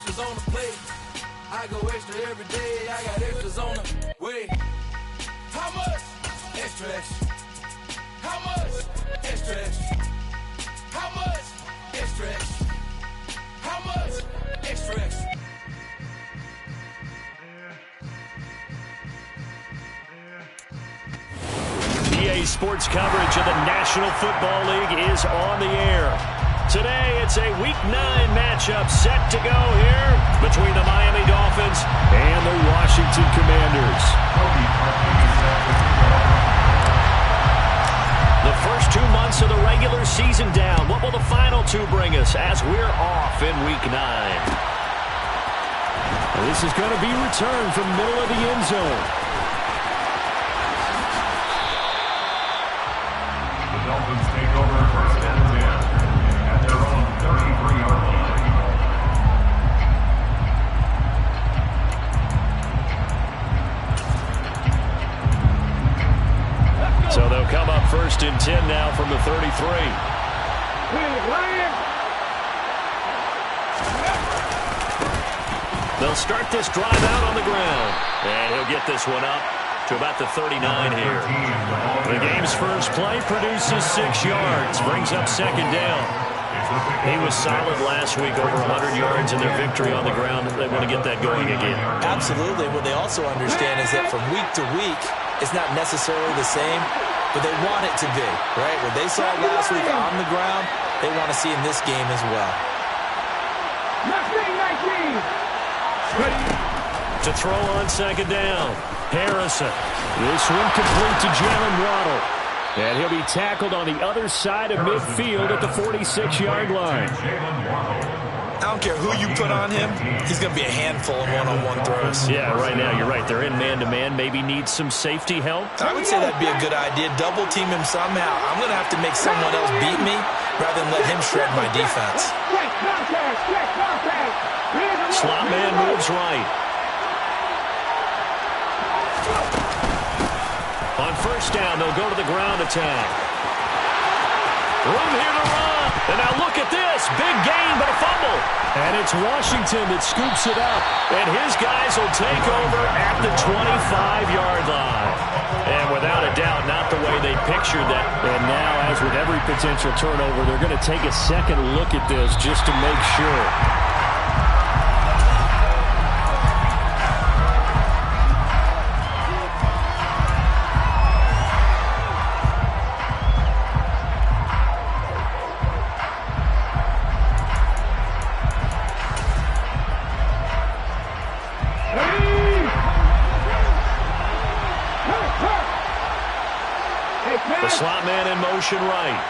On the plate, I go extra every day. I got extras on the way. How much? Extra, extra. How much? Extra, extra. How much? Extra, extra. How much? Extra, extra. EA Sports coverage of the National Football League is on the air. Today, it's a Week 9 matchup set to go here between the Miami Dolphins and the Washington Commanders. The first 2 months of the regular season down. What will the final 2 bring us as we're off in Week 9? This is going to be returned from middle of the end zone. The Dolphins take over first and 10 at their own 33-yard line. So they'll come up first and 10 now from the 33. They'll start this drive out on the ground. And he'll get this one up to about the 39 here. The game's first play produces 6 yards. Brings up second down. He was solid last week, over 100 yards in their victory on the ground. They want to get that going again. Absolutely. What they also understand is that from week to week, it's not necessarily the same, but they want it to be, right? What they saw last week on the ground, they want to see in this game as well. To throw on second down, Harrison. This one complete to Jalen Waddle. And he'll be tackled on the other side of midfield at the 46-yard line. I don't care who you put on him, he's going to be a handful in one-on-one throws. Yeah, right now, you're right. They're in man-to-man. Maybe need some safety help. I would say that'd be a good idea. Double team him somehow. I'm going to have to make someone else beat me rather than let him shred my defense. Slot man moves right. On first down, they'll go to the ground attack. Room here to run. And now look at this. Big gain, but a fumble. And it's Washington that scoops it up. And his guys will take over at the 25-yard line. And without a doubt, not the way they pictured that. And now, as with every potential turnover, they're going to take a second look at this just to make sure. The slot man in motion right.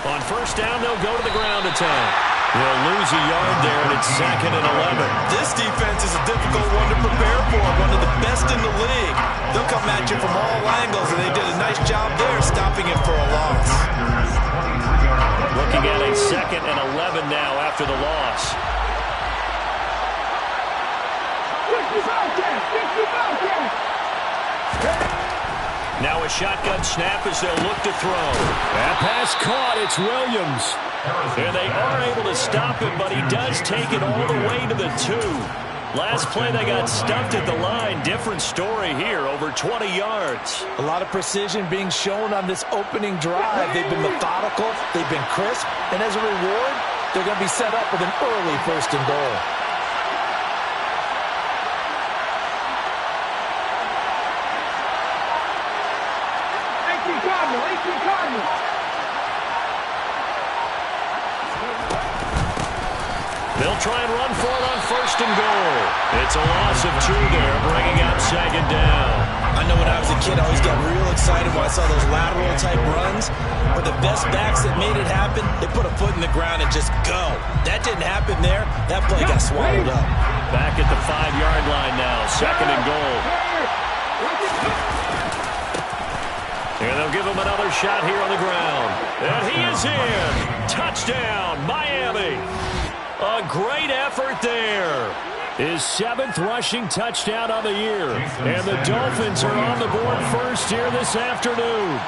On first down, they'll go to the ground attack. They'll lose a yard there, and it's 2nd and 11. This defense is a difficult one to prepare for, one of the best in the league. They'll come at you from all angles, and they did a nice job there stopping it for a loss. Looking at a 2nd and 11 now after the loss. Now a shotgun snap as they'll look to throw. That pass caught. It's Williams. And they are able to stop him, but he does take it all the way to the 2. Last play, they got stuffed at the line. Different story here, over 20 yards. A lot of precision being shown on this opening drive. They've been methodical, they've been crisp, and as a reward, they're going to be set up with an early 1st and goal. They'll try and run for it on 1st and goal. It's a loss of 2 there, bringing up 2nd down. I know when I was a kid, I always got real excited when I saw those lateral-type runs. But the best backs that made it happen, they put a foot in the ground and just go. That didn't happen there. That play got swallowed up. Back at the 5-yard line now, 2nd and goal. And they'll give him another shot here on the ground. And he is in. Touchdown, Miami. A great effort there. His 7th rushing touchdown of the year. And the Dolphins are on the board first here this afternoon.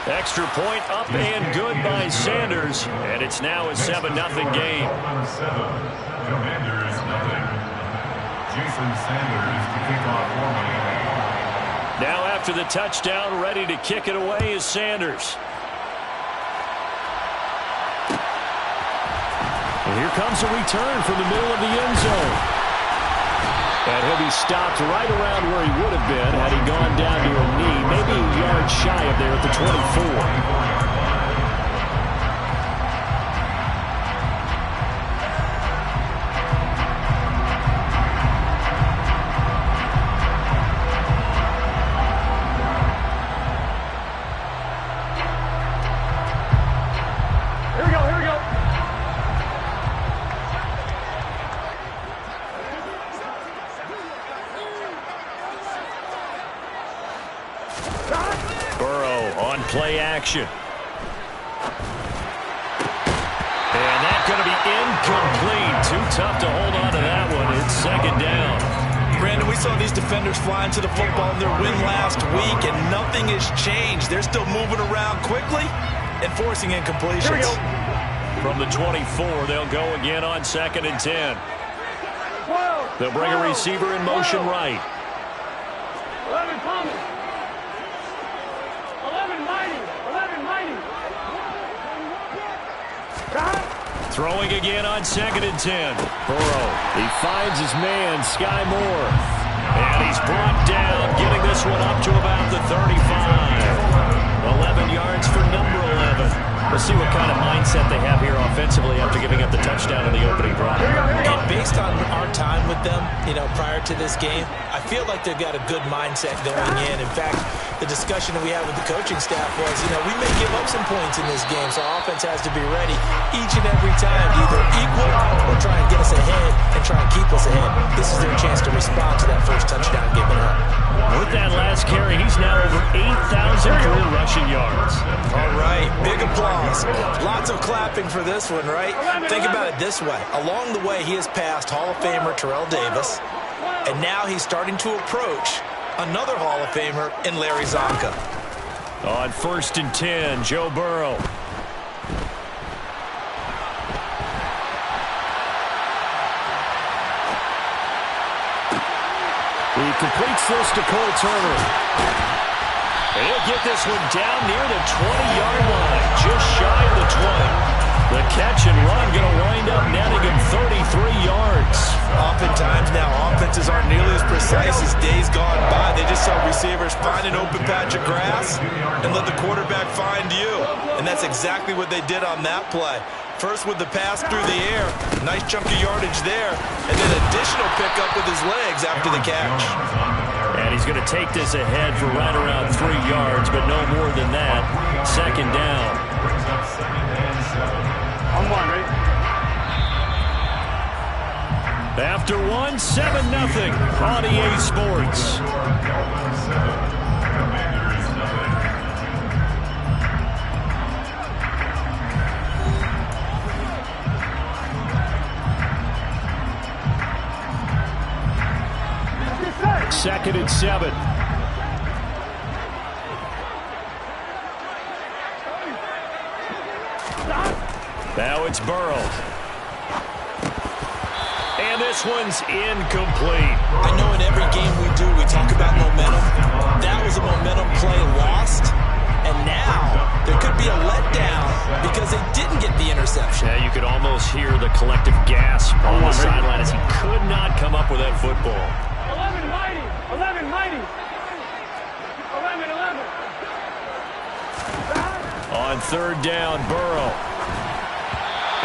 Extra point up and good by Sanders, and it's now a 7-0 game. Commanders nothing. Jason Sanders to kick off for Miami. Now after the touchdown, ready to kick it away is Sanders. And here comes a return from the middle of the end zone. And he'll be stopped right around where he would have been had he gone down to a knee, maybe a yard shy of there at the 24. Play action. And that's going to be incomplete. Too tough to hold on to that one. It's second down. Brandon, we saw these defenders flying to the football in their win last week, and nothing has changed. They're still moving around quickly and forcing incompletions. From the 24, they'll go again on 2nd and 10. They'll bring a receiver in motion right. 11 coming. 11 mighty. 11 mighty. Throwing again on 2nd and 10. Burrow, he finds his man, Sky Moore. And he's brought down, getting this one up to about the 35. 11 yards for number 11. We'll see what kind of mindset they have here offensively after giving up the touchdown in the opening drive. And based on our time with them, prior to this game, I feel like they've got a good mindset going in. In fact, the discussion that we had with the coaching staff was, we may give up some points in this game, so our offense has to be ready each and every time to either equal or try and get us ahead and try and keep us ahead. This is their chance to respond to that first touchdown given up. With that last carry, he's now over 8,000 career rushing yards. All right, big applause. Lots of clapping for this one, right? Think about it this way. Along the way, he has passed Hall of Famer Terrell Davis, and now he's starting to approach another Hall of Famer in Larry Zonka. On 1st and 10, Joe Burrow. He completes this to Cole Turner. And he'll get this one down near the 20-yard line, just shy of the 20. The catch and run going to wind up netting him 33 yards. Oftentimes now, offenses aren't nearly as precise as days gone by. They just saw receivers find an open patch of grass and let the quarterback find you. And that's exactly what they did on that play. First with the pass through the air, nice chunk of yardage there, and then additional pickup with his legs after the catch. And he's going to take this ahead for right around 3 yards, but no more than that. Second down. On one, ready? After 1, 7-0 on EA Sports. Second and 7. Now it's Burrow. And this one's incomplete. I know in every game we do, we talk about momentum. That was a momentum play lost. And now there could be a letdown because they didn't get the interception. Yeah, you could almost hear the collective gasp on the sideline as he could not come up with that football. 11 mighty. 11 mighty. 11, 11. On 3rd down, Burrow.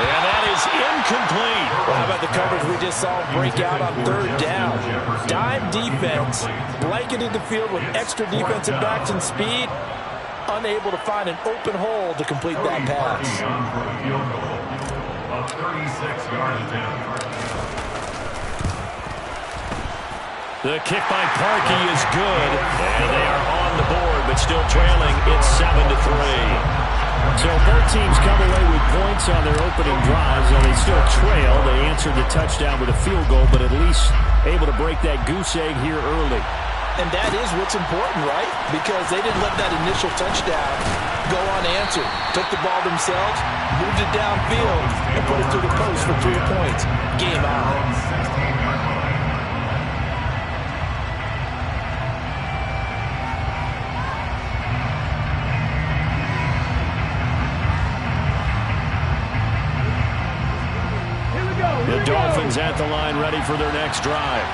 And that is incomplete. Well, how about the coverage we just saw break out on 3rd down? Dime defense, blanketed the field with extra defensive backs and speed, unable to find an open hole to complete that pass. The kick by Parkey is good, and they are on the board, but still trailing. It's 7-3. So both teams come away with points on their opening drives, and they still trail. They answered the touchdown with a field goal, but at least able to break that goose egg here early. And that is what's important, right? Because they didn't let that initial touchdown go unanswered. Took the ball themselves, moved it downfield, and put it through the post for 3 points. Game on. The Dolphins at the line ready for their next drive.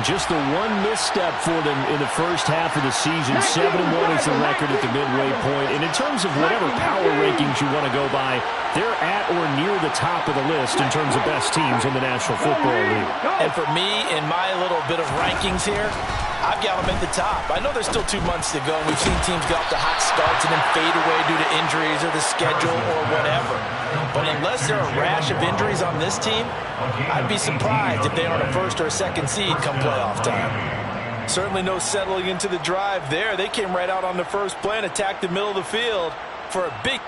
Just the one misstep for them in the first half of the season. 7-1 is the record at the midway point. And in terms of whatever power rankings you want to go by, they're at or near the top of the list in terms of best teams in the National Football League. And for me, in my little bit of rankings here, I've got them at the top. I know there's still 2 months to go. We've seen teams get off to hot starts and then fade away due to injuries or the schedule or whatever. But unless there are a rash of injuries on this team, I'd be surprised if they aren't a first or a second seed come playoff time. Certainly no settling into the drive there. They came right out on the first play and attacked the middle of the field for a big...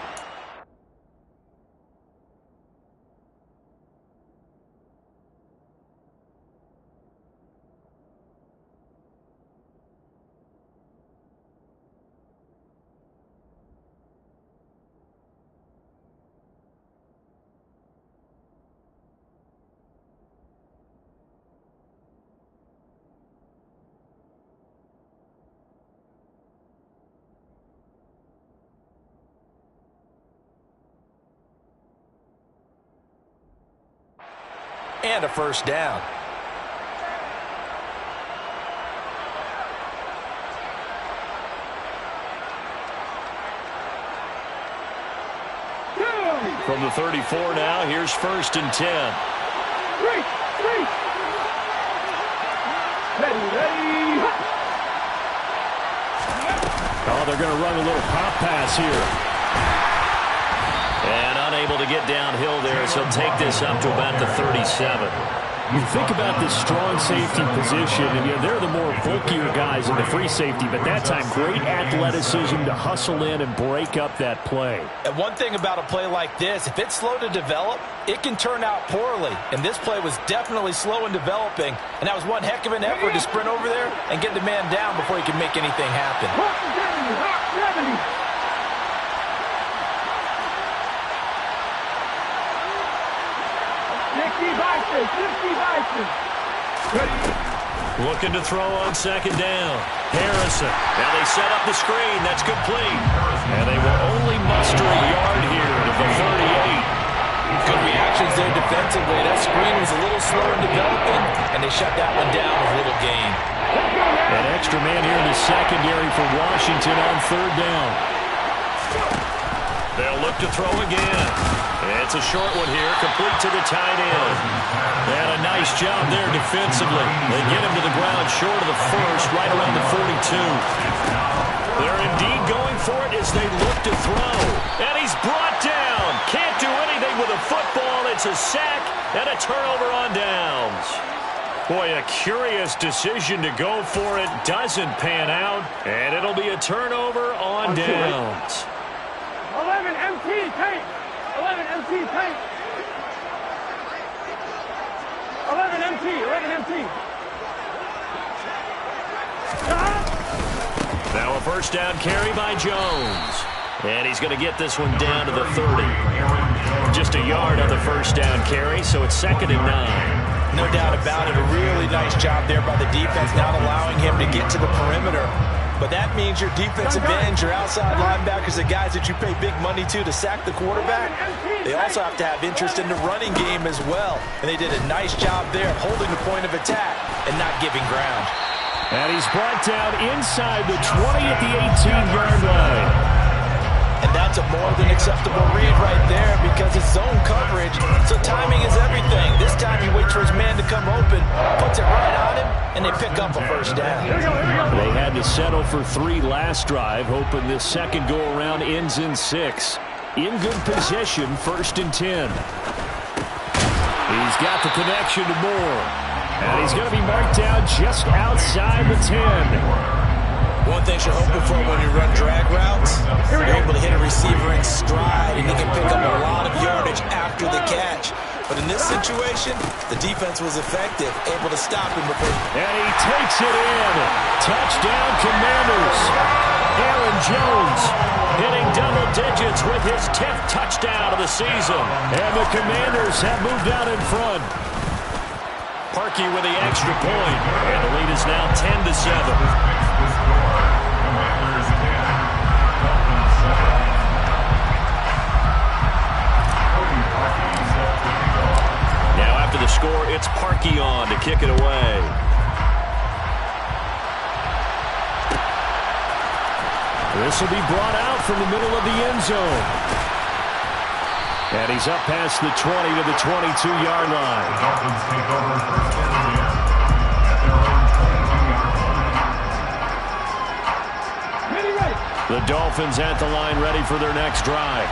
and a first down. From the 34 now, here's 1st and 10. Oh, they're going to run a little pop pass here. And unable to get downhill there, so he'll take this up to about the 37. You think about this strong safety position, and they're the more bulkier guys in the free safety, but that time, great athleticism to hustle in and break up that play. And one thing about a play like this, if it's slow to develop, it can turn out poorly. And this play was definitely slow in developing, and that was one heck of an effort to sprint over there and get the man down before he can make anything happen. Looking to throw on 2nd down. Harrison. Now they set up the screen. That's complete. And they will only muster a yard here to the 38. Good reactions there defensively. That screen was a little slow in developing, and they shut that one down with little gain. An extra man here in the secondary for Washington on 3rd down. They'll look to throw again. It's a short one here, complete to the tight end. And a nice job there defensively. They get him to the ground short of the first, right around the 42. They're indeed going for it as they look to throw. And he's brought down. Can't do anything with a football. It's a sack and a turnover on downs. Boy, a curious decision to go for it. Doesn't pan out. And it'll be a turnover on downs. 11 MT tank. 11 MT tank. 11 MT. 11 MT. Now a first down carry by Jones. And he's going to get this one down to the 30. Just a yard on the first down carry, so it's 2nd and 9. No doubt about it. A really nice job there by the defense, not allowing him to get to the perimeter. But that means your defensive ends, your outside linebackers, the guys that you pay big money to sack the quarterback, they also have to have interest in the running game as well. And they did a nice job there holding the point of attack and not giving ground. And he's brought down inside the 20 at the 18-yard line. And that's a more than acceptable read right there because it's zone coverage, so timing is everything. This time he waits for his man to come open, puts it right on him, and they pick up a first down. They had to settle for 3 last drive, hoping this second go-around ends in 6. In good position, 1st and 10. He's got the connection to Moore. And he's going to be marked down just outside the 10. One thing you're hoping for when you run drag routes, you're able to hit a receiver in stride, and he can pick up a lot of yardage after the catch. But in this situation, the defense was effective, able to stop him before. And he takes it in. Touchdown, Commanders. Aaron Jones hitting double digits with his 10th touchdown of the season. And the Commanders have moved out in front. Parkey with the extra point. And the lead is now 10-7. After the score, it's Parkey on to kick it away. This will be brought out from the middle of the end zone. And he's up past the 20 to the 22-yard line. The Dolphins take over first and 10 at their own 22-yard line. The Dolphins at the line ready for their next drive.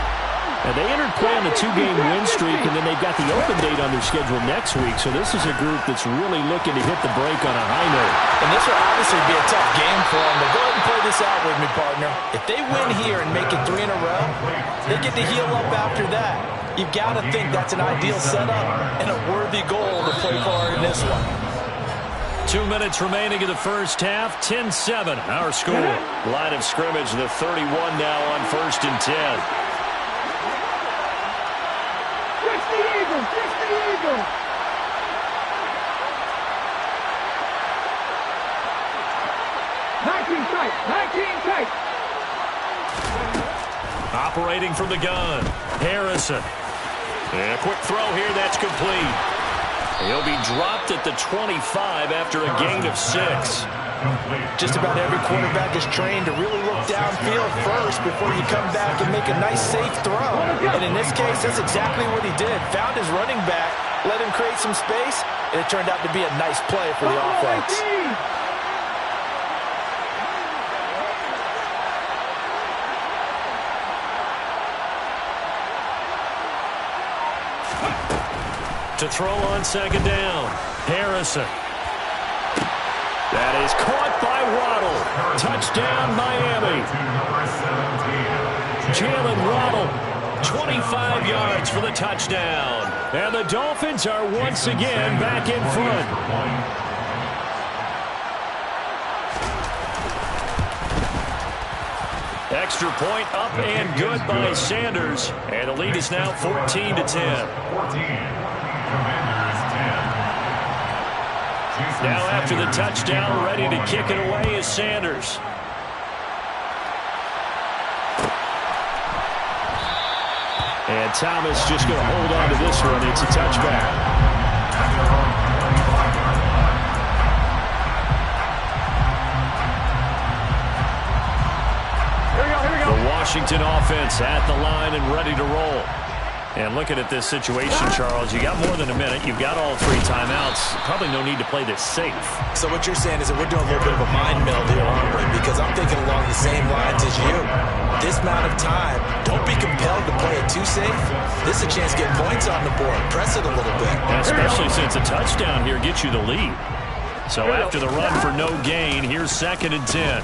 And they entered play on a 2-game win streak, and then they've got the open date on their schedule next week. So this is a group that's really looking to hit the break on a high note. And this will obviously be a tough game for them, but go ahead and play this out with me, partner. If they win here and make it 3 in a row, they get to heal up after that. You've got to think that's an ideal setup and a worthy goal to play for in this one. 2 minutes remaining in the first half, 10-7, our score. Line of scrimmage, the 31 now on 1st and 10. Operating from the gun, Harrison. And a quick throw here, that's complete. He'll be dropped at the 25 after a gain of 6. Just about every quarterback is trained to really look downfield first before you come back and make a nice, safe throw. And in this case, that's exactly what he did. Found his running back, let him create some space, and it turned out to be a nice play for the offense. To throw on 2nd down, Harrison. That is caught by Waddle. Touchdown, Miami. Jalen Waddle, 25 yards for the touchdown. And the Dolphins are once again back in front. Extra point up and good by Sanders. And the lead is now 14-10. Now after the touchdown, ready to kick it away is Sanders. And Thomas just going to hold on to this one. It's a touchback. The Washington offense at the line and ready to roll. And looking at this situation, Charles, you got more than a minute. You've got all 3 timeouts. Probably no need to play this safe. So what you're saying is that we're doing a little bit of a mind meld here, aren't we? Because I'm thinking along the same lines as you. This amount of time, don't be compelled to play it too safe. This is a chance to get points on the board. Press it a little bit. And especially since a touchdown here gets you the lead. So after the run for no gain, here's 2nd and 10.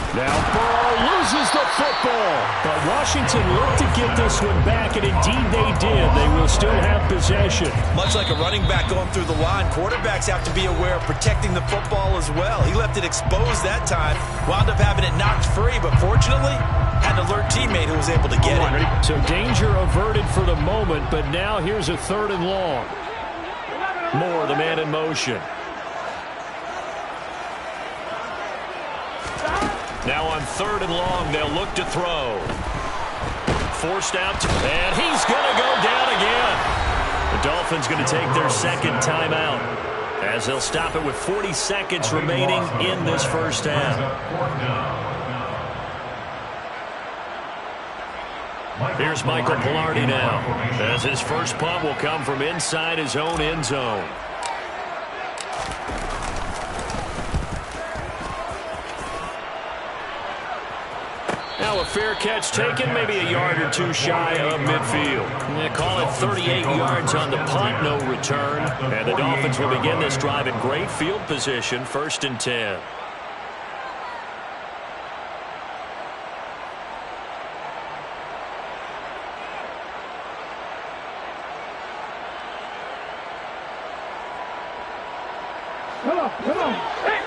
Now Burrow loses the football. But Washington looked to get this one back, and indeed they did. They will still have possession. Much like a running back going through the line, quarterbacks have to be aware of protecting the football as well. He left it exposed that time, wound up having it knocked free, but fortunately, had an alert teammate who was able to get it. So danger averted for the moment, but now here's a 3rd and long. Moore, the man in motion. Now on 3rd and long, they'll look to throw. Forced out, and he's going to go down again. The Dolphins going to take their 2nd timeout as they'll stop it with 40 seconds remaining in this first half. Here's Michael Pilardi now, as his first punt will come from inside his own end zone. Now a fair catch taken, maybe a yard or 2 shy of midfield. They call it 38 yards on the punt, no return. And the Dolphins will begin this drive in great field position, 1st and 10. Come on. Hey!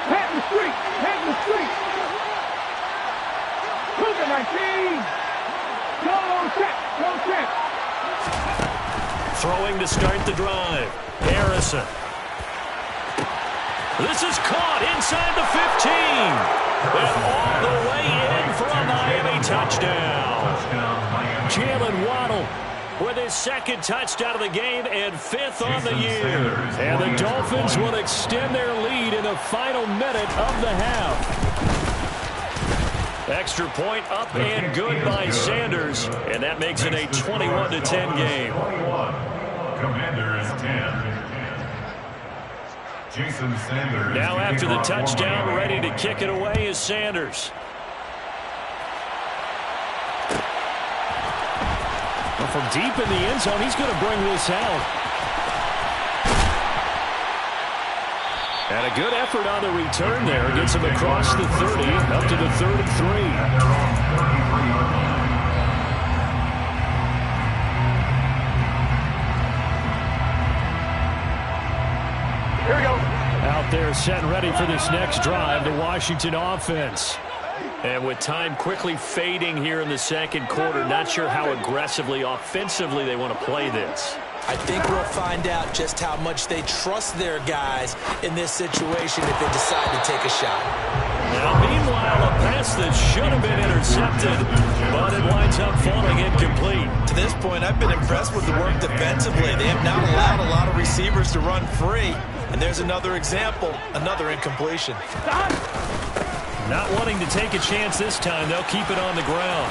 Head in the street. Cougar 19. Go check. Throwing to start the drive. Harrison. This is caught inside the 15. And all the way in for a Miami touchdown. Jalen Waddle with his second touchdown of the game and 5th on the year. And the Dolphins will extend their lead in the final minute of the half. Extra point up and good by Sanders. And that makes it a 21-10 game. Commanders 10. Jason Sanders. Now after the touchdown, ready to kick it away is Sanders. Well, from deep in the end zone, he's going to bring this out. And a good effort on the return there. Gets him across the 30, up to the 33. Here we go. Out there set and ready for this next drive, the Washington offense. And with time quickly fading here in the second quarter, not sure how aggressively, offensively they want to play this. I think we'll find out just how much they trust their guys in this situation if they decide to take a shot. Now, meanwhile, a pass that should have been intercepted, but it winds up falling incomplete. To this point, I've been impressed with the work defensively. They have not allowed a lot of receivers to run free. And there's another example, another incompletion. Not wanting to take a chance this time, they'll keep it on the ground.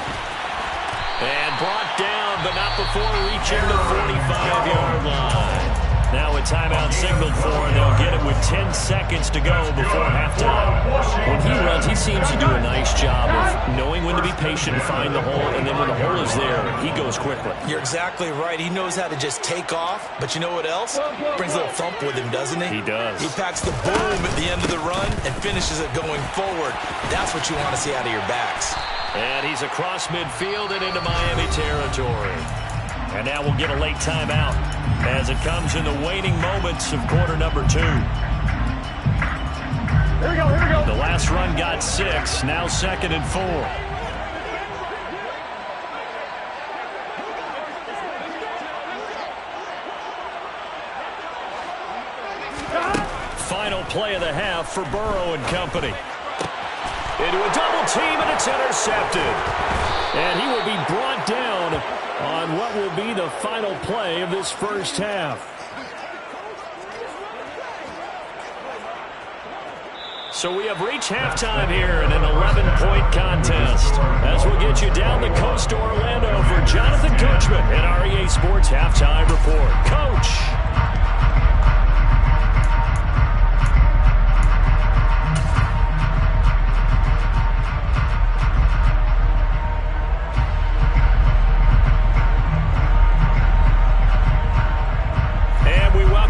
And brought down, but not before reaching the 45-yard line. Now a timeout signaled for, and they'll get it with 10 seconds to go before halftime. When he runs, he seems to do a nice job of knowing when to be patient and find the hole, and then when the hole is there, he goes quickly. You're exactly right. He knows how to just take off, but you know what else? Brings a little thump with him, doesn't he? He does. He packs the boom at the end of the run and finishes it going forward. That's what you want to see out of your backs. And he's across midfield and into Miami territory. And now we'll get a late timeout as it comes in the waning moments of quarter number 2. Here we go. The last run got 6, now 2nd and 4. Final play of the half for Burrow and company. Into a double team, and it's intercepted. And he will be brought down on what will be the final play of this first half. So we have reached halftime here in an 11-point contest. As we'll get you down the coast to Orlando for Jonathan Coachman at our EA Sports Halftime Report. Coach.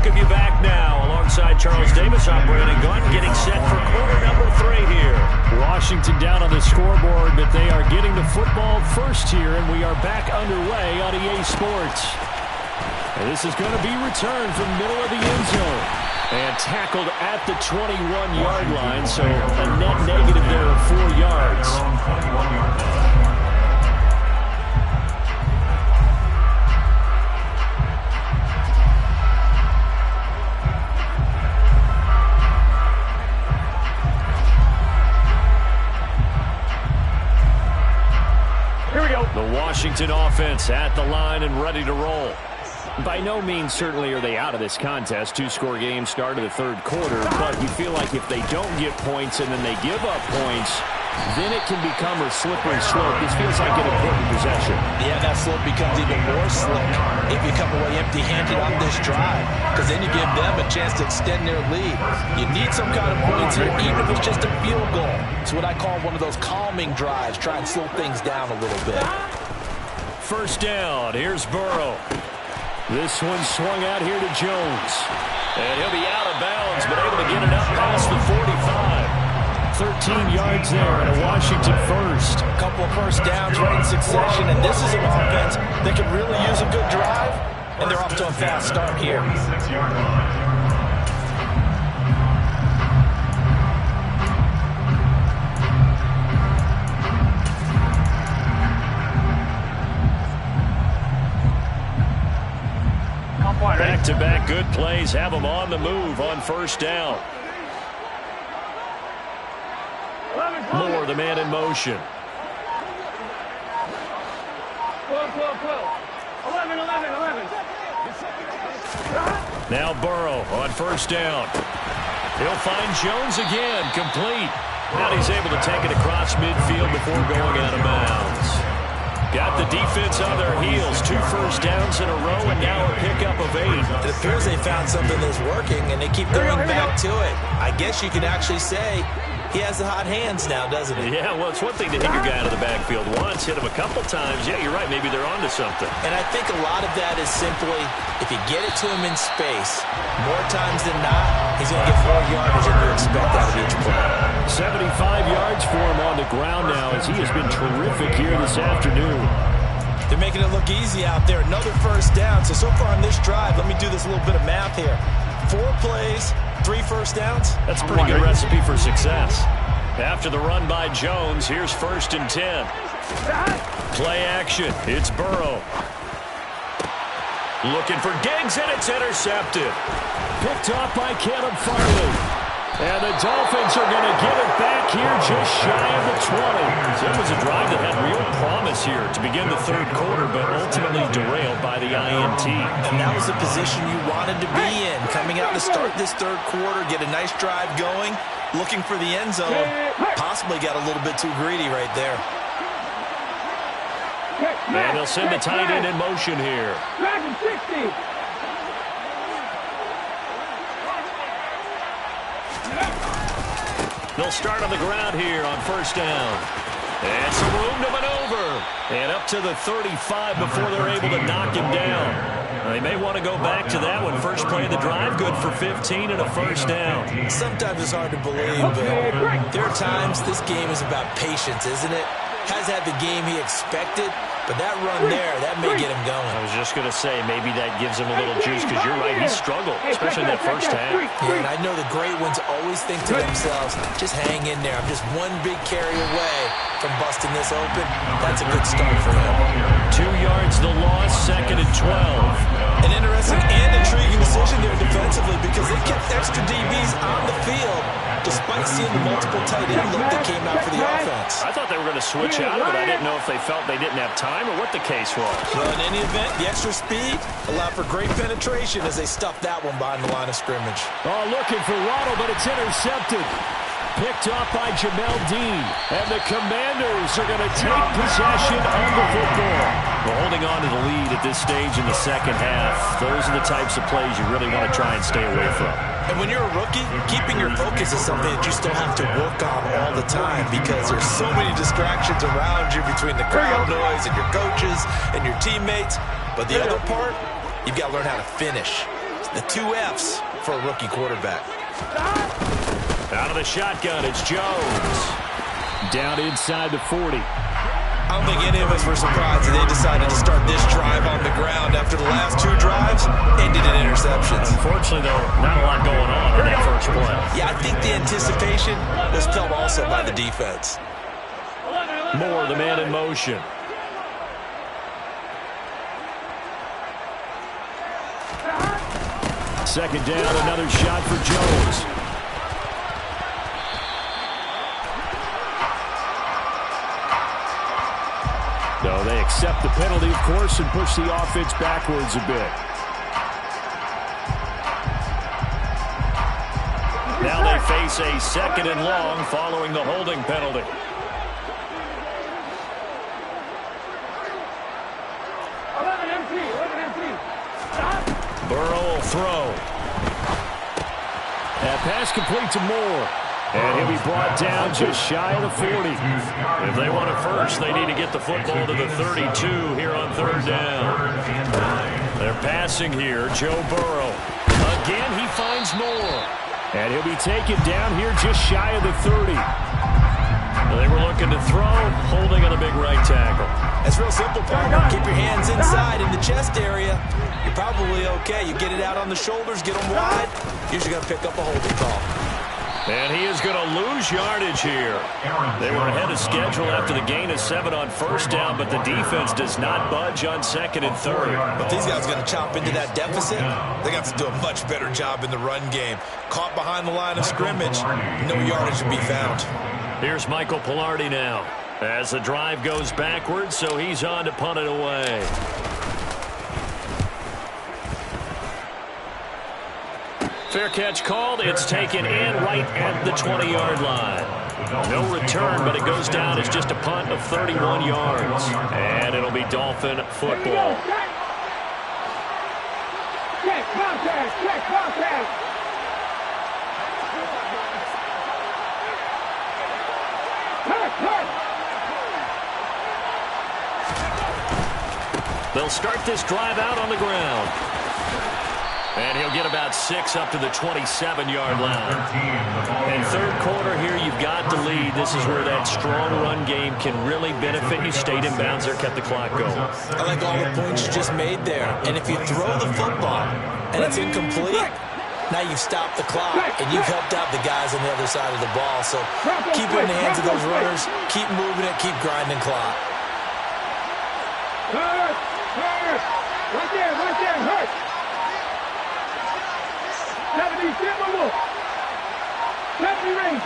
You back now alongside Charles Davis. I'm Brandon Gunn, getting set for quarter number 3 here. Washington down on the scoreboard, but they are getting the football first here, and we are back underway on EA Sports. And this is going to be returned from middle of the end zone and tackled at the 21-yard line, so a net negative there of 4 yards. The Washington offense at the line and ready to roll. By no means certainly are they out of this contest. 2-score game start of the third quarter, but you feel like if they don't get points and then they give up points, then it can become a slippery slope. This feels like an important possession. Yeah, that slope becomes even more slick if you come away empty-handed on this drive, because then you give them a chance to extend their lead. You need some kind of points here, even if it's just a field goal. It's what I call one of those calming drives. Try and slow things down a little bit. First down, here's Burrow. This one swung out here to Jones. And he'll be out of bounds, but able to get it up past the 45. 13 yards there and a Washington first. A couple of first downs right in succession, and this is an offense that can really use a good drive, and they're off to a fast start here. Back-to-back good plays have them on the move on first down. Moore, the man in motion. 12, 12, 12. 11, 11, 11. Now Burrow on first down. He'll find Jones again, complete. Now he's able to take it across midfield before going out of bounds. Got the defense on their heels. 2 first downs in a row, and now a pickup of 8. It appears they found something that's working, and they keep going back to it. I guess you could actually say he has the hot hands now, doesn't he? Yeah, well, it's one thing to hit your guy out of the backfield once, hit him a couple times. Yeah, you're right. Maybe they're onto something. And I think a lot of that is simply if you get it to him in space, more times than not, he's going to get more yardage than you expect out of each play. 75 yards for him on the ground now as he has been terrific here this afternoon. They're making it look easy out there. Another first down. So far on this drive, let me do this little bit of math here. 4 plays, 3 first downs. That's a pretty good recipe for success. After the run by Jones, here's 1st and 10. Play action. It's Burrow. Looking for Diggs, and it's intercepted. Picked off by Caleb Farley. And the Dolphins are going to give it back here just shy of the 20. It was a drive that had real promise here to begin the 3rd quarter, but ultimately derailed by the INT. And that was the position you wanted to be in. Coming out to start this 3rd quarter, get a nice drive going, looking for the end zone. Possibly got a little bit too greedy right there. And they'll send the tight end in motion here. 60. They'll start on the ground here on first down. And some room to maneuver. And up to the 35 before they're able to knock him down. They may want to go back to that one. First play of the drive, good for 15 and a first down. Sometimes it's hard to believe, but there are times this game is about patience, isn't it? Has had the game he expected, but that run there, that may get him going. I was just going to say, maybe that gives him a little juice, because you're right, he struggled, especially in that first half. Yeah, and I know the great ones always think to themselves, just hang in there. I'm just one big carry away from busting this open. That's a good start for him. 2 yards the loss, 2nd and 12. An interesting and intriguing decision there defensively, because they kept extra DBs on the field despite seeing the multiple tight end look that came out for the offense. I thought they were going to switch out of it. I didn't know if they felt they didn't have time or what the case was. Well, in any event, the extra speed allowed for great penetration as they stuffed that one behind the line of scrimmage. Oh, looking for Waddle, but it's intercepted. Picked off by Jamel Dean. And the Commanders are going to take possession of the football. Well, holding on to the lead at this stage in the second half, those are the types of plays you really want to try and stay away from. And when you're a rookie, keeping your focus is something that you still have to work on all the time, because there's so many distractions around you between the crowd noise and your coaches and your teammates. But the other part, you've got to learn how to finish. The 2 F's for a rookie quarterback. Out of the shotgun, it's Jones. Down inside the 40. I don't think any of us were surprised that they decided to start this drive on the ground after the last 2 drives ended in interceptions. Unfortunately, though, not a lot going on in that first play. Yeah, I think the anticipation was felt also by the defense. Moore, the man in motion. Second down, another shot for Jones. No, they accept the penalty, of course, and push the offense backwards a bit. Now they face a 2nd and long following the holding penalty. Burrow will throw. That pass complete to Moore. And he'll be brought down just shy of the 40. If they want it first, they need to get the football to the 32 here on 3rd down. They're passing here. Joe Burrow. Again, he finds Moore. And he'll be taken down here just shy of the 30. They were looking to throw, holding on a big right tackle. It's real simple, partner. Keep your hands inside in the chest area. You're probably okay. You get it out on the shoulders, get them wide. Usually going to pick up a holding call. And he is going to lose yardage here. They were ahead of schedule after the gain of 7 on first down, but the defense does not budge on second and third. But these guys are going to chop into that deficit. They got to do a much better job in the run game. Caught behind the line of scrimmage, no yardage to be found. Here's Michael Palardy now as the drive goes backwards, so he's on to punt it away. Fair catch called. It's taken in right at the 20-yard line. No return, but it goes down as just a punt of 31 yards. And it'll be Dolphin football. Check, contact, check, contact. They'll start this drive out on the ground. And he'll get about 6 up to the 27-yard line. In third quarter here, you've got to lead. This is where that strong run game can really benefit you. Stayed in bounds there, kept the clock going. I like all the points you just made there. And if you throw the football and it's incomplete, now you've stopped the clock and you've helped out the guys on the other side of the ball. So keep it in the hands of those runners. Keep moving it. Keep grinding clock. Hurt. Right there, hurt.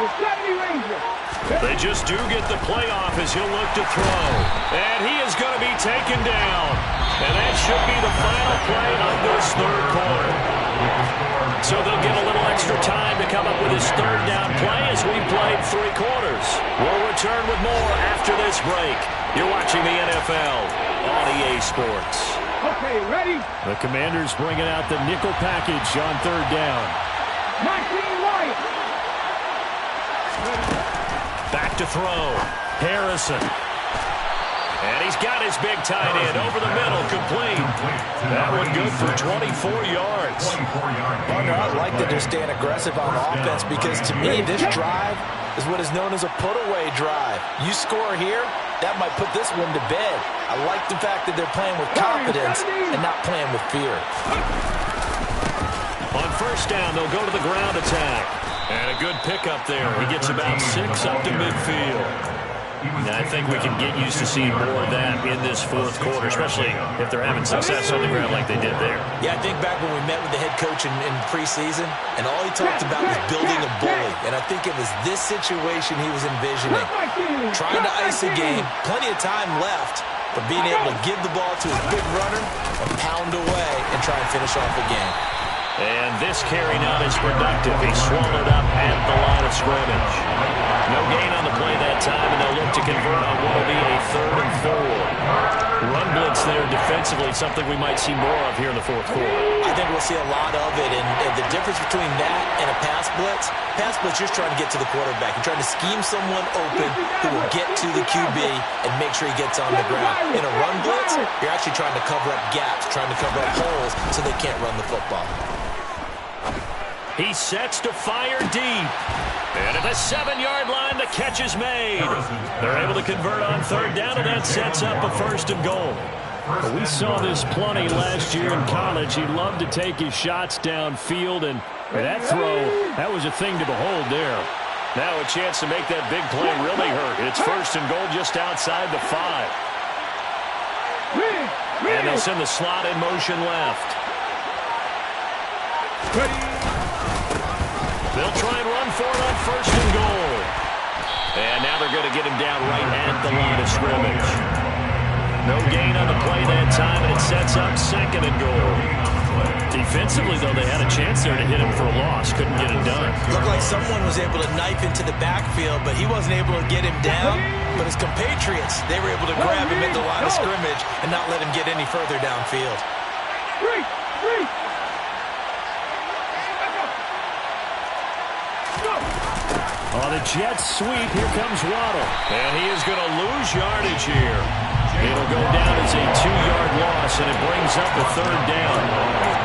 70 Ranger. They just do get the playoff as he'll look to throw. And he is going to be taken down. And that should be the final play of this third quarter. So they'll get a little extra time to come up with his third down play as we've played 3 quarters. We'll return with more after this break. You're watching the NFL on EA Sports. Okay, ready? The Commanders bringing out the nickel package on third down. Maxine White. Back to throw. Harrison. And he's got his big tight end over the middle, complete. That one good for 24 yards. Partner, I like that they're staying aggressive on offense because to me, this drive is what is known as a put-away drive. You score here, that might put this one to bed. I like the fact that they're playing with confidence and not playing with fear. On first down, they'll go to the ground attack. And a good pickup there. He gets about 6 up to midfield. Now, I think we can get used to seeing more of that in this fourth quarter, especially if they're having success on the ground like they did there. Yeah, I think back when we met with the head coach in preseason, and all he talked about was building a bully. And I think it was this situation he was envisioning. Trying to ice a game, plenty of time left, but being able to give the ball to his big runner and pound away and try and finish off the game. And this carry not as productive. He's swallowed up at the line of scrimmage. No gain on the play that time, and they'll look to convert on what will be a 3rd and 4. Run blitz there defensively, something we might see more of here in the fourth quarter. I think we'll see a lot of it, and the difference between that and a pass blitz, you're trying to get to the quarterback. You're trying to scheme someone open who will get to the QB and make sure he gets on the ground. In a run blitz, you're actually trying to cover up gaps, trying to cover up holes so they can't run the football. He sets to fire deep. And at the 7-yard line, the catch is made. They're able to convert on third down, and that sets up a 1st and goal. Well, we saw this plenty last year in college. He loved to take his shots downfield, and that throw, that was a thing to behold there. Now a chance to make that big play really hurt. It's 1st and goal just outside the 5. And they'll send the slot in motion left. They'll try and run for it on 1st and goal. And now they're going to get him down right at the line of scrimmage. No gain on the play that time, and it sets up 2nd and goal. Defensively, though, they had a chance there to hit him for a loss. Couldn't get it done. Looked like someone was able to knife into the backfield, but he wasn't able to get him down. But his compatriots, they were able to grab him at the line of scrimmage and not let him get any further downfield. On the Jets sweep, here comes Waddle. And he is going to lose yardage here. It'll go down as a 2-yard loss, and it brings up a 3rd down.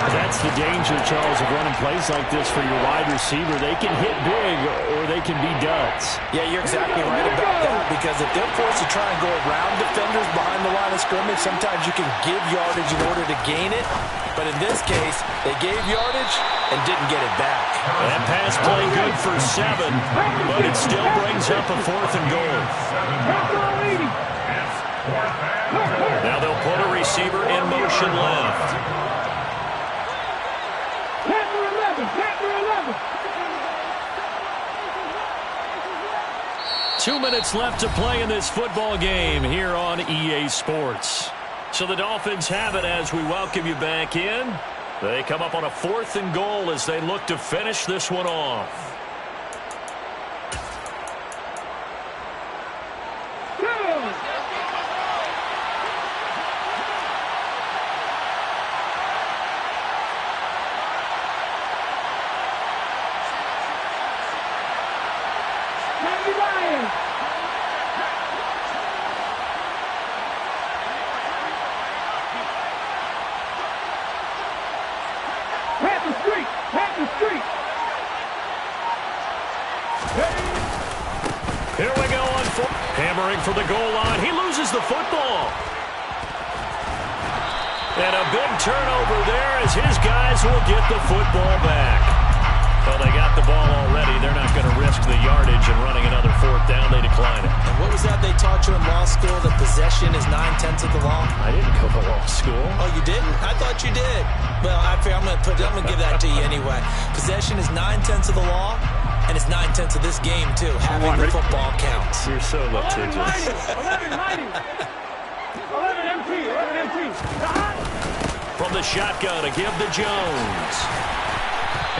That's the danger, Charles, of running plays like this for your wide receiver. They can hit big, or they can be duds. Yeah, you're exactly right about that, because if they're forced to try and go around defenders behind the line of of scrimmage, sometimes you can give yardage in order to gain it. But in this case, they gave yardage and didn't get it back. That pass play good for 7, but it still brings up a 4th and goal. Now they'll put a receiver in motion left. Panther 11, Panther 11. 2 minutes left to play in this football game here on EA Sports. So the Dolphins have it as we welcome you back in. They come up on a 4th and goal as they look to finish this one off. Here we go on foot. Hammering for the goal line. He loses the football. And a big turnover there as his guys will get the football back. Well, they got the ball already. They're not going to risk the yardage and running another 4th down. They decline it. And what was that they taught you in law school, that possession is 9/10 of the law? I didn't go to law school. Oh, you didn't? I thought you did. Well, I'm going to give that to you anyway. Possession is 9/10 of the law. And it's 9/10 of this game, too. Having the football counts. You're so litigious. 11 MT. From the shotgun, a give to Jones.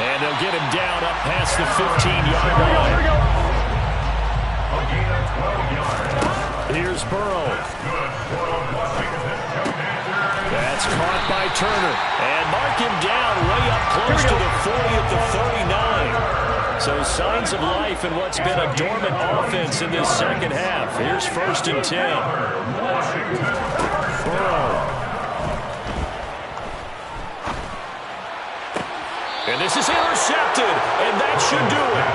And they'll get him down up past the 15-yard line. Here's Burrow. That's caught by Turner. And mark him down way up close to the 40 at the 39. So signs of life in what's been a dormant offense in this second half. Here's 1st and 10. Burrow. And this is intercepted, and that should do it.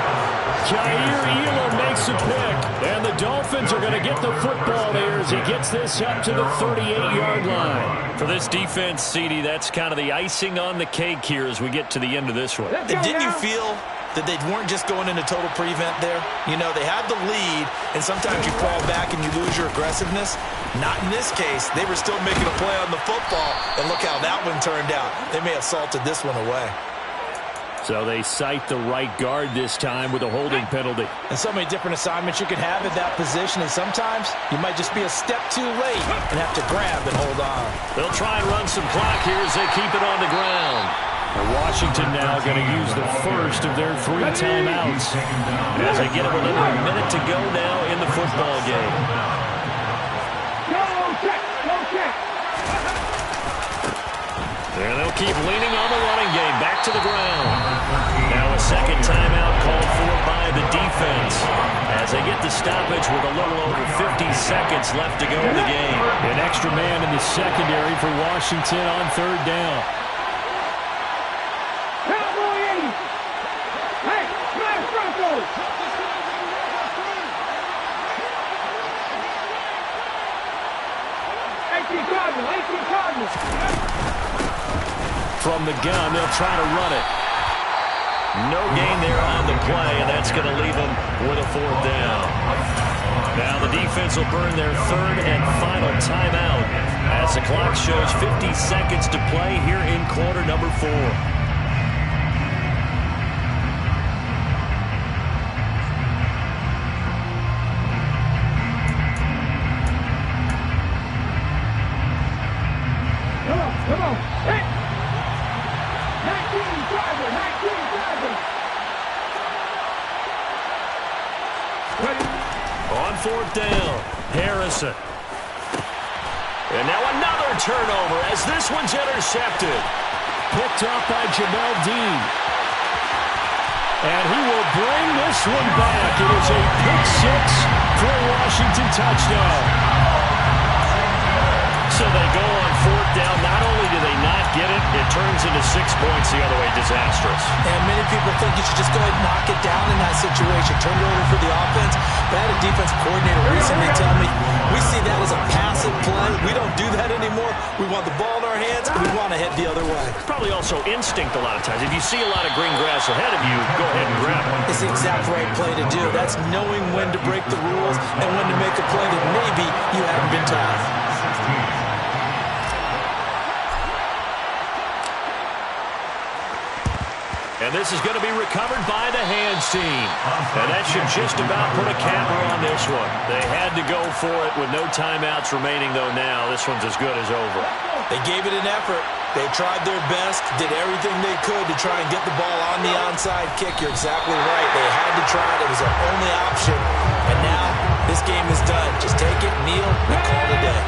Jair Elam makes a pick, and the Dolphins are going to get the football there as he gets this up to the 38-yard line. For this defense, CD, that's kind of the icing on the cake here as we get to the end of this one. Didn't you feel that they weren't just going into total prevent there? You know, they had the lead, and sometimes you fall back and you lose your aggressiveness. Not in this case. They were still making a play on the football, and look how that one turned out. They may have salted this one away. So they cite the right guard this time with a holding penalty. And so many different assignments you can have at that position, and sometimes you might just be a step too late and have to grab and hold on. They'll try and run some clock here as they keep it on the ground. And Washington now going to use the first of their 3 timeouts as they get it with under a minute to go now in the football game. And they'll keep leaning on the running game. Back to the ground. Now a second timeout called for by the defense as they get the stoppage with a little over 50 seconds left to go in the game. An extra man in the secondary for Washington on 3rd down. From the gun, they'll try to run it. No gain there on the play, and that's going to leave them with a 4th down. Now the defense will burn their 3rd and final timeout as the clock shows 50 seconds to play here in quarter number 4. Come on. Hey. 19 On 4th down, Harrison. And now another turnover as this one's intercepted. Picked up by Jamel Dean. And he will bring this one back. It is a pick 6 for a Washington touchdown. So they go on 4th down. Not only do they not get it, it turns into 6 points the other way. Disastrous. And many people think you should just go ahead and knock it down in that situation. Turn it over for the offense. But I had a defensive coordinator recently tell me, we see that as a passive play. We don't do anymore. We want the ball in our hands, and we want to head the other way. Probably also instinct a lot of times. If you see a lot of green grass ahead of you, go ahead and grab it. It's the exact right play to do. That's knowing when to break the rules and when to make a play that maybe you haven't been taught. And this is going to be recovered by the hands team. And that should just about put a capper on this one. They had to go for it with no timeouts remaining, though now. This one's as good as over. They gave it an effort. They tried their best, did everything they could to try and get the ball on the onside kick. You're exactly right. They had to try it. It was their only option. And now this game is done. Just take it, kneel, and call it a day.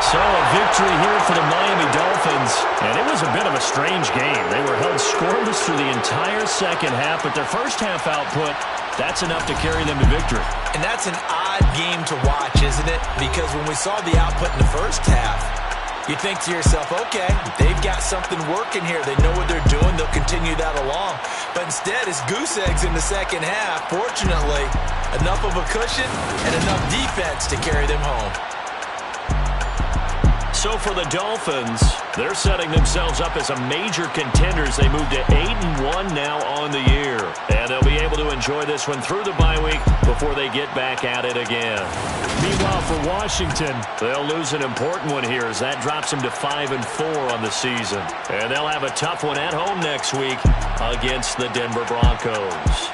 So a victory here for the Miami Dolphins, and it was a bit of a strange game. They were held scoreless through the entire second half, but their first half output, that's enough to carry them to victory. And that's an odd game to watch, isn't it? Because when we saw the output in the first half, you think to yourself, okay, they've got something working here. They know what they're doing. They'll continue that along. But instead, it's goose eggs in the second half. Fortunately, enough of a cushion and enough defense to carry them home. So for the Dolphins, they're setting themselves up as a major contenders. They move to 8-1 now on the year. And they'll be able to enjoy this one through the bye week before they get back at it again. Meanwhile, for Washington, they'll lose an important one here as that drops them to 5-4 on the season. And they'll have a tough one at home next week against the Denver Broncos.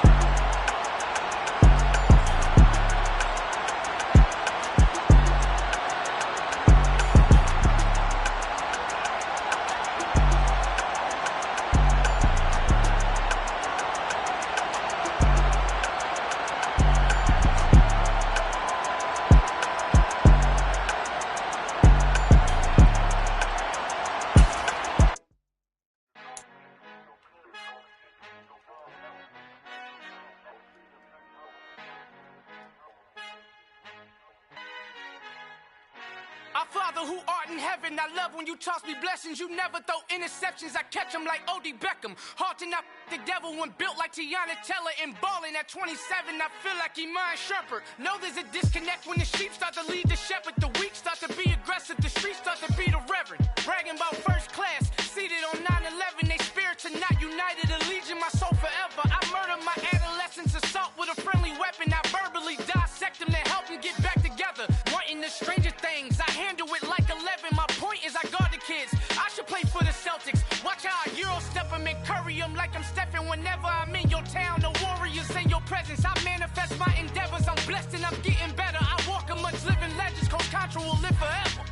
Our Father who art in heaven, I love when you toss me blessings. You never throw interceptions, I catch them like O.D. Beckham. Hard to knock the devil when built like Tiana Teller and balling at 27. I feel like Iman Shumpert. Know there's a disconnect when the sheep start to lead the shepherd. The weak start to be aggressive, the streets start to be the reverend. Bragging about first class, seated on 9/11. They spirits are not united, a legion, my soul forever. I murdered my adolescence, assault with a friendly weapon. I verbally dissect them to help them get back together. Wanting the stranger things, I handle it like 11. My point is I guard the kids. I should play for the Celtics. Watch how I Euro step them and curry them like I'm Stephen. Whenever I'm in your town, the Warriors in your presence. I manifest my endeavors. I'm blessed and I'm getting better. I walk amongst living legends. Coach Contra will live forever.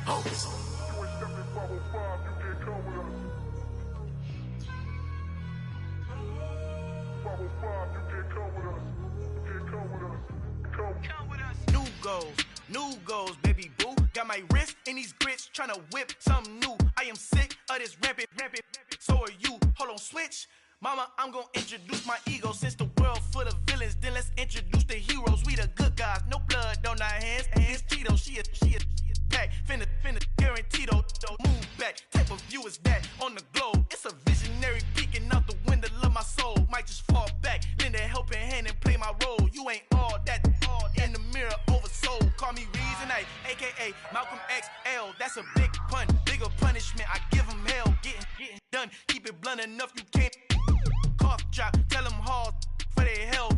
Oh. New goals, baby boo. Got my wrist in these grits, tryna whip something new. I am sick of this rampant. So are you. Hold on, switch. Mama, I'm gonna introduce my ego. Since the world full of villains, then let's introduce the heroes. We the good guys, no blood on our hands. It's Tito, she is pack. Finna, guaranteed, don't move back. Type of view is that on the globe. It's a visionary peeking out the window of my soul. Might just fall back, lend a helping hand and play my role. You ain't all that in the mirror oversold. Call me Reason A, a.k.a. Malcolm XL. That's a big pun, bigger punishment. I give him hell, getting done. Keep it blunt enough, you can't cough drop. Tell them hard for their health.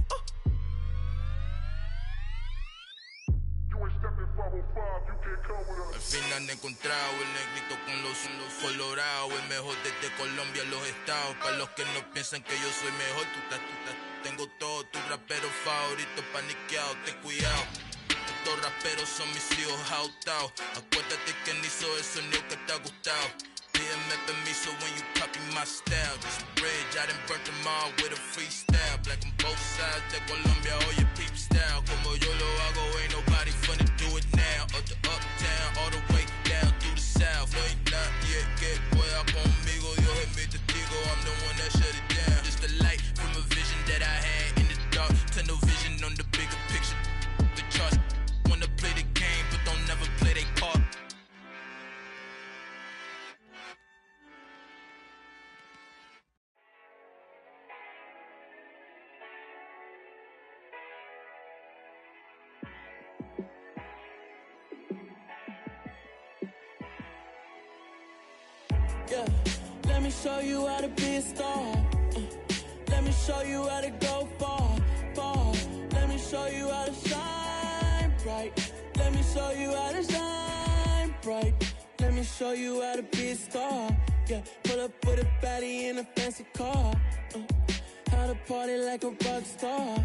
Al fin han encontrado el negrito con los colorados, el mejor desde Colombia a los estados. Para los que no piensan que yo soy mejor, tengo todo, tu rapero favorito paniqueado, ten cuidado. Estos raperos son mis hijos jautados. Acuérdate que ni hizo el sonido que te ha gustado. Pídeme permiso when you copy my style. This bridge, I done burnt them all with a freestyle. Black on both sides de Colombia, oye peep style. Como yo lo hago, ain't nobody finna do it now. Yeah, let me show you how to be a star. Let me show you how to go far, far. Let me show you how to shine bright. Let me show you how to shine bright. Let me show you how to be a star. Yeah, pull up with a baddie in a fancy car. How to party like a rock star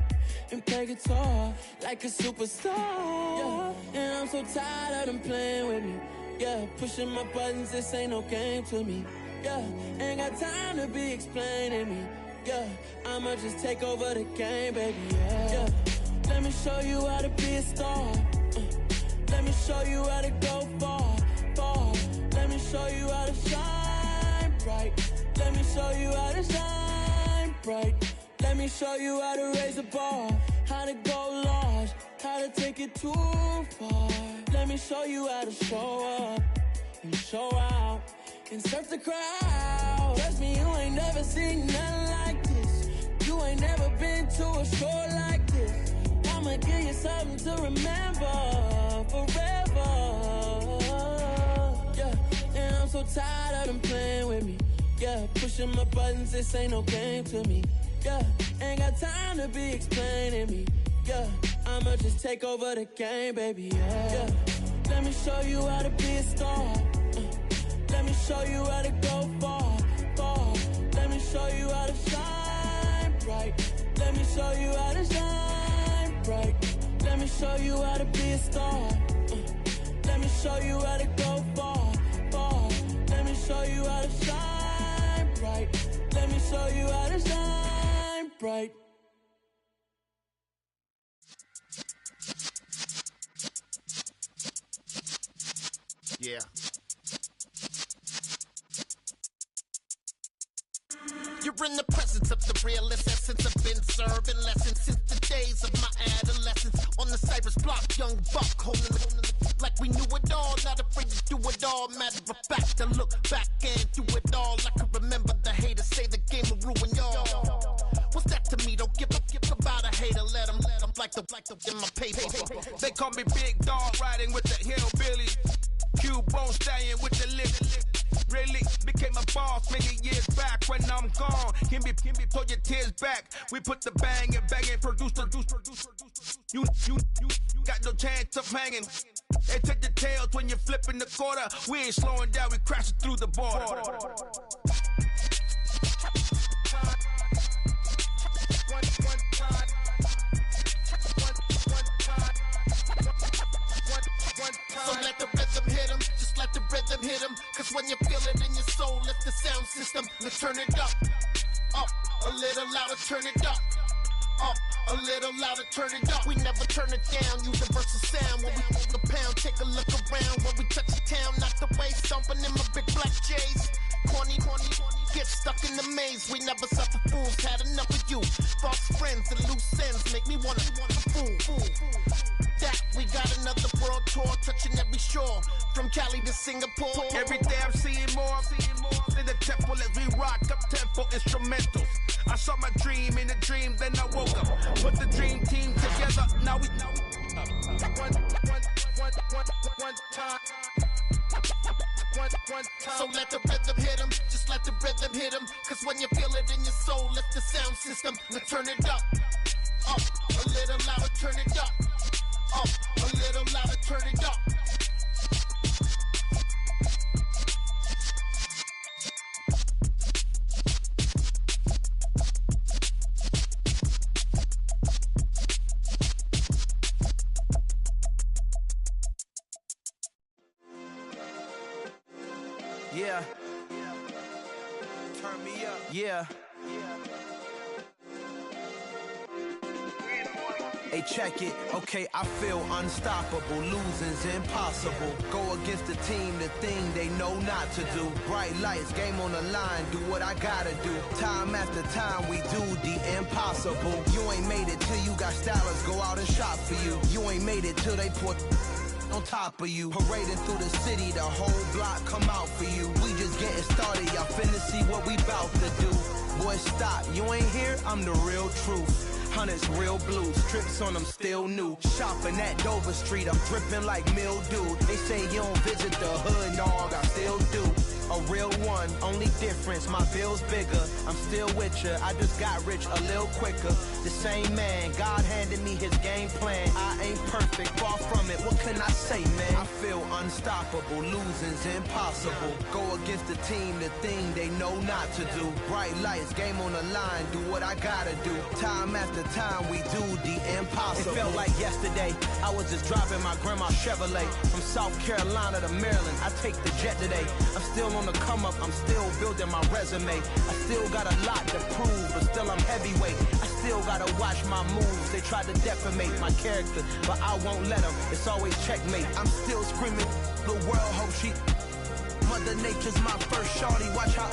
and play guitar like a superstar. Yeah, and I'm so tired of them playing with me. Yeah, pushing my buttons, this ain't no game to me. Yeah, ain't got time to be explaining me. Yeah, I'ma just take over the game, baby. Yeah, let me show you how to be a star. Let me show you how to go far, far. Let me show you how to shine bright. Let me show you how to shine bright. Let me show you how to raise a bar, how to go large, how to take it too far. Let me show you how to show up and show out and surf the crowd. Trust me, you ain't never seen nothing like this. You ain't never been to a show like this. I'ma give you something to remember forever. Yeah, and I'm so tired of them playing with me. Yeah, pushing my buttons, this ain't no game to me. Yeah, ain't got time to be explaining me. Yeah, I'ma just take over the game, baby. Yeah, let me show you how to be a star. Let me show you how to go far, far. Let me show you how to shine bright. Let me show you how to shine bright. Let me show you how to be a star. Let me show you how to go far, far. Let me show you how to shine bright. Let me show you how to shine bright. Yeah. You're in the presence of the realest essence. I've been serving lessons since the days of my adolescence. On the Cypress block, young buck holding it like we knew it all. Not afraid to do it all. Matter of fact, to look back and do it all. I can remember the haters say the game will ruin y'all. What's that to me? Don't give about a hater. Let them like the in my paper. They call me Big Dog, riding with the hillbilly. Q-Bone stallion with the lip. Really became a boss many years back. When I'm gone, can be pull your tears back. We put the bang and produce. You got no chance of hanging. They take the tails when you're flipping the quarter. We ain't slowing down, we crashing through the border. So let the rhythm hit 'em, just let the rhythm hit 'em. Cause when you feel it in your soul, lift the sound system. Let's turn it up, a little louder, turn it up, a little louder, turn it up. We never turn it down, universal sound. When we walk the pound, take a look around. When we touch the town, knock the way, stomping in my big black J's. Corny, get stuck in the maze. We never suffer fools, had enough of you. False friends and loose ends make me wanna fool. That we got another world tour, touching every shore, from Cali to Singapore. Every day I'm seeing more in the temple as we rock up tempo instrumentals. I saw my dream in a dream, then I woke up. Put the dream team together, now we one time. So let the rhythm hit 'em, just let the rhythm hit 'em. Cause when you feel it in your soul, lift the sound system. Let's turn it up, a little louder, turn it up, a little louder, turn it up. Yeah. Turn me up. Yeah. Hey, check it. Okay, I feel unstoppable. Losing's impossible. Go against the team, the thing they know not to do. Bright lights, game on the line. Do what I gotta do. Time after time, we do the impossible. You ain't made it till you got stylers go out and shop for you. You ain't made it till they put on top of you. Parading through the city, the whole block come out for you. We just getting started, y'all finna see what we bout to do. Boy, stop, you ain't here, I'm the real truth. Hunters, real blue, strips on them still new. Shopping at Dover Street, I'm dripping like mildew. They say you don't visit the hood, dog, I still do. a real one. Only difference, my bill's bigger. I'm still with ya. I just got rich a little quicker. The same man, God handed me his game plan. I ain't perfect, far from it. What can I say, man? I feel unstoppable. Losing's impossible. Go against the team, the thing they know not to do. Bright lights, game on the line. Do what I gotta do. Time after time, we do the impossible. It felt like yesterday. I was just driving my grandma's Chevrolet from South Carolina to Maryland. I take the jet today. I'm still on the come up. I'm still building my resume. I still got a lot to prove, but still I'm heavyweight. I still gotta watch my moves. They try to defamate my character, but I won't let them. It's always checkmate. I'm still screaming, the world hope she. Mother Nature's my first shorty. Watch how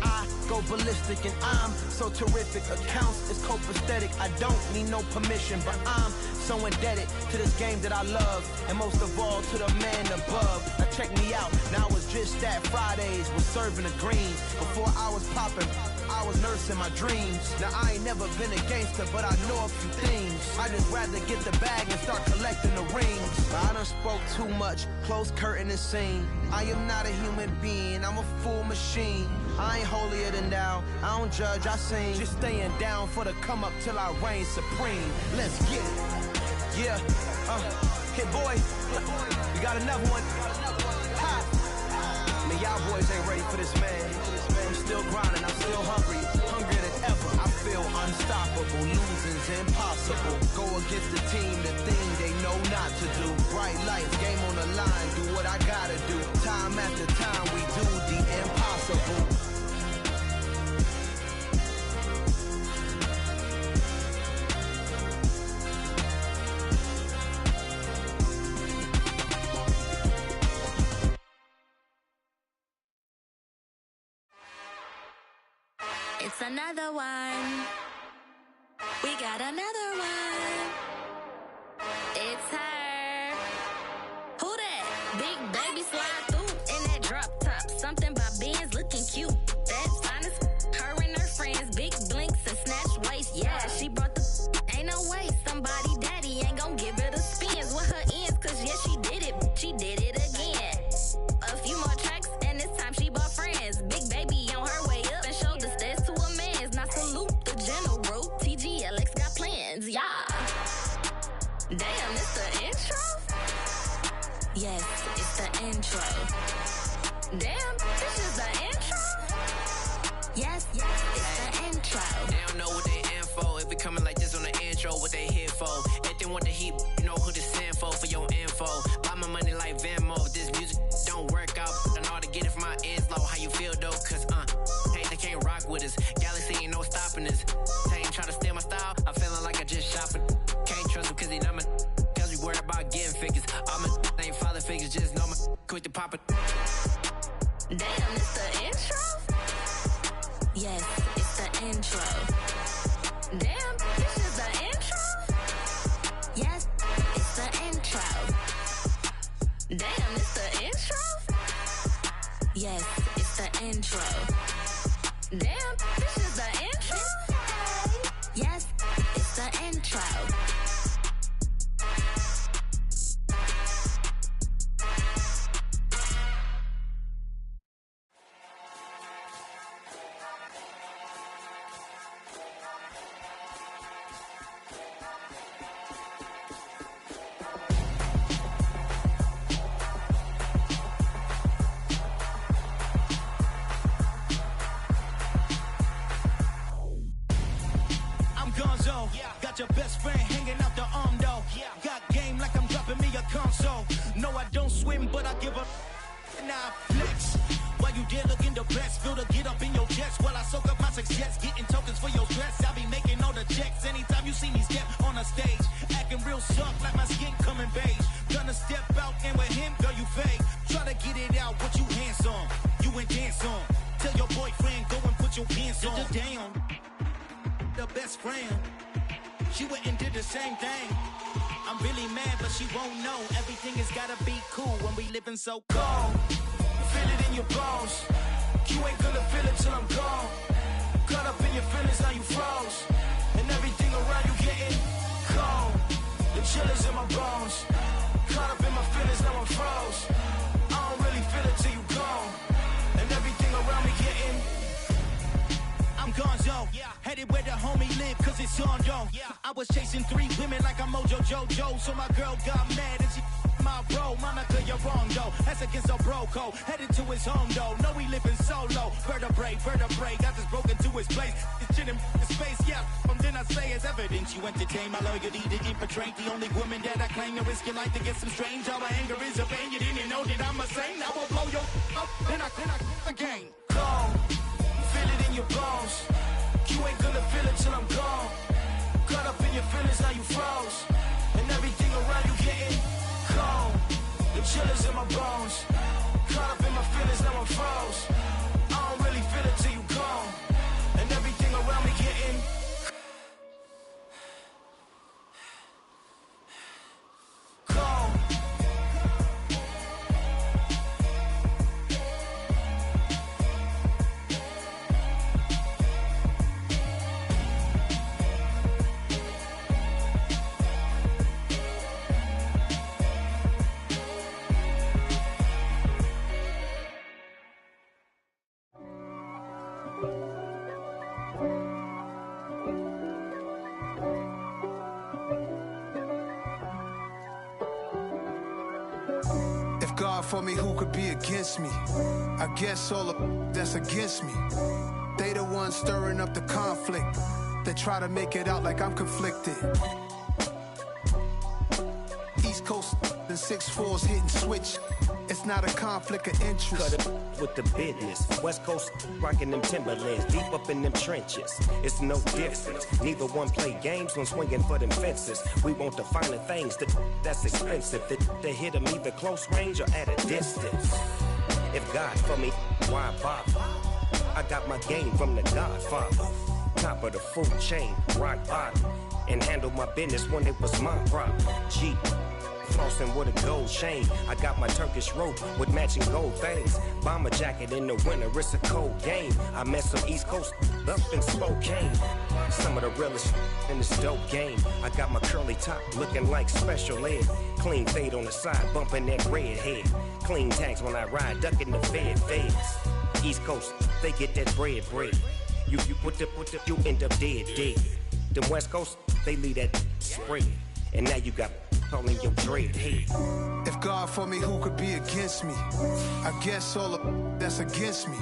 I go ballistic, and I'm so terrific. Accounts is copacetic. I don't need no permission, but I'm so indebted to this game that I love, and most of all to the man above. Now check me out. Now it's just that Fridays was serving the greens. Before I was popping, I was nursing my dreams. Now I ain't never been a gangster, but I know a few things. I just rather get the bag and start collecting the rings. I done spoke too much, close curtain and scene. I am not a human being, I'm a full machine. I ain't holier than thou, I don't judge, I sing. Just staying down for the come up till I reign supreme. Let's get it. Yeah, hit boy, we got another one. Ha! Man, y'all boys ain't ready for this, man. I'm still grinding, I'm still hungry, hungrier than ever. I feel unstoppable, losing's impossible. Go against the team, the thing they know not to do. Bright lights, game on the line, do what I gotta do. Time after time, we do the impossible. It's another one. We got another one. It's her. Who that? Big baby slide through in that drop top. Something by Benz looking cute. That's honest. Her and her friends, big blinks and snatch waist. Yeah, she brought the. Ain't no way somebody daddy ain't gon' give her the spins with her ends. Cause yeah, she did it. She did it again. A few more tracks and this time she bought friends. Big baby on her way up and showed the stairs to a man's. Now salute the general. TGLX got plans, yeah. Damn, it's the intro? Yes, it's the intro. Damn, this is the intro? Yes, it's the intro. They don't know what they in for. If we coming like this on the intro, what they here for? If they want the heat, you know who to send for your info. Buy my money like Venmo. If this music don't work out, I know how to get it from my ends low. How you feel though? Cause hey, they can't rock with us. Galaxy ain't no stopping us. They ain't trying to steal my style. I'm feeling like I just shopping. Can't trust him cause he not my. Cause we worried about getting figures. All my ain't father figures, just know my quick to pop it. Damn, it's the intro? Yes, it's the intro. Damn, this is the intro? Yes, it's the intro. Damn, it's the intro? Yes, it's the intro. Damn, this is the intro? Yes, it's the intro. Got your best friend hanging out the arm though. Got game like I'm dropping me a console. No, I don't swim, but I give a now flex. While you there looking the best, feel the get up in your chest while I soak up my success, getting tokens for your dress. I be making all the checks anytime you see me step on a stage, acting real soft like my skin coming beige. Gonna step out and with him, girl, you fake. Try to get it out, what you handsome, you ain't dance on. Tell your boyfriend go and put your pants on. Down, the best friend. She went and did the same thing. I'm really mad, but she won't know. Everything has gotta be cool when we living so cold. Feel it in your bones. You ain't gonna feel it till I'm gone. Caught up in your feelings, now you froze. And everything around you getting cold. The chill is in my bones. Caught up in my feelings, now I'm froze. I don't really feel it till you gone. Headed where the homie live, cause it's on though. I was chasing 3 women like I'm Mojo Jojo. So my girl got mad and she my bro. Monica, you're wrong though. That's against a bro code. Headed to his home though. No, he living solo. Vertebrae. Got this broken to his place. It's shit in space, yeah. Then I say it's evidence you entertain my loyalty to infiltrate the only woman that I claim to risk your life to get some strange. All my anger is a pain. You didn't know that I'm a saint. I will blow your up. Then I again. Gone. Feel it in your bones. You ain't gonna feel it till I'm gone. Caught up in your feelings, now you froze. And everything around you getting cold. The chillers in my bones. Caught up in my feelings, now I'm froze. I don't really feel it till you gone. And everything around me getting cold. God for me, who could be against me? I guess all of that's against me. They the ones stirring up the conflict. They try to make it out like I'm conflicted. East Coast and 6'4's hitting switch. It's not a conflict of interest. Cut it with the business. West Coast rocking them Timberlands, deep up in them trenches. It's no difference. Neither one play games when swinging for them fences. We want the finer things that's expensive. That hit them either close range or at a distance. If God for me, why bother? I got my game from the Godfather. Top of the food chain, rock bottom. And handle my business when it was my problem. G. Flossing with a gold chain. I got my Turkish rope with matching gold things. Bomber jacket in the winter, it's a cold game. I met some East Coast up in Spokane. Some of the realest in this dope game. I got my curly top looking like special ed. Clean fade on the side, bumping that red head. Clean tags when I ride, ducking the feds. East Coast, they get that bread. You you end up dead. Them West Coast, they leave that spread. And now you got calling your dread head. If God for me, who could be against me? I guess all of that's against me.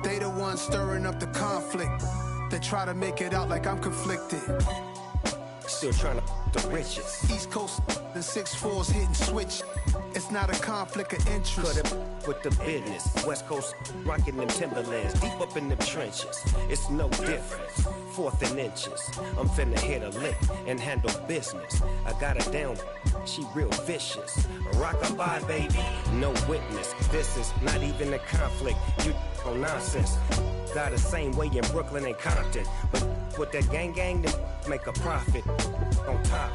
They the ones stirring up the conflict. They try to make it out like I'm conflicted. Still trying to the riches. East Coast and 6'4's hitting switch. It's not a conflict of interest. Cut it with the business. West Coast rocking them Timberlands, deep up in them trenches. It's no difference. 4th and inches. I'm finna hit a lick and handle business. I got her down. She real vicious. Rock-a-bye, baby. No witness. This is not even a conflict. You on nonsense. Got the same way in Brooklyn and Compton. But with that gang, then make a profit. On top,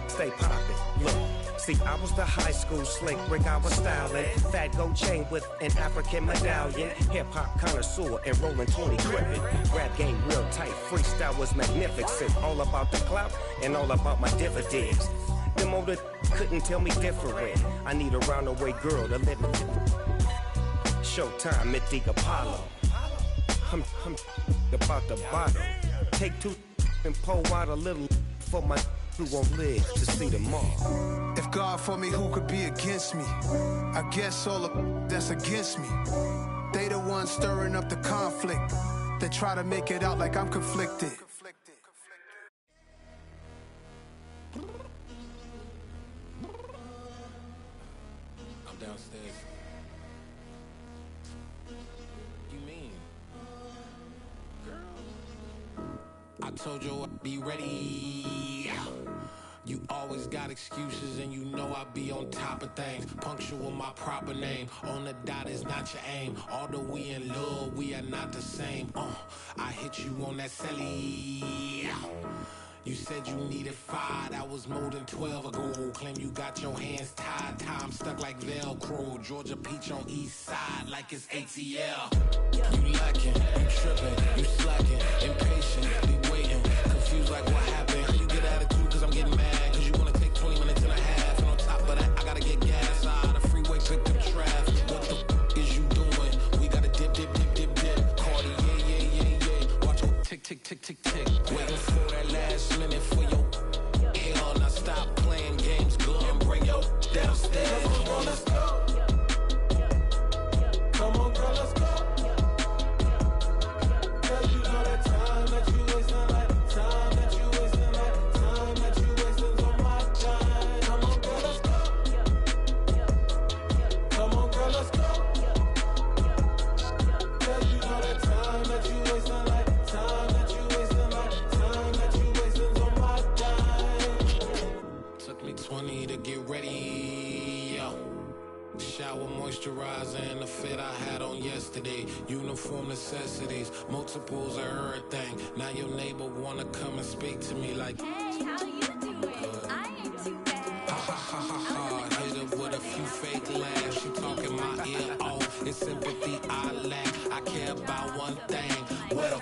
stay poppin'. Look. See, I was the high school slick Rick, I was styling. Fat gold chain with an African medallion. Hip-hop connoisseur and rolling 20 crippin'. Rap game real tight, freestyle was magnificent. All about the clout and all about my dividends. Them older couldn't tell me different. I need a roundaway girl to live with. Showtime at the Apollo. I'm about the bottom. Take 2 and pour out a little for my who won't live to see tomorrow. If God for me, who could be against me? I guess all of that's against me. They the ones stirring up the conflict. They try to make it out like I'm conflicted. I'm downstairs. You mean? Girl, I told you I'd be ready. You always got excuses and you know I be on top of things. Punctual my proper name. On the dot is not your aim. Although we in love, we are not the same. I hit you on that celly. You said you needed 5, that was more than 12 ago. Claim you got your hands tied, time stuck like Velcro. Georgia Peach on east side like it's ATL. You lacking, you tripping, you slacking, impatient, be waiting, confused like what happened. How you get attitude cause I'm getting mad, cause you wanna take 20 minutes and a half. And on top of that, I gotta get gas out the freeway, pick up traffic. What the is you doing? We gotta dip. Cardi, yeah. Watch it tick. Shower moisturizer and the fit I had on yesterday. Uniform necessities, multiples of everything. Now your neighbor wanna come and speak to me like, hey, how you doing? I ain't too bad. Ha ha ha ha ha. Hit her with a few fake laughs. She talking my ear off. It's sympathy I lack. I care about one thing. Well,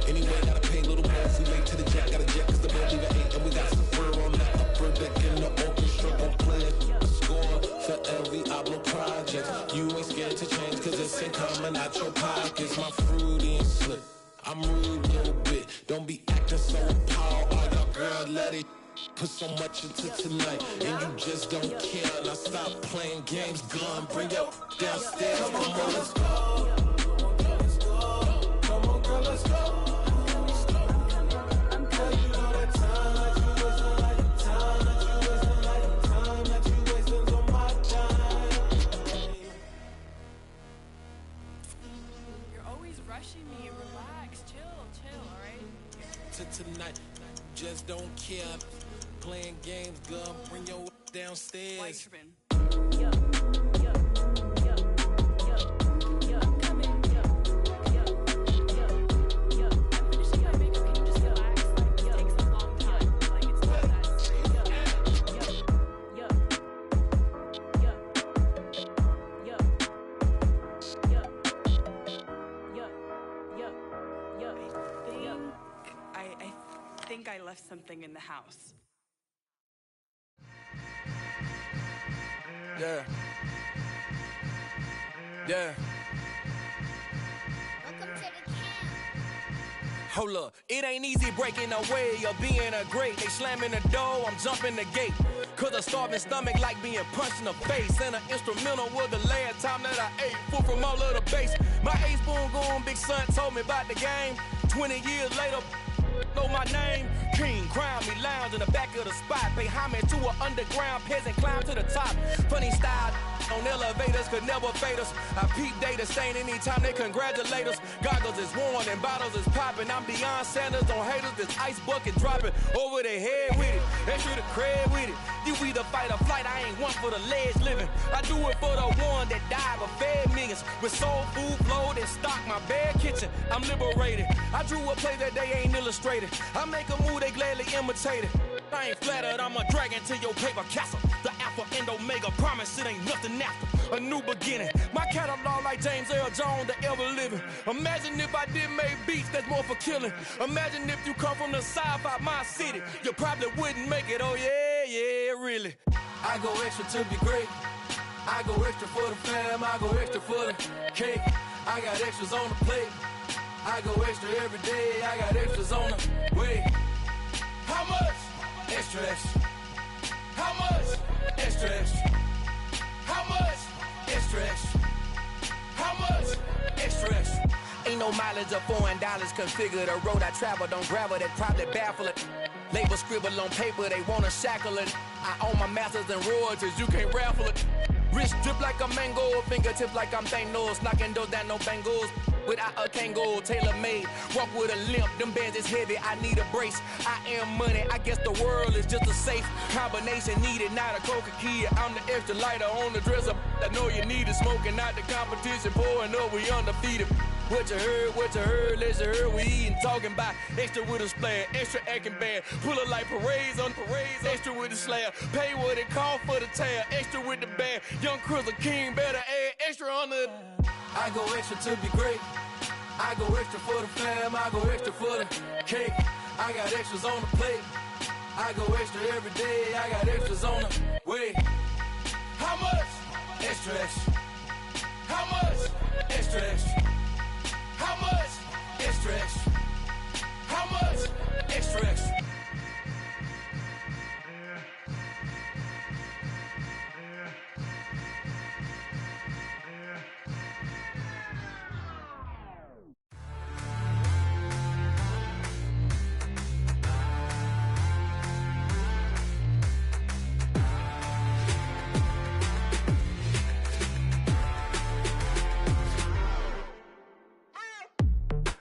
anyway, gotta pay a little more if we late to the jet. Got a jet cause the boat leave at 8. And we got some fur on the upper deck in the orchestra. Gon' play a score for every Ablo project. You ain't scared to change cause it's ain't coming out your pockets. My fruity and slip. I'm rude a little bit. Don't be acting so appalled. All y'all girl, let it put so much into tonight. And you just don't care. Now stop playing games. Gun, bring your downstairs. Come on, girl, let's go. Come on, girl, let's go. Tonight, just don't care. Playing games, gun, bring your downstairs. I left something in the house. Yeah. Yeah. Hold up, it ain't easy breaking away or being a great. They slamming the door, I'm jumping the gate. Cause a starving stomach like being punched in the face. And an instrumental was the last time that I ate food from all of the bass. My ace boom goon big son told me about the game. 20 years later, know my name. King, crown me, lounge in the back of the spot. Pay homage to an underground peasant, climb to the top. Funny style on elevators could never fade us. I peep data stain anytime they congratulate us. Goggles is worn and bottles is popping. I'm Deion Sanders on haters, this ice bucket dropping over their head with it. Extra the cred with it. You either fight or flight, I ain't one for the ledge living. I do it for the one that died but fed millions. With soul food flowed and stock my bad kitchen. I'm liberated. I drew a play that they ain't illustrated. I make a move, they gladly imitate it. I ain't flattered, I'm a dragon to your paper castle. The Alpha and Omega, promise it ain't nothing after. A new beginning. My catalog like James Earl Jones, the ever living. Imagine if I did make beats that's more for killing. Imagine if you come from the south out my city. You probably wouldn't make it, oh yeah, really. I go extra to be great. I go extra for the fam, I go extra for the cake. I got extras on the plate. I go extra every day, I got extras on the way. How much? Extra, extra. How much? Extra, extra. How much? Extra, extra. How much? Extra, extra. Ain't no mileage of $4 configure the road I travel. Don't gravel, that probably baffle it. Label scribble on paper, they wanna shackle it. I own my masters and royalties, you can't raffle it. Wrist drip like a mango, fingertips like I'm Thanos. Knocking those down, no bangles. Without a Kango, tailor-made. Walk with a limp, them bands is heavy, I need a brace. I am money, I guess the world is just a safe combination needed, not a coca key. I'm the extra lighter on the dresser. I know you need it, smoking out the competition, pouring up, we undefeated. What you heard, let's hear we eating, talking about extra with a splash, extra acting bad. Pull it like parades on parades, extra with the slab. Pay what it cost for the tab, extra with the band. Young Chris, a king, better add extra on the. I go extra to be great. I go extra for the fam, I go extra for the cake. I got extras on the plate. I go extra every day, I got extras on the way. How much? Extra, extra. How much? Extra, extra. How much? Extra, extra. How much? Extra, extra.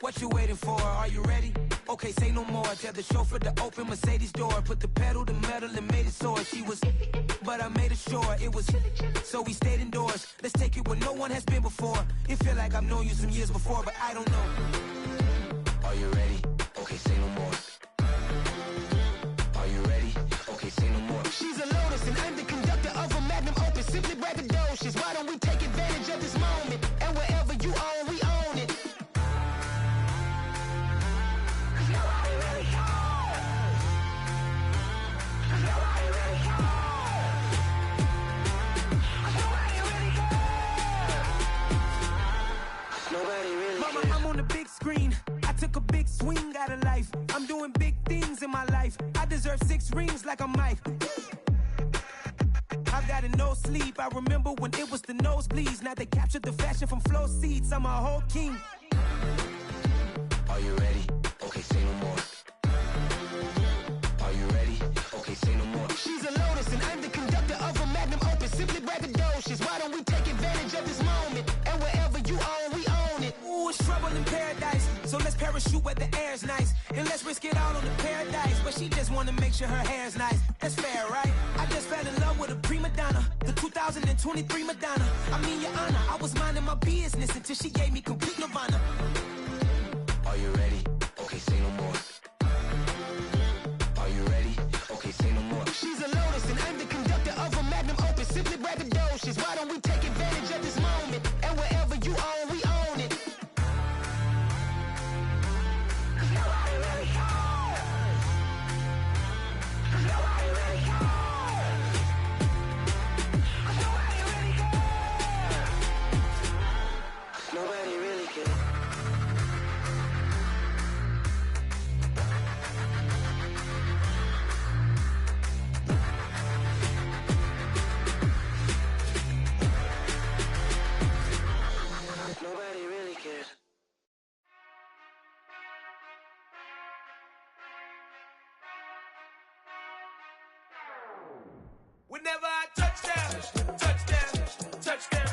What you waiting for? Are you ready? Okay, say no more. Tell the chauffeur to open Mercedes door. Put the pedal to metal and made it soar. She was, but I made it sure it was. So we stayed indoors. Let's take it where no one has been before. It feel like I've known you some years before, but I don't know. Are you ready? Okay, say no more. Are you ready? Okay, say no more. She's a Lotus and I'm the conductor of a magnum opus. Simply braggadocious. Why don't we take advantage of this moment? And wherever you own, we own it. Mama, I'm on the big screen. I took a big swing out of life. I'm doing big things in my life. I deserve 6 rings like a Mike. I've got no sleep. I remember when it was the nosebleeds. Now they captured the fashion from flow seats. I'm a whole king. Are you ready? Okay, say no more. Are you ready? Okay, say no more. She's a Lotus and I'm the conductor of a magnum opus. Simply braggadocious. Why don't we take advantage of this moment? And wherever you own, we own it. Ooh, it's trouble in paradise. So let's parachute where the air's nice. And let's risk it all on the paradise. But she just wanna make sure her hair's nice. That's fair, right? I just fell in love with a prima donna. The 2023 Madonna. I mean, your honor, I was minding my business until she gave me complete nirvana. Are you ready? Okay, say no more. Are you ready? Okay, say no more. She's a Lotus and I'm the conductor of a magnum opus. Simply braggadocious. Why don't we take advantage of this moment? And wherever you own, we own it. Nobody really cares. Nobody really cares. Whenever I touchdown, touchdown, touchdown.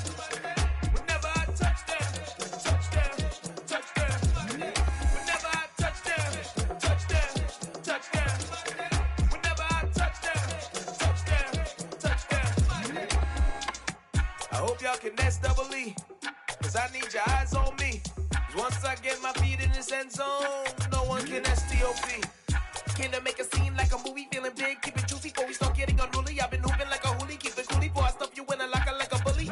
Whenever I touchdown, touchdown, touchdown. Whenever I touchdown, touchdown, touchdown. Whenever I touchdown, touchdown, touchdown. I hope y'all can nest double E, cause I need your eyes on me. Cause once I get my feet in this end zone, no one can STOP. Can I make a scene like a movie, feeling big, keep it juicy before we start getting unruly. I've been hooping like a hoolie, keep it coolie before I stuff you in a locker like a bully.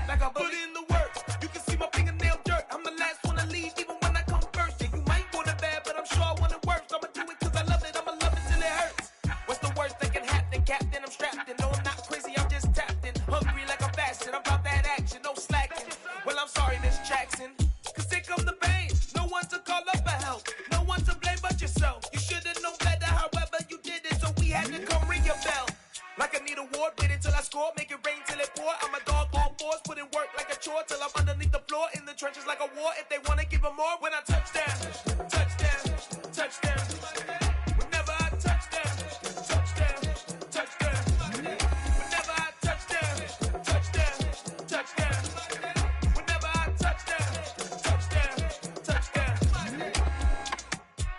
Like a bully. Put in the work, you can see my fingernail dirt. I'm the last one to leave, even when I come first. Yeah, you might want it bad, but I'm sure I want it worse. I'ma do it cause I love it, I'ma love it till it hurts. What's the worst that can happen, Captain? I'm strapped in, no I'm not crazy, I'm just tapped in. Hungry like I'm fasting, I'm about that action, no slacking. Well, I'm sorry, Miss Jackson, cause here come the pain. No one to call up for help, no one to blame but yourself. You should've known better, however you did it, so we had to come ring your bell. Like I need a ward, wait until I score, make it rain till it pour. I'm a dog on force, put in work like a chore till I'm underneath the floor, in the trenches like a war. If they wanna give them more, when I touchdown, touchdown, touchdown. Whenever I touchdown, touchdown, touchdown. Whenever I touchdown, touchdown, touchdown. Whenever I touchdown, touchdown, touchdown.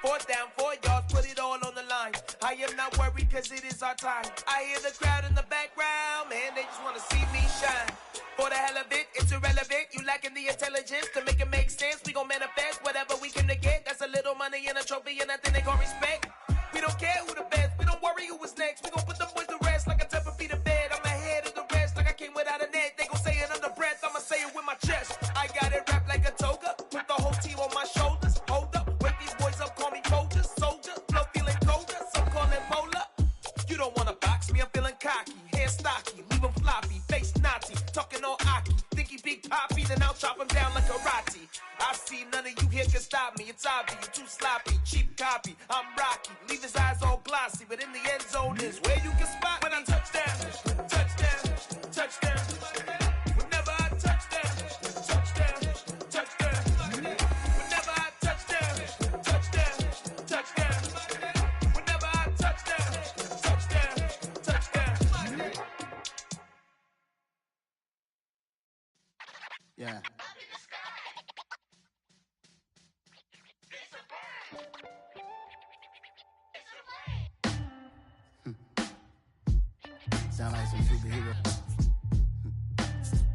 4th down, 4 yards, put it all on the line. I am not worried cause it is our time. I hear the crowd in the background, man, they just wanna see me shine. For the hell of it, it's irrelevant. You lacking the intelligence to make it make sense. We gon' manifest whatever we came to get. That's a little money and a trophy and nothing they gon' respect. We don't care who the best, we don't worry who was next. We gon' put the boys to rest like a Tempur-Pedic bed. I'm ahead of the rest like I came without a net. They gon' say it under breath, I'ma say it with my chest. I got it wrapped like a toga, put the whole team on my shoulders. Hold up, wake these boys up, call me Folger, soldier. Flow feeling colder, some call it polar. You don't wanna box me, I'm feeling cocky. Hair stocky, leave him floppy, face naughty. Talking all aki, think he big poppy, then I'll chop him down like karate. I see none of you here can stop me. It's obvious, you too sloppy, cheap copy. I'm Rocky, leave his eyes all glossy, but in the end zone is where you can spot when I touchdown, touchdown, touchdown. Whenever I touchdown, touchdown, touchdown. Whenever I touchdown, touchdown, touchdown. Whenever I touchdown, touchdown, touchdown. Yeah. sound like some superheroes.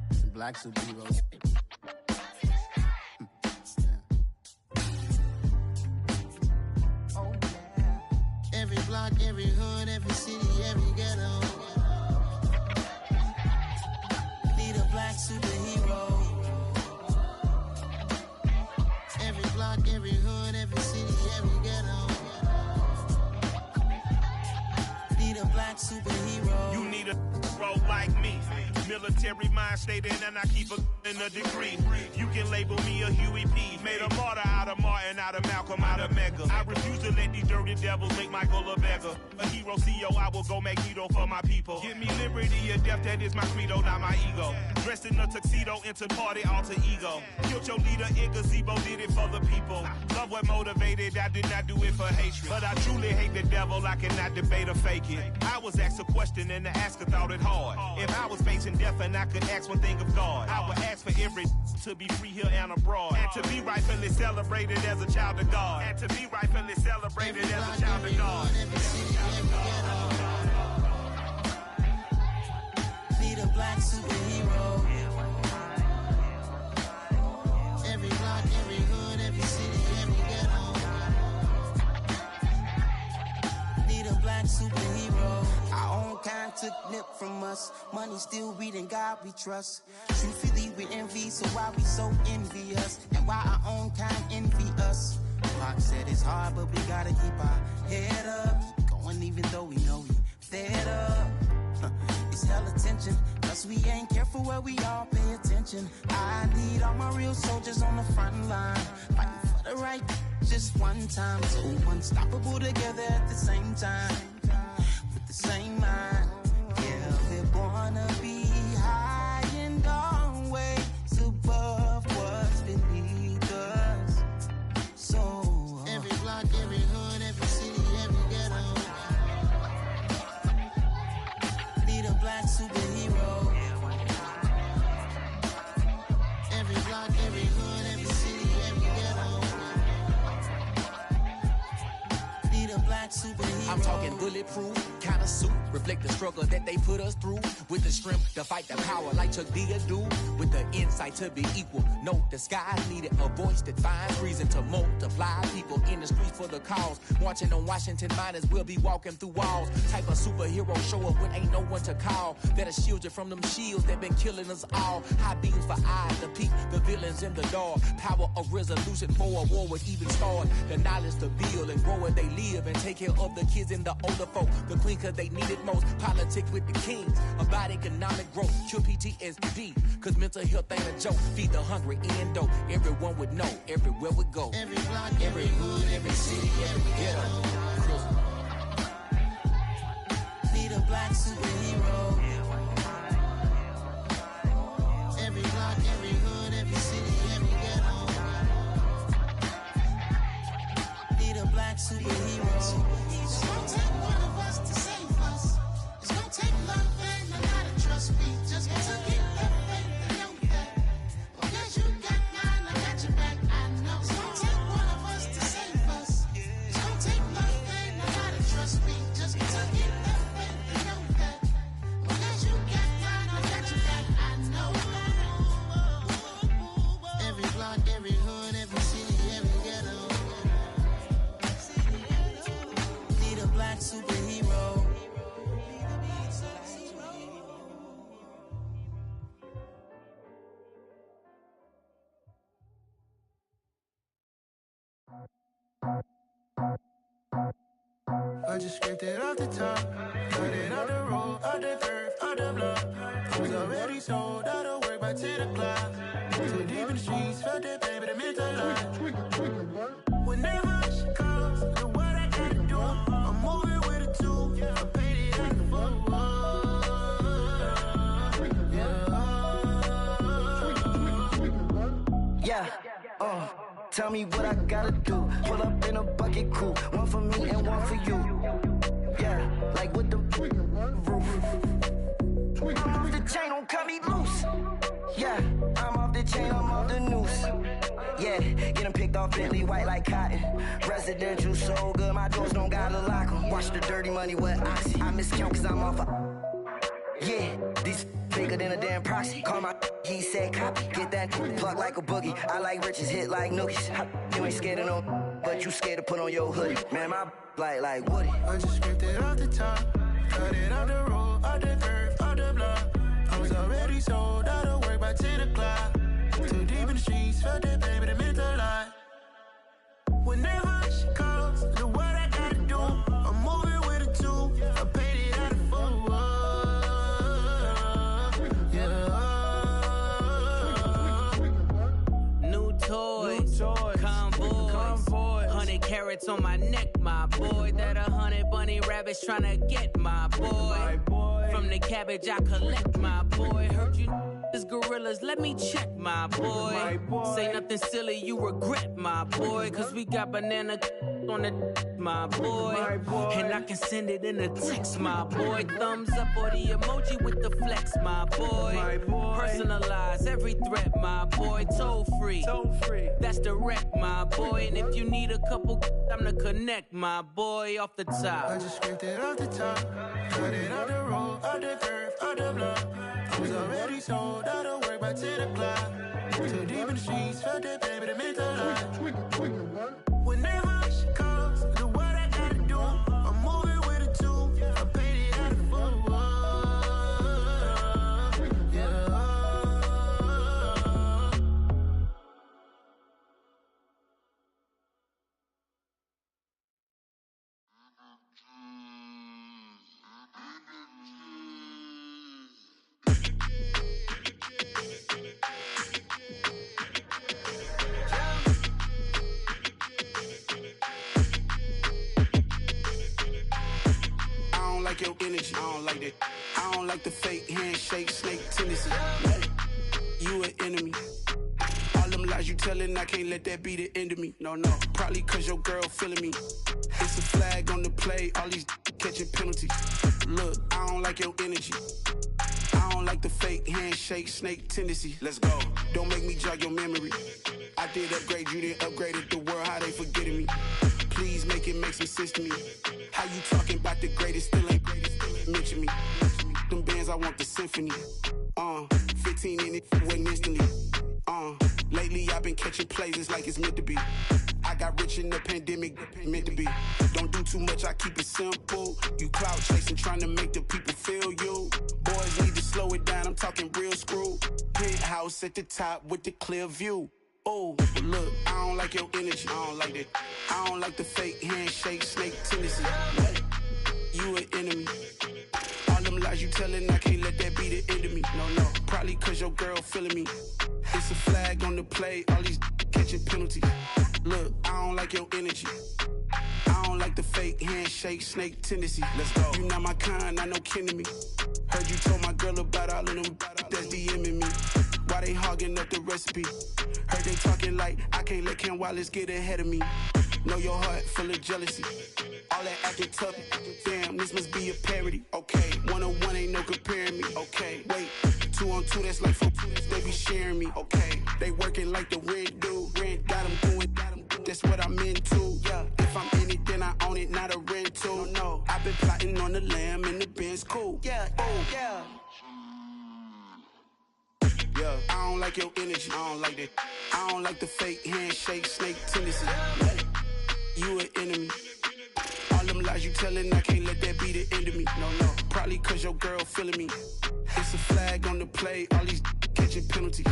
Some black superheroes. Every block, every hood, every city, every ghetto. Need a black superhero. Every block, every hood, every city, every ghetto. Need a black superhero. You need a bro like me. Military mind state and I keep a degree. You can label me a Huey P. Made a martyr out of Martin, out of Malcolm, out of Mega. I refuse to let these dirty devils make Michael a beggar. A hero CEO, I will go Magneto for my people. Give me liberty or death, that is my credo, not my ego. Dressed in a tuxedo, into party, alter ego. Killed your leader in gazebo, did it for the people. Love what motivated, I did not do it for hatred. But I truly hate the devil, I cannot debate or fake it. I was asked a question and the asker thought it hard. If I was facing death and I could ask one thing of God, I would ask for every to be free here and abroad, and to be rightfully celebrated as a child of God, and to be rightfully celebrated as a child of God. Need a black superhero. Every block, every hood, every city, every ghetto. Need a black superhero. Our own kind took nip from us. Money still reading, God we trust. Truthfully we envy, so why we so envious? And why our own kind envy us? Pac said it's hard, but we gotta keep our head up. Keep going even though we know we fed up. It's hell attention, cause we ain't careful where we all pay attention. I need all my real soldiers on the front line, fighting for the right just one time. So unstoppable together at the same time, with the same mind. Yeah, we're gonna be high and always above what's beneath us. So every block, every hood, every city, every ghetto. Need a black superhero. Every block, every hood, every city, every ghetto. Need a black superhero. I'm talking bulletproof kind of suit, reflect the struggle that they put us through, with the strength to fight the power like Chuck D do, with the insight to be equal. No disguise needed, a voice that finds reason to multiply people in the streets for the cause. Marching on Washington, miners will be walking through walls. Type of superhero show up when ain't no one to call. That'll shield you from them shields that been killing us all. High beams for eyes to peek the villains in the dark. Power of resolution for a war would even start. The knowledge to build and grow where they live and take care of the kids and the older folk. The queen cause they need it most. Politics with the kings about economic growth. Cure PTSD cause mental health ain't a joke. Feed the hungry and dope. Everyone would know everywhere we go. Every block, every hood, every city, every ghetto. Need a black superhero. Every block, every hood, every city, every ghetto. Need a black superhero. It's gonna take one of us to save us. It's gonna take love and a lot of trust. We just got to get that faith and know that. Well, guess you got mine, I got your back, I know. It's gonna take one of us to save us. It's gonna take love and a lot of trust. We just got to get that faith and know that. Well, guess you got mine, I got your back, I know. Every block, every hood, every city, every ghetto. Need a black superhero. I just scraped it off the top, got it out the road, out the turf, out the block. I was already sold, out of work by 10 o'clock. So deep in the streets, felt that pain, but it meant a lot. When that rush comes, know what I gotta do. I'm moving with a tool, I paid it out the fuck. Yeah, tell me what I gotta do. Pull up in a bucket crew, one for me and one for you. Yeah, like with the roof. I'm off the chain, don't cut me loose. Yeah, I'm off the chain, I'm off the noose. Yeah, get them picked off Bentley, white like cotton. Residential so good, my doors don't gotta lock them. Watch the dirty money with Oxy. I miscount cause I'm off Yeah, these bigger than a damn proxy. Call my he said copy. Get that plug like a boogie. I like riches, hit like nookies. You ain't scared of no, but you scared to put on your hoodie. Man, my like Woody. I just scraped it off the top, cut it off the road, off the curve, off the block. I was already sold out of work by 10 o'clock. Too deep in the streets, felt that baby, that meant a lot. Whenever she calls, do what I gotta do. I'm moving with a two, I paid it out of full. Yeah. New toys, convoy, 100 carats on my neck, my boy. That 100 bunny rabbits tryna get my boy. From the cabbage I collect, my boy. Heard you is gorillas, let me check, my boy. Say nothing silly, you regret, my boy. Cause we got banana on the my boy. And I can send it in a text, my boy. Thumbs up or the emoji with the flex, my boy. Personalize every threat, my boy. Toll free, that's direct, my boy. And if you need a couple, I'm the connect, my boy. Off the top, I just scraped it off the top, cut it off the road, off the curve, off the block. I was already sold out of work by 10 o'clock. Too deep in the streets, felt that baby, that meant a lot. Whenever she calls, do what I gotta do. I'm moving with a two, I paid it out of full. Yeah. Your energy, I don't like that. I don't like the fake handshake, snake tendency. You an enemy. All them lies you telling, I can't let that be the end of me. No, probably cause your girl feeling me. It's a flag on the play, all these catching penalties. Look, I don't like your energy. I don't like the fake handshake, snake tendency. Let's go. Don't make me jog your memory. I did upgrade, you didn't upgrade it. The world, how they forgetting me. Please make it make some sense to me. How you talking about the greatest, still ain't greatest, mention me. Them bands, I want the symphony. 15 in it, wasn't instantly. Lately I've been catching plays, it's like it's meant to be. I got rich in the pandemic, meant to be. Don't do too much, I keep it simple. You clout chasing, trying to make the people feel you. Boys need to slow it down, I'm talking real screw. Penthouse at the top with the clear view. Oh, look, I don't like your energy, I don't like that. I don't like the fake handshake, snake tendency. You an enemy. All them lies you telling, I can't let that be the end of me. No, probably cause your girl feeling me. It's a flag on the play, all these catching penalties. Look, I don't like your energy. I don't like the fake handshake, snake tendency. Let's go. You not my kind, I know kin to me. Heard you told my girl about all of them that's DMing me. Why they hogging up the recipe? Heard they talking like I can't let Ken Wallace get ahead of me. Know your heart full of jealousy. All that acting tough, damn, this must be a parody. Okay, 1-on-1 ain't no comparing me. Okay, wait, 2-on-2, that's like 4-2, they be sharing me. Okay, they working like the rent do. Rent got them doing, that's what I'm into. Yeah, if I'm in it, then I own it, not a rental. No, I've been plotting on the lamb and the Benz cool. Yeah, yeah. Yeah, I don't like your energy, I don't like that. I don't like the fake handshake, snake tendency. You an enemy. All them lies you telling, I can't let that be the end of me. No, probably cause your girl feeling me. It's a flag on the play, all these catching penalties.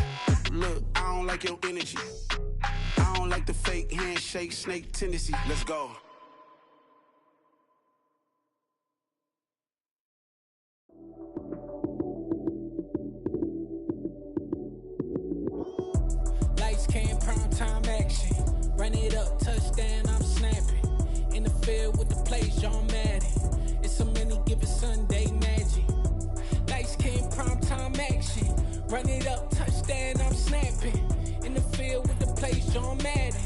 Look, I don't like your energy. I don't like the fake handshake, snake tendency. Let's go. Lights came, prime time action. Run it up, touchdown, I'm snapping. In the field with the plays, John Madden. It's so many given Sunday magic. Lights came, prime time action. Run it up, touchdown, I'm snapping. In the field with the plays, John Madden.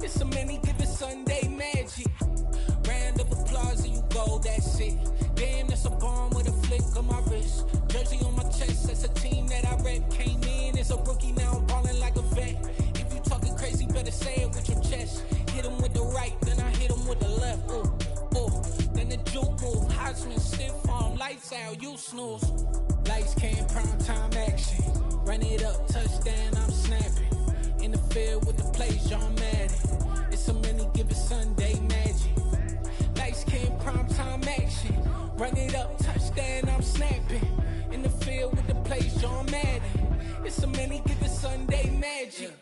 It's so many given Sunday magic. Round of applause and you go, that's it. Damn, that's a bomb with a flick on my wrist. Jersey on my chest, that's a team that I rep. Came in as a rookie, now I'm ballin' like a vet. If you talking crazy, better say it with your chest. Hit him with the right, then I hit him with the left. Ooh, then the juke move. Heisman, stiff arm, lights out, you snooze. field with the plays, John Madden. It's so many given Sunday magic. Lights came prime time action. Run it up, touchdown, I'm snapping. In the field with the plays, John Madden. It's so many given Sunday magic.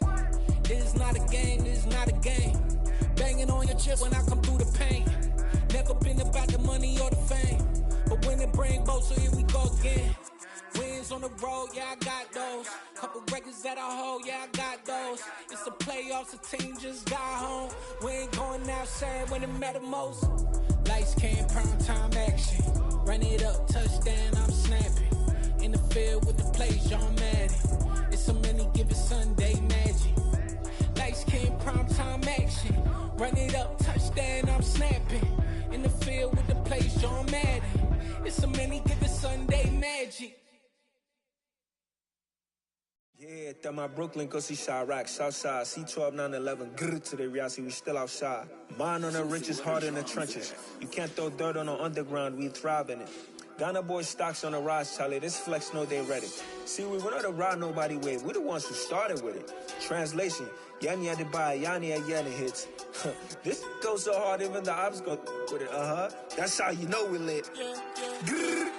This is not a game, this is not a game. Banging on your chest when I come through the pain. Never been about the money or the fame. But when it bring both, so here we go again. Wins on the road, yeah, I got those. Couple records that I hold, yeah, I got those. It's the playoffs, the team just got home. We ain't going outside when it matter most. Lights came, prime time action. Run it up, touchdown, I'm snapping. In the field with the plays, John Madden. It's so many given Sunday magic. Lights came, prime time action. Run it up, touchdown, I'm snapping. In the field with the plays, John Madden. It's so many given Sunday magic. Yeah, that my Brooklyn, go see Chirac, Southside, C12, 911, grrr to the reality, we still outside. Mine on the riches, hard in the trenches. You can't throw dirt on the underground, we thrive in it. Ghana boys stocks on the rise, Charlie, this flex know they ready. See, we were not to ride nobody way, we the ones who started with it. Translation, Yanni had to buy, Yanni had Yanni hits. This goes so hard, even the ops go with it, That's how you know we lit. Grrr,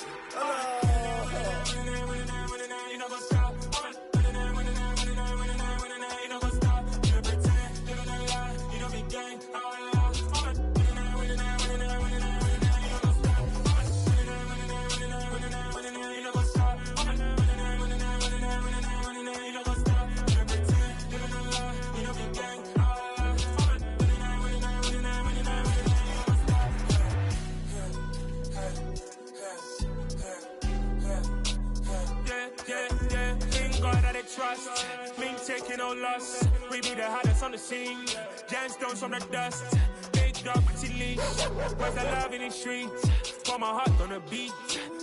trust, me taking no loss. We be the hottest on the scene. Gemstones from the dust. Big dog, pretty leash. Where's the love in the streets? Pour my heart on the beat.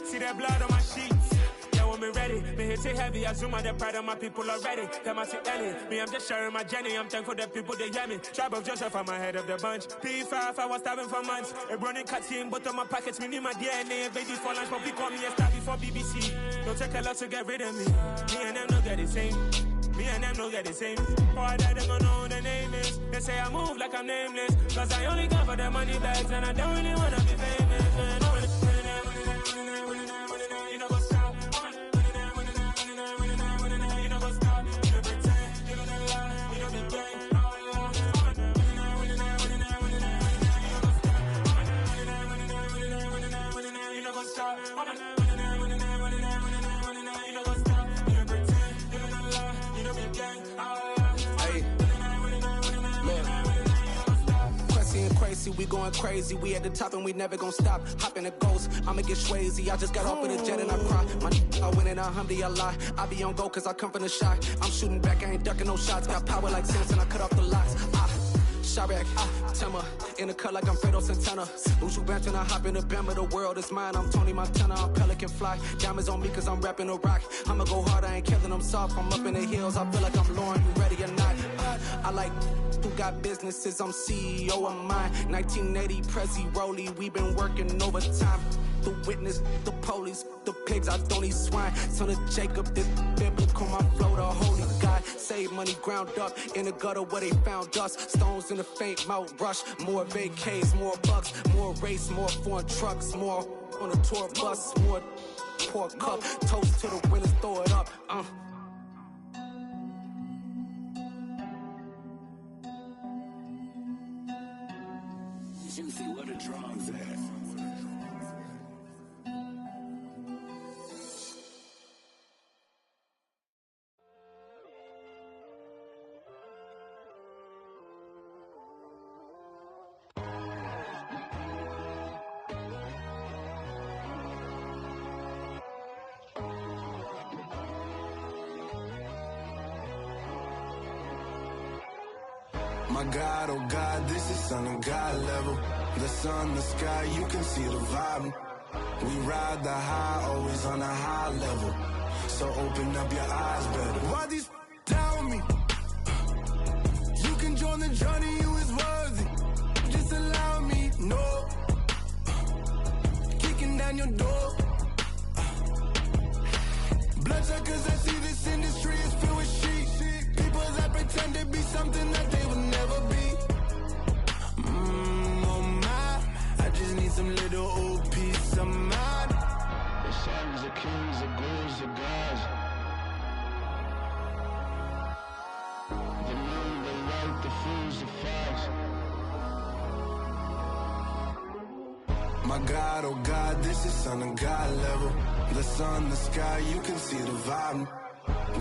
See that blood on my sheets. Yeah, when me ready, me hit it heavy. I zoom out the pride of my people already. Them I see Ellie. Me, I'm just sharing my journey. I'm thankful that people they hear me. Tribe of Joseph, I'm ahead of the bunch. P5, I was starving for months. A running cutscene, but on my pockets, me need my DNA. Baby for lunch, but we call me a star before BBC. Don't take a lot to get rid of me. Me and them don't get the same. Me and them don't get the same. Boy, that they gon' know who the name is. They say I move like I'm nameless. Cause I only come for the money bags and I don't really wanna be famous. You know what's up? You know what's up? You pretend, you don't lie, you don't be gang. You know what's up? We going crazy, we at the top and we never gon' stop. Hop in a ghost, I'ma get Swayze. I just got off with a jet and I cry. My I win it, alhamdulillah. I be on go cause I come from the shot. I'm shooting back, I ain't ducking no shots. Got power like Samson, I cut off the locks. Chirac, Tema, in the cut like I'm Fredo Santana. Usual bench and I hop in the Bama, the world is mine. I'm Tony Montana, I'm Pelican Fly. Diamonds on me cause I'm rapping a rock. I'ma go hard, I ain't killing them soft. I'm up in the hills, I feel like I'm Lauren, you ready or not? I like who got businesses, I'm CEO of mine. 1980 Prezi Rolly, we been working overtime. The witness, the police, the pigs, I don't eat swine. Son of Jacob, this biblical, my flow, the holy God. Save money ground up in the gutter where they found us. Stones in the faint mouth rush. More vacays, more bucks, more race, more foreign trucks, more on a tour bus, more pour cup. Toast to the winners, throw it up. Juicy, where the drums at? My God, oh God, this is Son of God level. The sun, the sky, you can see the vibe. We ride the high, always on a high level. So open up your eyes better. Why these tell me? You can join the journey, you is worthy. Just allow me, no. Kicking down your door. Bloodshot cause I see this industry is filled with shit. People that pretend to be My God, oh God, this is son of God level. The sun, the sky, you can see the vibe.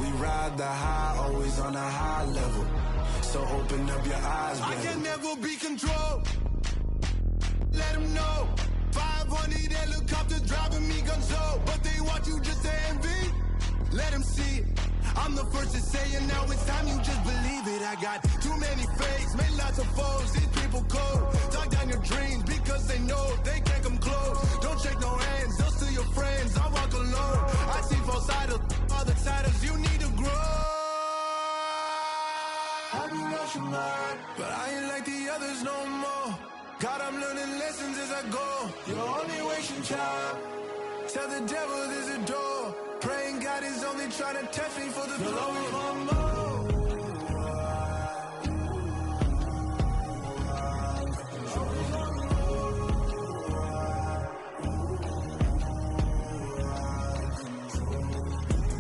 We ride the high, always on a high level. So open up your eyes, baby. I can never be controlled. Let them know. 500 helicopters driving me gonzo. But they want you just to envy. Let them see it. I'm the first to say it, now it's time you just believe it. I got too many fakes, made lots of foes. These people cold. Talk down your dreams because they know they can't come close. Don't shake no hands, they'll steal your friends. I walk alone. I see false idols, other titles. You need to grow. I be rushing mine, but I ain't like the others no more. God, I'm learning lessons as I go. You're only wasting time. Tell the devil there's a door. Praying God is only trying to test me for the throne.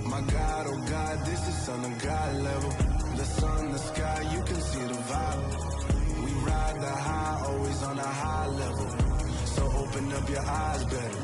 My God, oh God, this is son of God level. The sun, the sky, you can see the vibe. We ride the high, always on a high level. So open up your eyes, baby.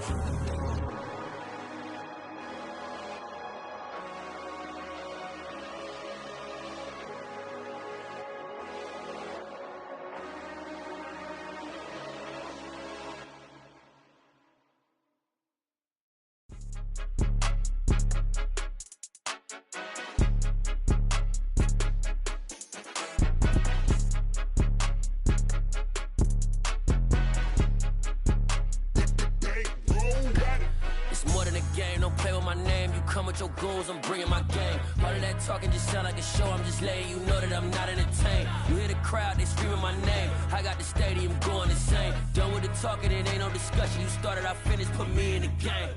Your goons, I'm bringing my game. All of that talking just sound like a show. I'm just letting you know that I'm not entertained. You hear the crowd, they screaming my name. I got the stadium going insane. Done with the talking, it ain't no discussion. You started, I finished, put me in the game.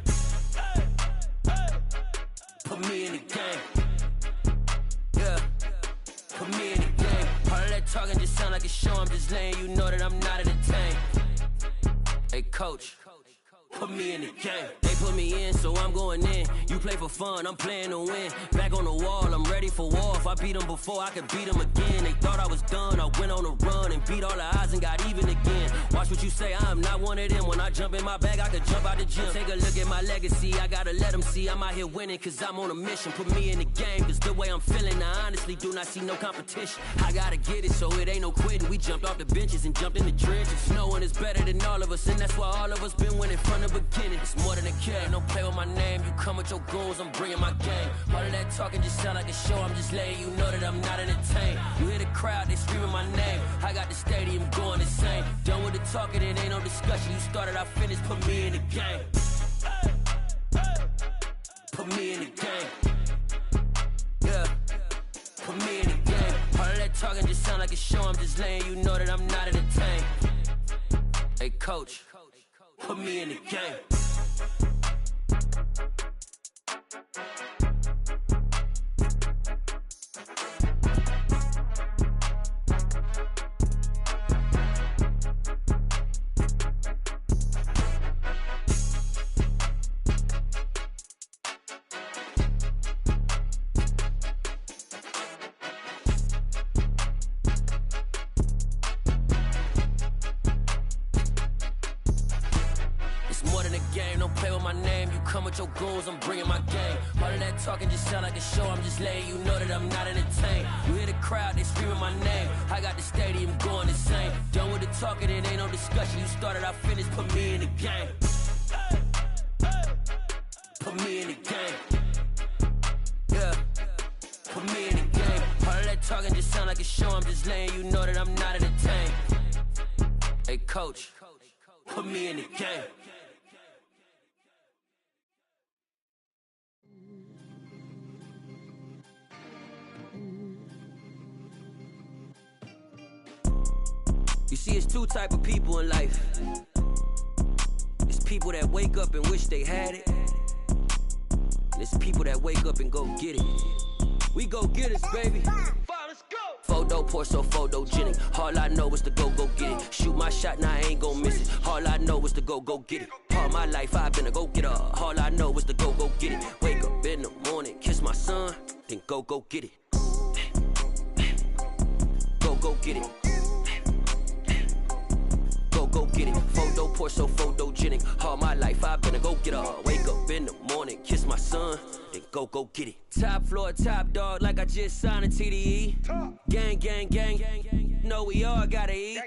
Put me in the game. Yeah, put me in the game. All of that talking just sound like a show. I'm just letting you know that I'm not entertained. Hey, coach. Put me in the game. They put me in, so I'm going in. You play for fun, I'm playing to win. Back on the wall, I'm ready for war. If I beat them before, I could beat them again. They thought I was done, I went on a run and beat all the odds and got even again. Watch what you say, I'm not one of them. When I jump in my bag, I could jump out the gym. Take a look at my legacy, I gotta let them see I'm out here winning, cause I'm on a mission. Put me in the game, cause the way I'm feeling, I honestly do not see no competition. I gotta get it, so it ain't no quitting. We jumped off the benches and jumped in the trenches. No one is better than all of us, and that's why all of us been winning from the beginning. It's more than a game, don't play with my name. You come with your goons, I'm bringing my game. All of that talking just sound like a show. I'm just letting you know that I'm not entertained. You hear the crowd, they screaming my name. I got the stadium going insane. Done with the talking, it ain't no discussion. You started, I finished, put me in the game. Put me in the game. Yeah, put me in the game. All of that talking just sound like a show. I'm just letting you know that I'm not entertained. Hey, coach. Put me in the game. Your goons, I'm bringing my game. All of that talking just sound like a show. I'm just letting you know that I'm not entertained. You hear the crowd, they screaming my name. I got the stadium going insane. Done with the talking, it ain't no discussion. You started, I finished, put me in the game. Put me in the game. Yeah, put me in the game. All of that talking just sound like a show. I'm just letting you know that I'm not entertained. Hey, coach, put me in the game. You see, it's two type of people in life. It's people that wake up and wish they had it. And it's people that wake up and go get it. We go get it, baby. Let's go. Photo pour so photogenic. All I know is to go get it. Shoot my shot, now I ain't gon' miss it. All I know is to go get it. All my life I've been a go-getter. All I know is to go get it. Wake up in the morning, kiss my son, then go get it. Go get it. go get it. Photo pour so photogenic. All my life I've been a go getter. Wake up in the morning, kiss my son, then go get it. Top floor, top dog, like I just signed a TDE. Gang, gang, gang, gang. Know we all gotta eat.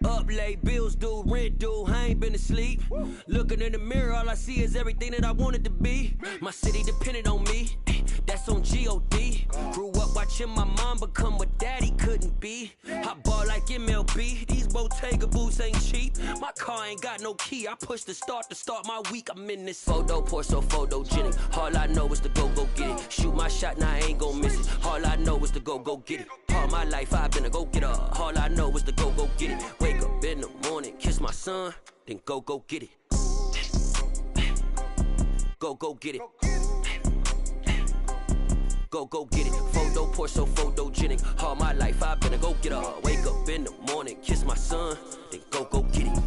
Up late, bills due, rent due, I ain't been asleep. Looking in the mirror, all I see is everything that I wanted to be. My city depended on me, that's on G.O.D. Grew up watching my mom become what daddy couldn't be. I ball like MLB, these Bottega boots ain't cheap. My car ain't got no key, I push the start to start my week. I'm in this photo pour so photogenic. All I know is to go get it. Shoot my shot, now I ain't gon' miss it. All I know is to go get it. All my life I've been a go getter. All I know is to go get it. Wake up in the morning, kiss my son, then go get it. Go get it. Go get it. Photo pour so photogenic. All my life I've been a go getter. Wake up in the morning, kiss my son, then go get it.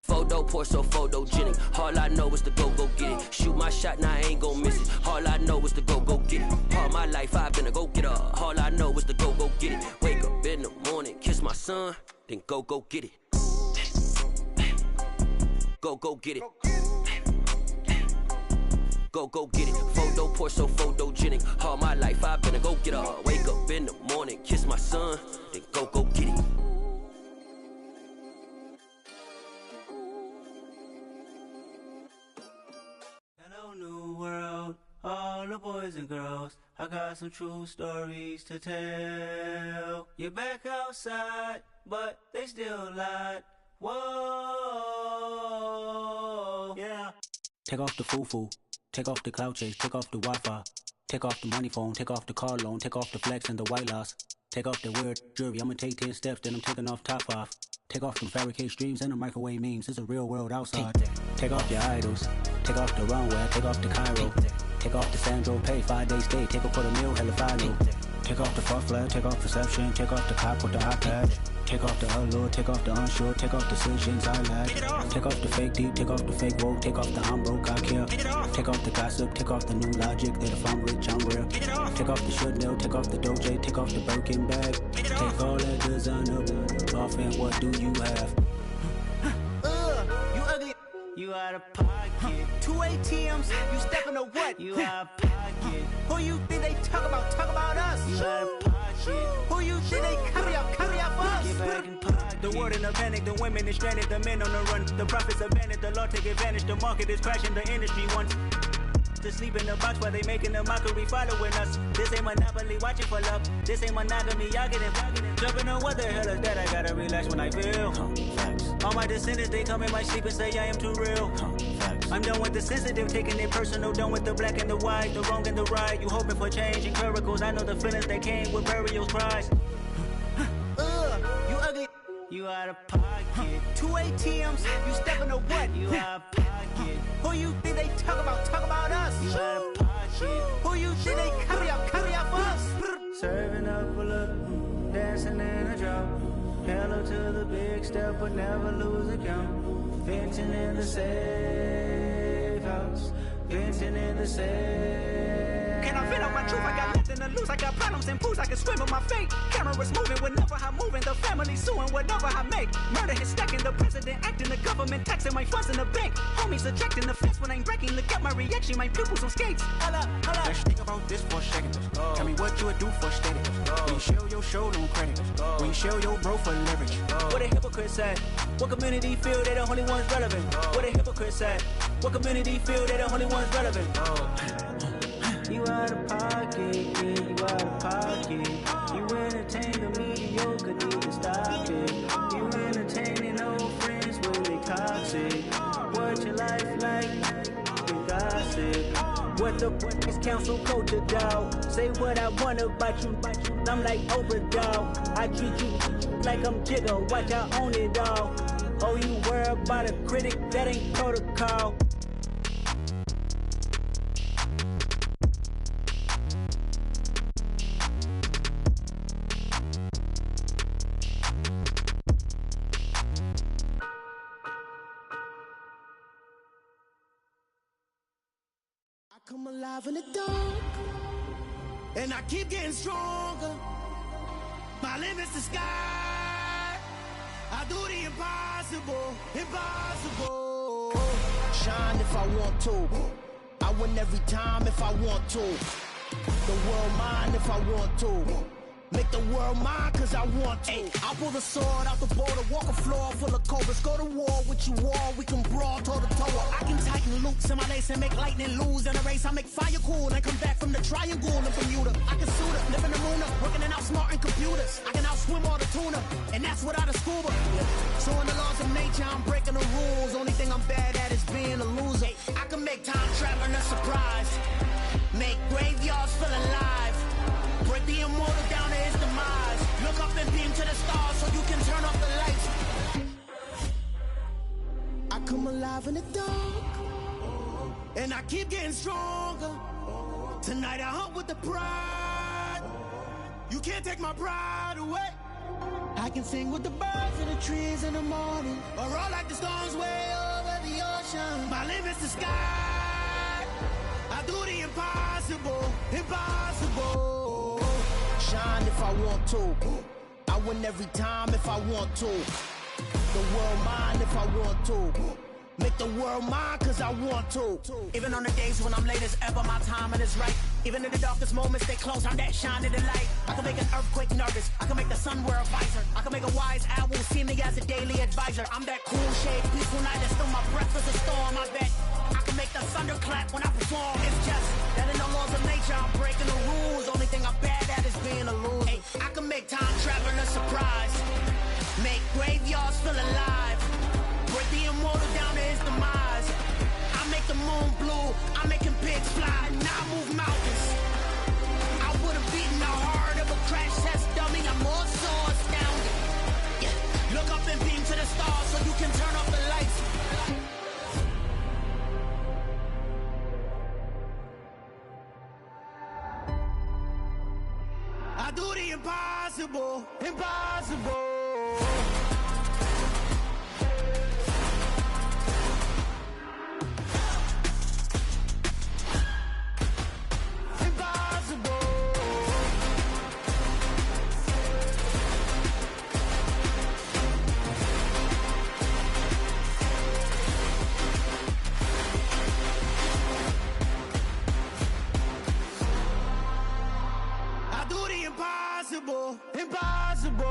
Photo pour so photogenic. All I know is to go get it. Shoot my shot, now I ain't gon' miss it. All I know is to go get it. All my life I've been a go getter. All I know is to go get it. Wake up in the morning, kiss my son, then go get it. Go get it. Go get it. Photo pour so photogenic. All my life I've been a go getter. Wake up in the morning, kiss my son, then go get it. Hello, new world, all the boys and girls. I got some true stories to tell. You're back outside, but they still lied. Whoa, yeah. Take off the foo-foo, take off the cloud chase, take off the Wi-Fi, take off the money phone, take off the car loan, take off the flex and the white loss, take off the weird jewelry. I'ma take 10 steps, then I'm taking off top off. Take off them fabricated streams and the microwave memes. It's a real world outside. Take off your idols, take off the runway, take off the Cairo, take off the Sandro Pay, 5-day stay, take a quarter meal, hella final. Take off the far flag, take off perception, take off the cop with the hot patch. Take off the allure, take off the unsure, take off decisions I lack. Take off the fake deep, take off the fake woke, take off the I'm broke, I care. Take off the gossip, take off the new logic that if I'm rich, I'm real. Take off the Chanel, take off the Doja, take off the Birkin bag. Take all that designer off and what do you have? You ugly. You out of pocket. 2 ATMs, you stepping to what? You out of pocket. Who you think they talk about? Talk about us. You out of pocket. Who you think they carry up for us? Get back in pocket. The world in a panic, the women is stranded, the men on the run. The profits abandoned, the law take advantage. The market is crashing, the industry wants to sleep in the box while they making a mockery following us. This ain't Monopoly, watching for love. This ain't monogamy, y'all getting jumping on what the hell is that? I gotta relax when I feel. All my descendants, they come in my sleep and say I am too real. I'm done with the sensitive, taking it personal. Done with the black and the white, the wrong and the right. You hoping for change and miracles. I know the feelings that came with burial cries. You ugly. You out of pocket. 2 ATMs, you stepping to what? You out of pocket. Who you think they talk about? Talk about us. You out of pocket. Who you think they carry up for us? Serving up a look, dancing in a drop. Hello to the big step, but never lose a count. Venting in the safe house. Venting in the safe. Can I vent out my truth? I got nothing to lose. I got problems and pools. I can swim with my fate. Cameras moving whenever I'm moving. The family suing whatever I make. Murder is stacking. The president acting. The government taxing my funds in the bank. Homies ejecting the fence when I'm breaking. Look at my reaction. My pupils on skates. Holla, holla. Let's think about this for a second. Tell me what you would do for steady. When you show your show, no credit. When you show your bro for leverage. What a hypocrite said. What community feel they the only ones relevant? What a hypocrite said. What community feel they the only ones relevant? You out of pocket, yeah, you out of pocket. You entertain the mediocre, need to stop it. You entertaining old friends when they toxic. What your life like? You gossip. What the fuck is council code to dog? Say what I want about you. I'm like Oprah, dog. I treat you like I'm Jigga. Watch I own it all. Oh, you worry about a critic? That ain't protocol. alive in the dark, and I keep getting stronger. My limit's the sky. I do the impossible, impossible. Shine if I want to. I win every time if I want to. The world mine if I want to. Make the world mine cause I want to. I pull the sword out the border, walk a floor full of cobras. Go to war with you all, we can brawl toe to toe. I can tighten loops in my lace and make lightning lose in a race. I make fire cool and come back from the triangle in Bermuda. I can suit up, live in the moon up, working and outsmarting computers. I can outswim all the tuna, and that's without a scuba. So in the laws of nature, I'm breaking the rules. Only thing I'm bad at is being a loser. I can make time traveling a surprise, make graveyards feel alive, break the immortal down to his demise. Look up and beam to the stars so you can turn off the lights. I come alive in the dark, and I keep getting stronger. Tonight I hunt with the pride. You can't take my pride away. I can sing with the birds and the trees in the morning, or roll like the storms way over the ocean. My limit's the sky. I do the impossible, impossible. Shine if I want to. I win every time if I want to. The world mine if I want to. Make the world mine cause I want to. Even on the days when I'm late as ever, my timing is right. Even in the darkest moments, stay close, I'm that shining the light. I can make an earthquake nervous, I can make the sun wear a visor. I can make a wise owl see me as a daily advisor. I'm that cool shade, peaceful night, and still my breath is a storm. I bet I can make the thunder clap when I perform. It's just that in the laws of nature, I'm breaking the rules. Only thing I'm bad at is being a loser. Hey, I can make time traveling a surprise, make graveyards feel alive, break the immortal down to his demise. I make the moon blue, I'm making pigs fly, now I move mountains. I would've beaten the heart of a crash test dummy, I'm more so astounded. Yeah. Look up and beam to the stars so you can turn off the lights. I do the impossible, impossible. Impossible, impossible.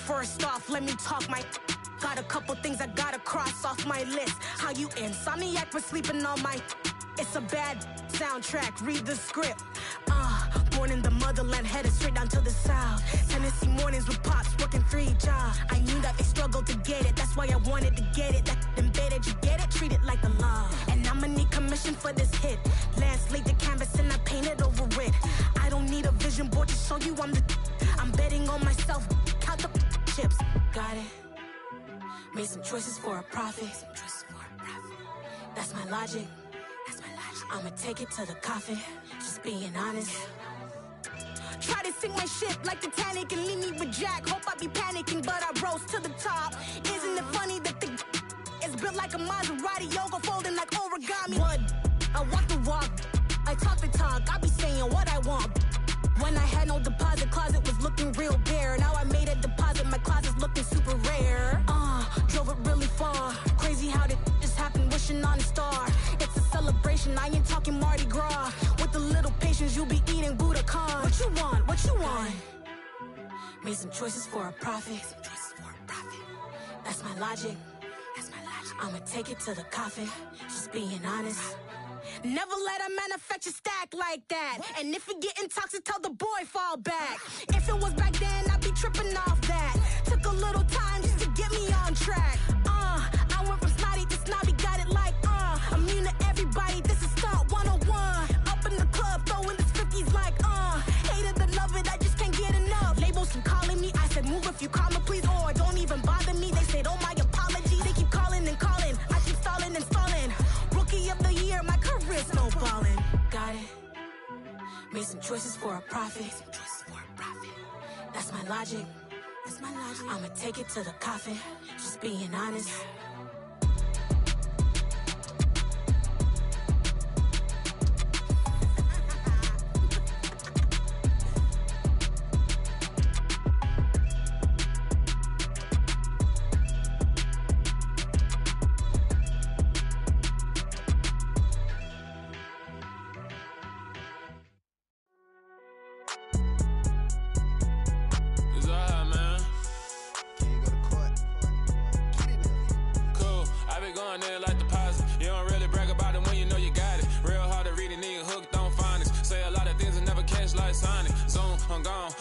First off, let me talk my. Got a couple things I gotta cross off my list. How you insomniac for sleeping on my. It's a bad soundtrack, read the script. Born in the motherland, headed straight down to the south. Tennessee mornings with pops, working 3 jobs. I knew that they struggled to get it, that's why I wanted to get it. That embedded, you get it? Treat it like the law. And I'ma need commission for this hit. Lance laid the canvas and I painted over it. I don't need a vision board to show you I'm betting on myself, count the chips. Got it. Made some choices for a profit. That's my logic. I'ma take it to the coffin, just being honest. Try to sink my ship like Titanic and leave me with Jack. Hope I be panicking, but I rose to the top. Isn't it funny that the is built like a Maserati, yoga folding like origami? What? I walk the walk, I talk the talk, I be saying what I want. When I had no deposit, closet was looking real bare. Now I made a deposit, my closet's looking super rare. Drove it really far. Crazy how did just happen, wishing on a star. It's a celebration, I ain't talking Mardi Gras. With a little patience, you'll be eating Budokan. What you want? What you want? Made some choices for a profit. That's my logic. I'ma take it to the coffin, just being honest. Never let a manufacture stack like that. And if it getting toxic, tell the boy fall back. If it was back then, I'd be tripping off that. Took a little time just to get me on track. I went from snotty to snobby, got it like immune to everybody, this is stunt 101. Up in the club, throwing this 50s like hate it, love it, I just can't get enough. Labels from calling me, I said move if you call me please, or don't even bother me. They said oh my apologies, they keep calling and calling, I keep stalling and stalling. Rookie of the year, choices for a profit. That's my logic. I'ma take it to the coffin. Just being honest.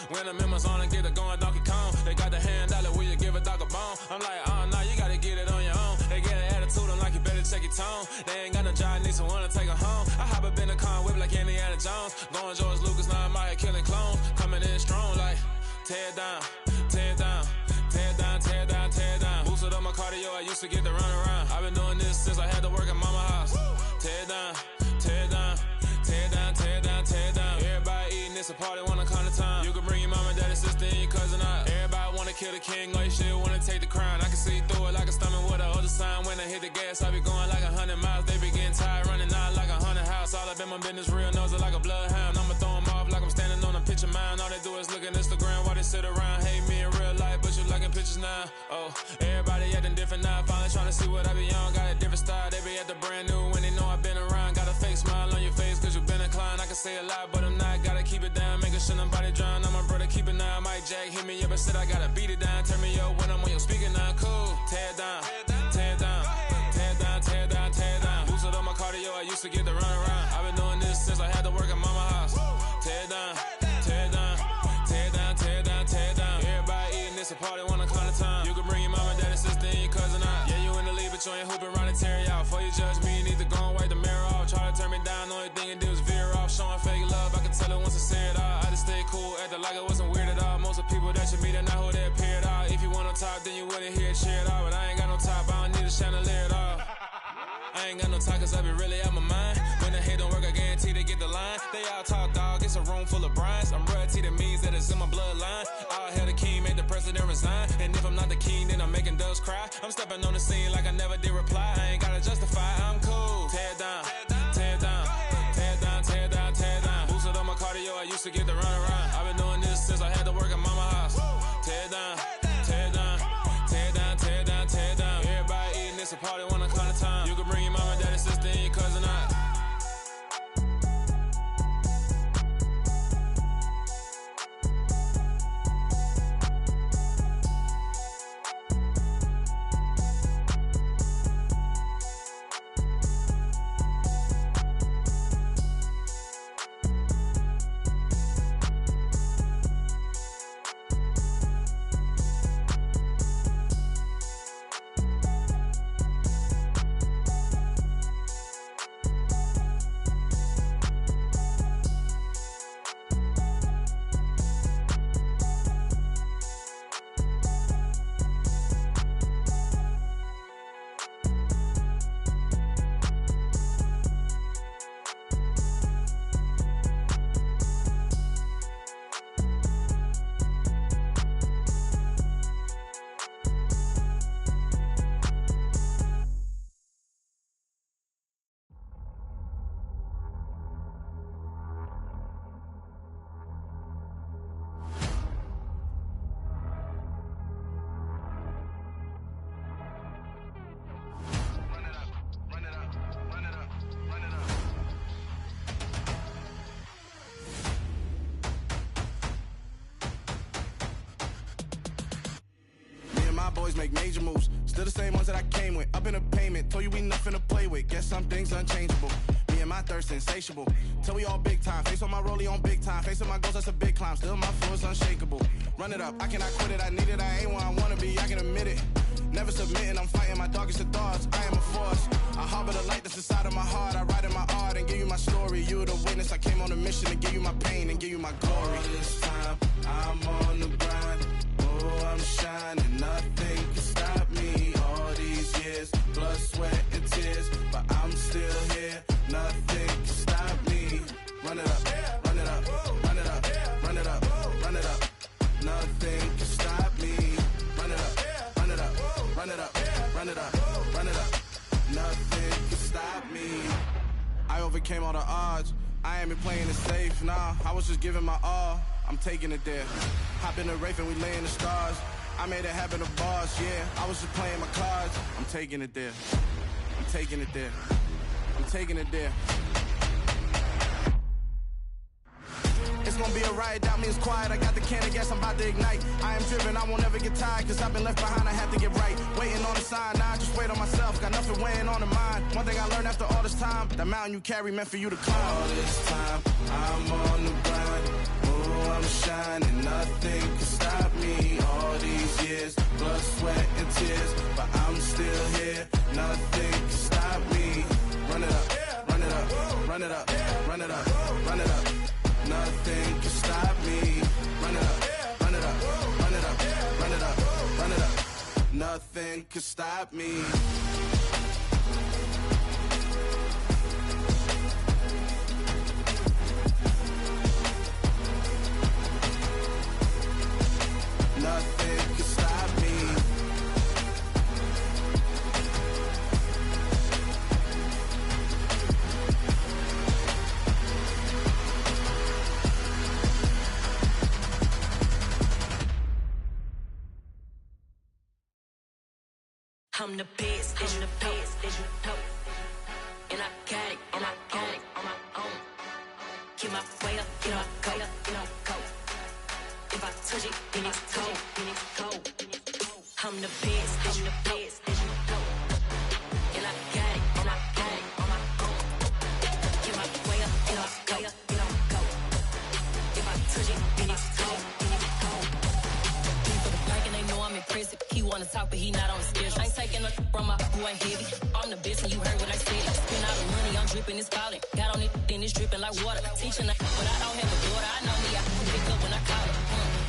When the members on and get it going Donkey Kong, they got the hand dollar, will you give a dog a bone? I'm like, oh no, you gotta get it on your own. They get an attitude, I'm like, you better check your tone. They ain't got no job, need someone to take her home. I hop up in the car, whip like Indiana Jones. Going George Lucas, now I'm out here killing clones. Coming in strong like, tear down, tear down, tear down, tear down, tear down. Boosted up my cardio, I used to get to run around. I've been doing this since I had to work at mama house. Tear down, tear down, tear down, tear down, tear down. Everybody eating, it's a party, wanna come to time. You can bring your mama, daddy, sister, and your cousin out. Everybody wanna kill the king, like shit, wanna take the crown. I can see through it like a stomach with a other sign. When I hit the gas, I be going like 100 miles. They be getting tired, running out like 100 house. All up in my business, real nose like a bloodhound. I'ma throw them off like I'm standing on a picture mound. All they do is look at Instagram while they sit around. Hate me in real life, but you liking pictures now. Oh, everybody acting different now. Finally trying to see what I be on. Got a different style, they be at the brand new when they know I've been around. Got a fake smile on your face, cause you been inclined. I can say a lot, but I'm not. Gotta keep it down, making sure nobody drown. I'm my brother, keep it now. Mike Jack hit me up and said I gotta beat it down. Turn me up when I'm on your speaker now. Cool, tear down, tear down, tear down, tear down, tear down. Boosted up my cardio, I used to get to run around. I've been doing this since I had to work at mama house. Tear down, tear down, tear down, tear down, tear down. Everybody eating, it's a party, wanna come to time. You can bring your mama, daddy, sister, and your cousin out. Yeah, you in the lead, but you ain't hooping around and tear out. Before you judge me, you need to go and wipe the mirror off. Try to turn me down, the only thing you did was veer off. Showing fake love, I can tell it once I say it all. I just stay cool, acting like it wasn't weird at all. Most of the people that you meet are not who they appear at all. If you want on top, then you wouldn't hear it cheer at all. But I ain't got no top, I don't need a chandelier at all. I ain't got no talk, cause I be really out my mind. When the head don't work, I guarantee they get the line. They all talk, dog, it's a room full of brines. I'm royalty, that means that it's in my bloodline. All hell the king, made the president resign. And if I'm not the king, then I'm making doves cry. I'm stepping on the scene like I never did reply. I ain't gotta justify, I'm cool. Tear down, tear down, tear down, tear down, tear down. Boosted up my cardio, I used to get to run around. I've been doing this since I had to work at mama house. Tear down, tear down, tear down, tear down, tear down. Everybody eating, it's a party, wanna come to time. You can bring your mama, daddy, sister, and your cousin out. Boys make major moves, still the same ones that I came with. Up in a payment, told you we nothing to play with. Guess some things unchangeable. Me and my thirst insatiable. Till we all big time. Face on my rollie on big time. Facing my goals, that's a big climb. Still my flow is unshakable. Run it up, I cannot quit it. I need it, I ain't where I wanna be. I can admit it. Never submitting, I'm fighting my darkest of thoughts. I am a force. I harbor the light that's inside of my heart. I write in my art and give you my story. You the witness. I came on a mission to give you my pain and give you my glory. All this time, I'm on the grind. Oh, I'm shining, nothing can stop me. All these years, blood, sweat, and tears, but I'm still here. Nothing can stop me. Run it up, run it up. ain't been playing it safe, nah. I was just giving my all, I'm taking it there. Hop in the Wraith and we lay in the stars. I made it happen to bars, yeah. I was just playing my cards. I'm taking it there. I'm taking it there. I'm taking it there. It's gonna be a riot, that means quiet. I got the can of gas, I'm about to ignite. I am driven, I won't ever get tired, cause I've been left behind, I have to get right. Waiting on the sign, now I just wait on myself. Got nothing weighing on the mind. One thing I learned after all this time, the mountain you carry meant for you to climb. All this time, I'm on the grind. Oh, I'm shining, nothing can stop me. All these years, blood, sweat, and tears, but I'm still here. Nothing can stop me. Run it up, run it up, run it up, run it up, run it up. Nothing can stop me. Run it up, run it up, run it up, run it up, run it up. Nothing can stop me. Nothing can stop me. I'm the best, I'm the best, as you know. And I got it, and I got it on my own. Get my way up, get my go, get my go. If I touch it, then it's cold, then it's cold. I'm the best, I'm the best, as you know. And I got it, and I got it on my own. Get my way up, get my go, get my go. If I touch it, then it's cold, then it's cold. People the bank and they know I'm impressive. He wanna talk, but he not on the schedule. I ain't taking no from my who ain't heavy. I'm the best and you heard what I said. Spend all the money, I'm dripping, it's falling. Got on it, then it's dripping like water. Teaching but I don't have a daughter. I know me, I can pick up when I call her.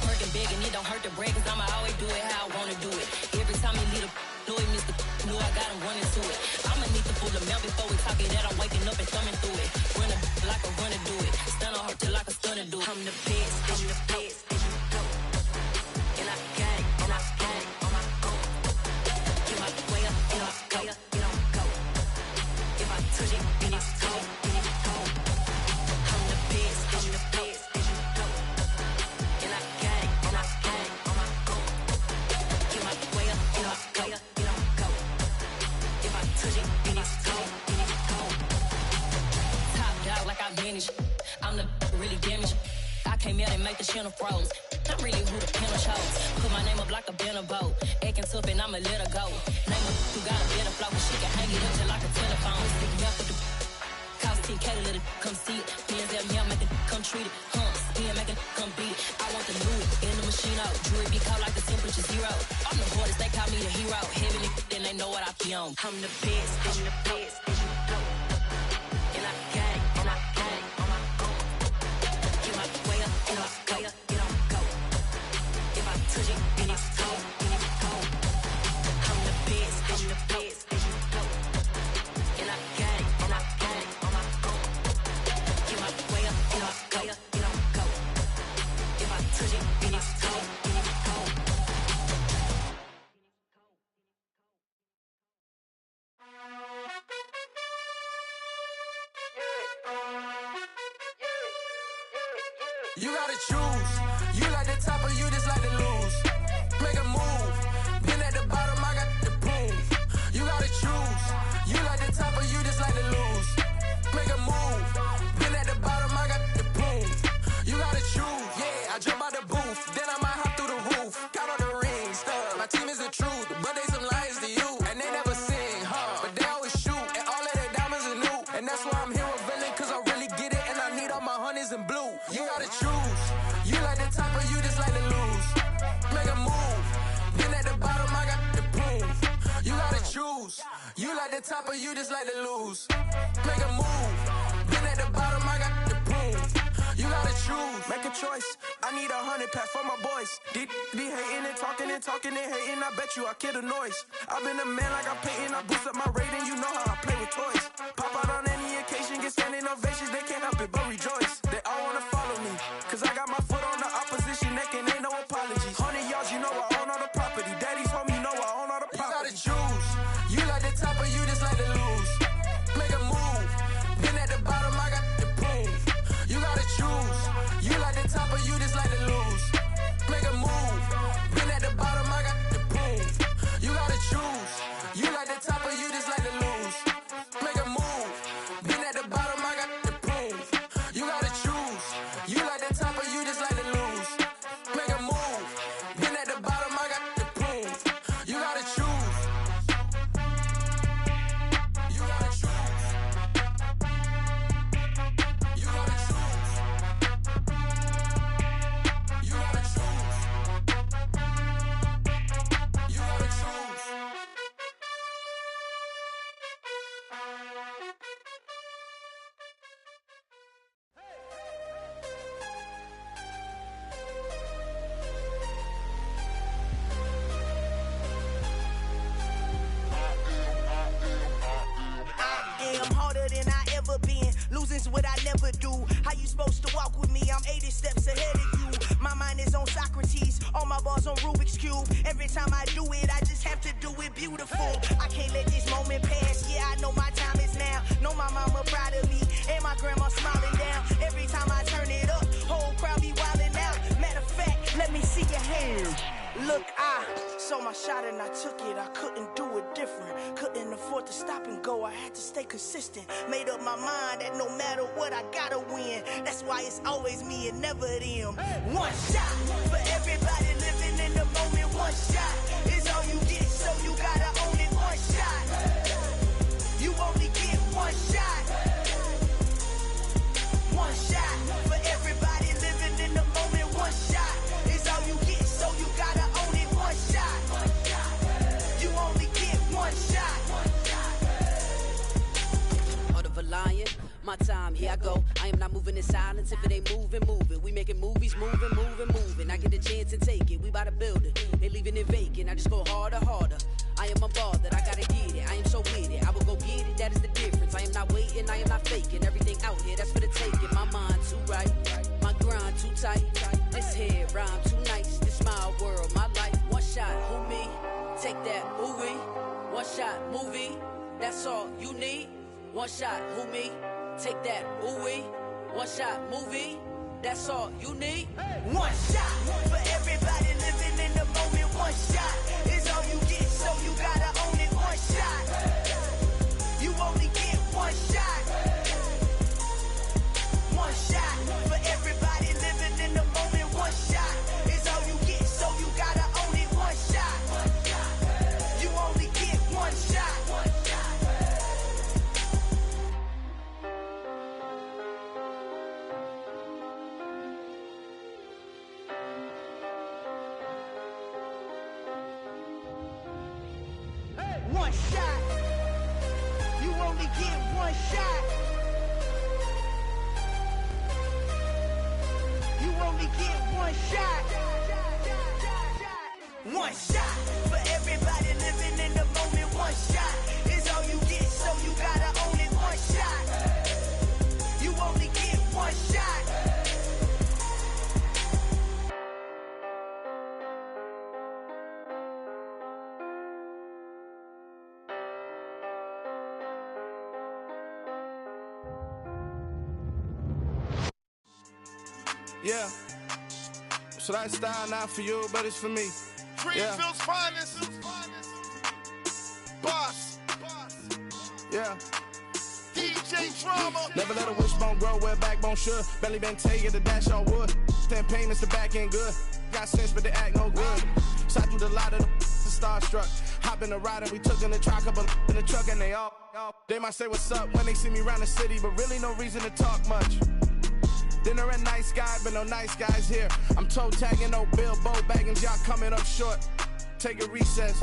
Working big and it don't hurt to break, cause I'ma always do it how I wanna do it. Every time he leave know he missed the know I got him running to it. I'ma need to pull the mail before we talk it that I'm waking up and thumbing through it. Run a like a runner do it. Stun on her till like a stunner do it. I'm the best, I'm the best, as you know. And I got it, and I got it on my own. Get my way up, get my go, get my go. If I touch it, then it's cold, then it's cold. I'm the best, I'm the best, as you know. And I got it, and I got it on my own. Get my way up, get my go, get my go. If I touch it, then it's cold, then it's cold. Top dog like I manage. I'm the really damaged. I came out and make the channel froze. I'm really who the piano chose. Put my name up like a banner boat. Acting tough and I'ma let her go. Name her who got a better flow. She can hang it up just like a telephone. Stick me up with the cost 10K to let it come see it. Hands at me, I'm making come treat it. Spin making come beat it. I want the new in the machine out. Jewelry be cold like the temperature 0. I'm the hardest, they call me the hero. Heavy nigga, then they know what I be on. I'm the best, I'm the best, as you know. And I got it, and I got it on my own. Get my way up, get my go, get my go. If I touch it, then it's cold, then it's cold. I'm the best, I'm the best, as you know. And I got it, and I got it on my own. Get my way up, get my go, get my go. If I touch it, then it's cold, then it's cold. You gotta choose. You like the top or you just like to lose. Make a move. Been at the bottom, I got the prove. You gotta choose. You like the top or you just like to lose. Make a move. Been at the bottom, I got the prove. You gotta choose. Yeah, I jump out the booth. Then I might hop through the roof. Count on the rings, stuff. My team is the truth, but they some liars to you. And they never sing, but they always shoot. And all of their diamonds are new. And that's why I'm here with villain, cause I really get it. And I need all my honeys in blue. You gotta choose. You like the top or you just like to lose. Make a move. Been at the bottom, I got the proof. You gotta choose. You like the top or you just like to lose. Make a move. Been at the bottom, I got the proof. You gotta choose. Make a choice. I need 100 pack for my boys. Be hating and talking and hating. I bet you I kill the noise. I've been a man like I'm painting. I boost up my rating. You know how I play with toys. Pop out on any occasion, get standing ovations. They can't help it but rejoice. They all wanna follow me, cause I got my foot on the opposition neck and ain't no apologies. 100 yards, you know I own all the property. Daddy's home, you know I own all the property. You gotta choose. You like the top or you just like to lose. Make a move. Been at the bottom, I got the proof. is what I never do. How you supposed to walk with me? I'm 80 steps ahead of you. My mind is on Socrates, all my bars on Rubik's Cube. Every time I do it, I just have to do it beautiful. I can't let this moment pass. Yeah, I know my time is now. Know my mama proud of me, and my grandma smiling down. Every time I turn it up, whole crowd be wildin' out. Matter of fact, let me see your hands. Look, I saw my shot and I took it. I couldn't do it different. Couldn't afford to stop and go. I had to stay consistent. Made up my mind that no matter what, I gotta win. That's why it's always me and never them. One shot for everybody living in the moment. One shot is all you get, so you gotta own it. One shot. You only get one shot. One shot for everybody living in the moment. One shot is all you get, so you gotta own it. One shot. You only get one shot. Heart of a lion, my time, here I go. I am not moving in silence. If it ain't moving, move it. We making movies, moving. I get a chance and take it. We bout to build it. They leaving it vacant. I just go harder. I am unbothered. I gotta get it. I am so with it. I will go get it. That is the difference. I am not waiting. I am not faking. Everything out here, that's for the taking. My mind too right. My grind too tight. This head rhyme too nice. This my world, my life. One shot, who me? Take that, who we? One shot, movie. That's all you need. One shot, who me? Take that, who we? One shot, movie. That's all you need. One shot for everybody living in the moment. One shot is all you get, so you gotta own it. One shot. You only get one shot. One shot for everybody living in the moment. One shot is all you get, so you gotta own it. One shot. You only get one shot. One shot. You only get one shot. You only get one shot. One shot for everybody living in the moment. One shot is all you get, so you gotta own it. One shot. You only get one shot. Yeah. So that style not for you, but it's for me. Greenfield's finest. Boss. Yeah. DJ Drama. Never let a wishbone grow where a backbone should. Belly been taken to dash all wood. Then payments the back end good. Got sense, but they act no good. So I threw the lot of the starstruck. Hop in the ride and we took in the truck, up in the truck and they all. They might say what's up when they see me around the city, but really no reason to talk much. Dinner a nice guy, but no nice guys here. I'm toe tagging, no Bilbo bagging, y'all coming up short. Take a recess.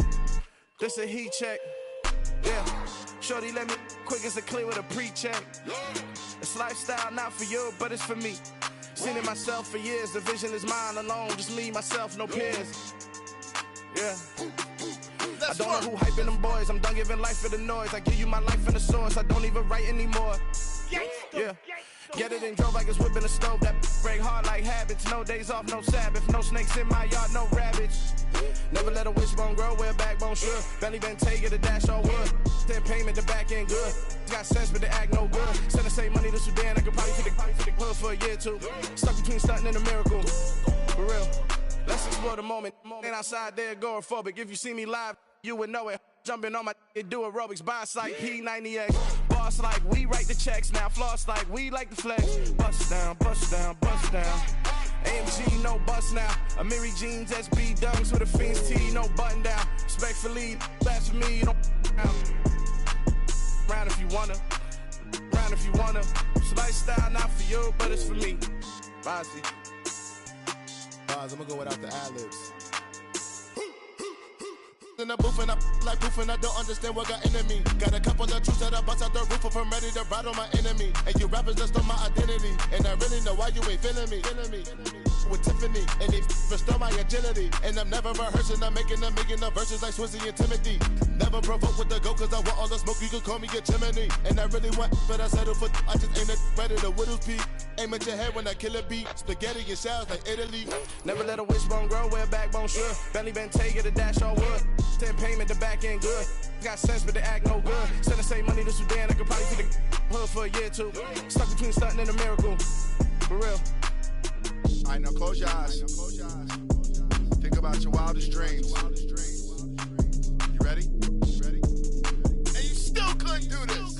This a heat check. Yeah. Shorty let me quick as a clear with a pre-check. It's lifestyle not for you, but it's for me. Seen it myself for years. The vision is mine alone. Just me, myself, no peers. Yeah. I don't know who hyping them boys. I'm done giving life for the noise. I give you my life in the source. I don't even write anymore. Yeah. Get it and drove like it's whipping a stove. That break hard like habits. No days off, no Sabbath. No snakes in my yard, no rabbits. Never let a wishbone grow where a backbone should. Belly been taken to dash all wood. Then payment, the back end good. Got sense, but they act no good. Send the same money to Sudan. I could probably take the hood for a year or two. Stuck between stunting and a miracle. For real. Let's explore the moment. Ain't outside there agoraphobic. If you see me live, you would know it. Jumping on my do aerobics, boss like P90X. Boss like we write the checks now. Floss like we like the flex. Bust down, bust down, bust down. AMG, no bust now. Amiri jeans, SB dunks with a Fiends T, no button down. Respectfully, that's for me, you don't round if you wanna. Round if you wanna. It's lifestyle not for you, but it's for me. Bossy. I'm gonna go without the ad-libs. In the booth and I like proof and I don't understand what got into me. Got a couple of truths that I bust out the roof of. I'm ready to ride on my enemy. And you rappers just on my identity. And I really know why you ain't feeling me. with Tiffany. And they restore my agility. And I'm never rehearsing, I'm making the verses like Swizzy and Timothy. Never provoke with the go, cause I want all the smoke, you can call me a chimney. And I really want, but I settle for, I just aim at better the widow's peak. Aim at your head when I kill a beat. Spaghetti and shells like Italy. Never let a wishbone grow where a backbone should. Belly been take it, a dash all wood. 10 payment, the back end good. Got sense, but they act no good. Send the same money to Sudan, I could probably see the hood for a year or two. Stuck between stunting and a miracle. For real. Alright, now close your eyes. Think about your wildest dreams. You ready? And you still couldn't do this.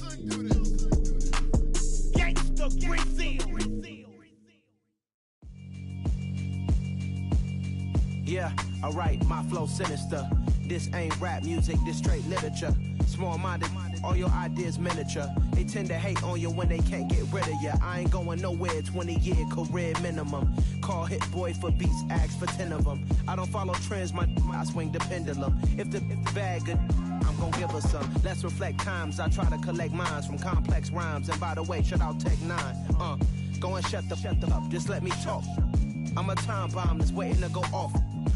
Gangsta Brazil. Yeah, alright, my flow sinister. This ain't rap music, this straight literature. Small-minded, all your ideas miniature. They tend to hate on you when they can't get rid of you. I ain't going nowhere, 20-year career minimum. Call Hit Boy for beats, ask for 10 of them. I don't follow trends, I swing the pendulum. If the bag good, I'm gon' give her some. Let's reflect times, I try to collect minds from complex rhymes. And by the way, shout out Tech 9. Go and shut the up, just let me talk. I'm a time bomb that's waiting to go off.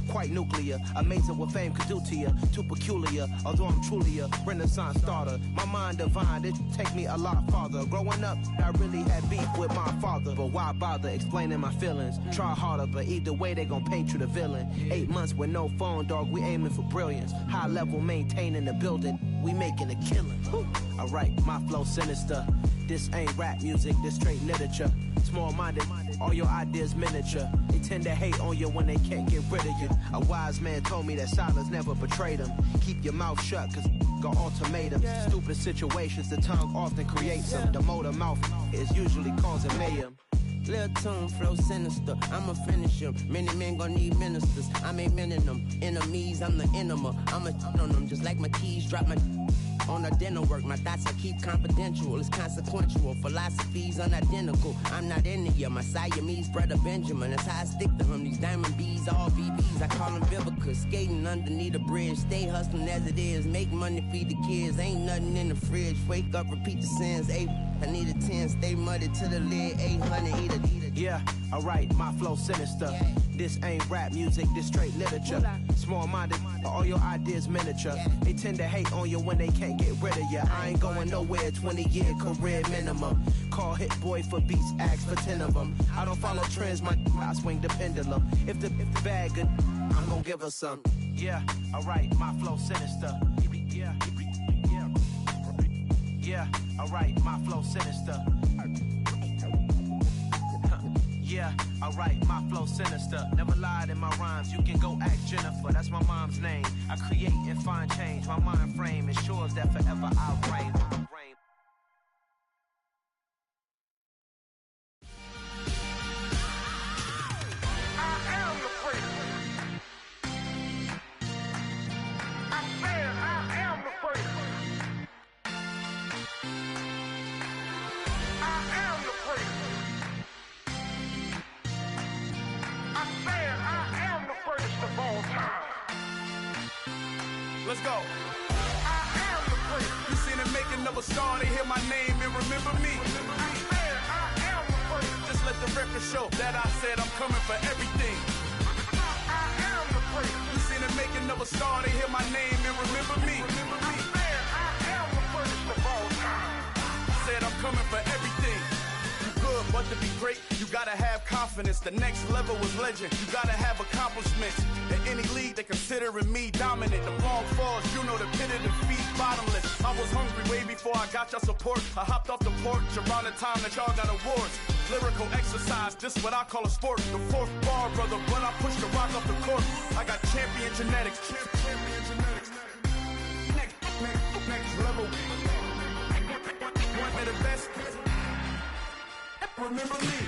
Quite nuclear, amazing what fame could do to you. Too peculiar, although I'm truly a renaissance starter. My mind divine, it take me a lot farther. Growing up, I really had beef with my father. But why bother explaining my feelings? Try harder, but either way they gon' paint you the villain. 8 months with no phone, dog, we aiming for brilliance. High level maintaining the building, we making a killing. Alright, my flow sinister. This ain't rap music, this straight literature. Small-minded, all your ideas miniature. They tend to hate on you when they can't get rid of you. A wise man told me that silence never betrayed him. Keep your mouth shut, cause got ultimatums. Stupid situations, the tongue often creates them. The motor mouth is usually causing mayhem. Lil' tune, flow sinister, I'ma finish him. Many men gon' need ministers, I'm aiming them. Enemies, I'm the enema, I'ma on them. Just like my keys, drop my on the dental work. My thoughts I keep confidential, it's consequential. Philosophies unidentical, I'm not in it. My Siamese brother Benjamin, that's how I stick to him. These diamond bees, all BBs, I call them Vivica. Skating underneath a bridge, stay hustling as it is. Make money, feed the kids, ain't nothing in the fridge. Wake up, repeat the sins, I need a 10, stay muddy to the lid, 800, eat it. Yeah, alright, my flow sinister. This ain't rap music, this straight literature. Small-minded, all your ideas miniature. They tend to hate on you when they can't get rid of you. I ain't going nowhere, 20-year career minimum. Call Hit Boy for beats, ask for 10 of them. I don't follow trends, I swing the pendulum. If the bag good, I'm gon' give her some. Yeah, alright, my flow sinister. Yeah, alright, my flow sinister. Yeah, alright, my flow sinister. Never lied in my rhymes, you can go ask Jennifer, that's my mom's name. I create and find change, my mind frame ensures that forever I'll reign. Let's go. I am the place. You seen the making of a star, they hear my name and remember me. I am the place. Just let the record show that I said I'm coming for everything. I am the place. You seen the making of a star, they hear my name and remember me. I am the first of all time. Said I'm coming for everything. Good, but to be great, you gotta have confidence. The next level was legend. You gotta have accomplishments. In any league, they considering me dominant. The long falls, you know the pit of defeat, bottomless. I was hungry way before I got your support. I hopped off the porch around the time that y'all got awards. Lyrical exercise, this what I call a sport. The fourth bar, brother, when I push the rock off the court. I got champion genetics. Next level. One of the best. Remember me.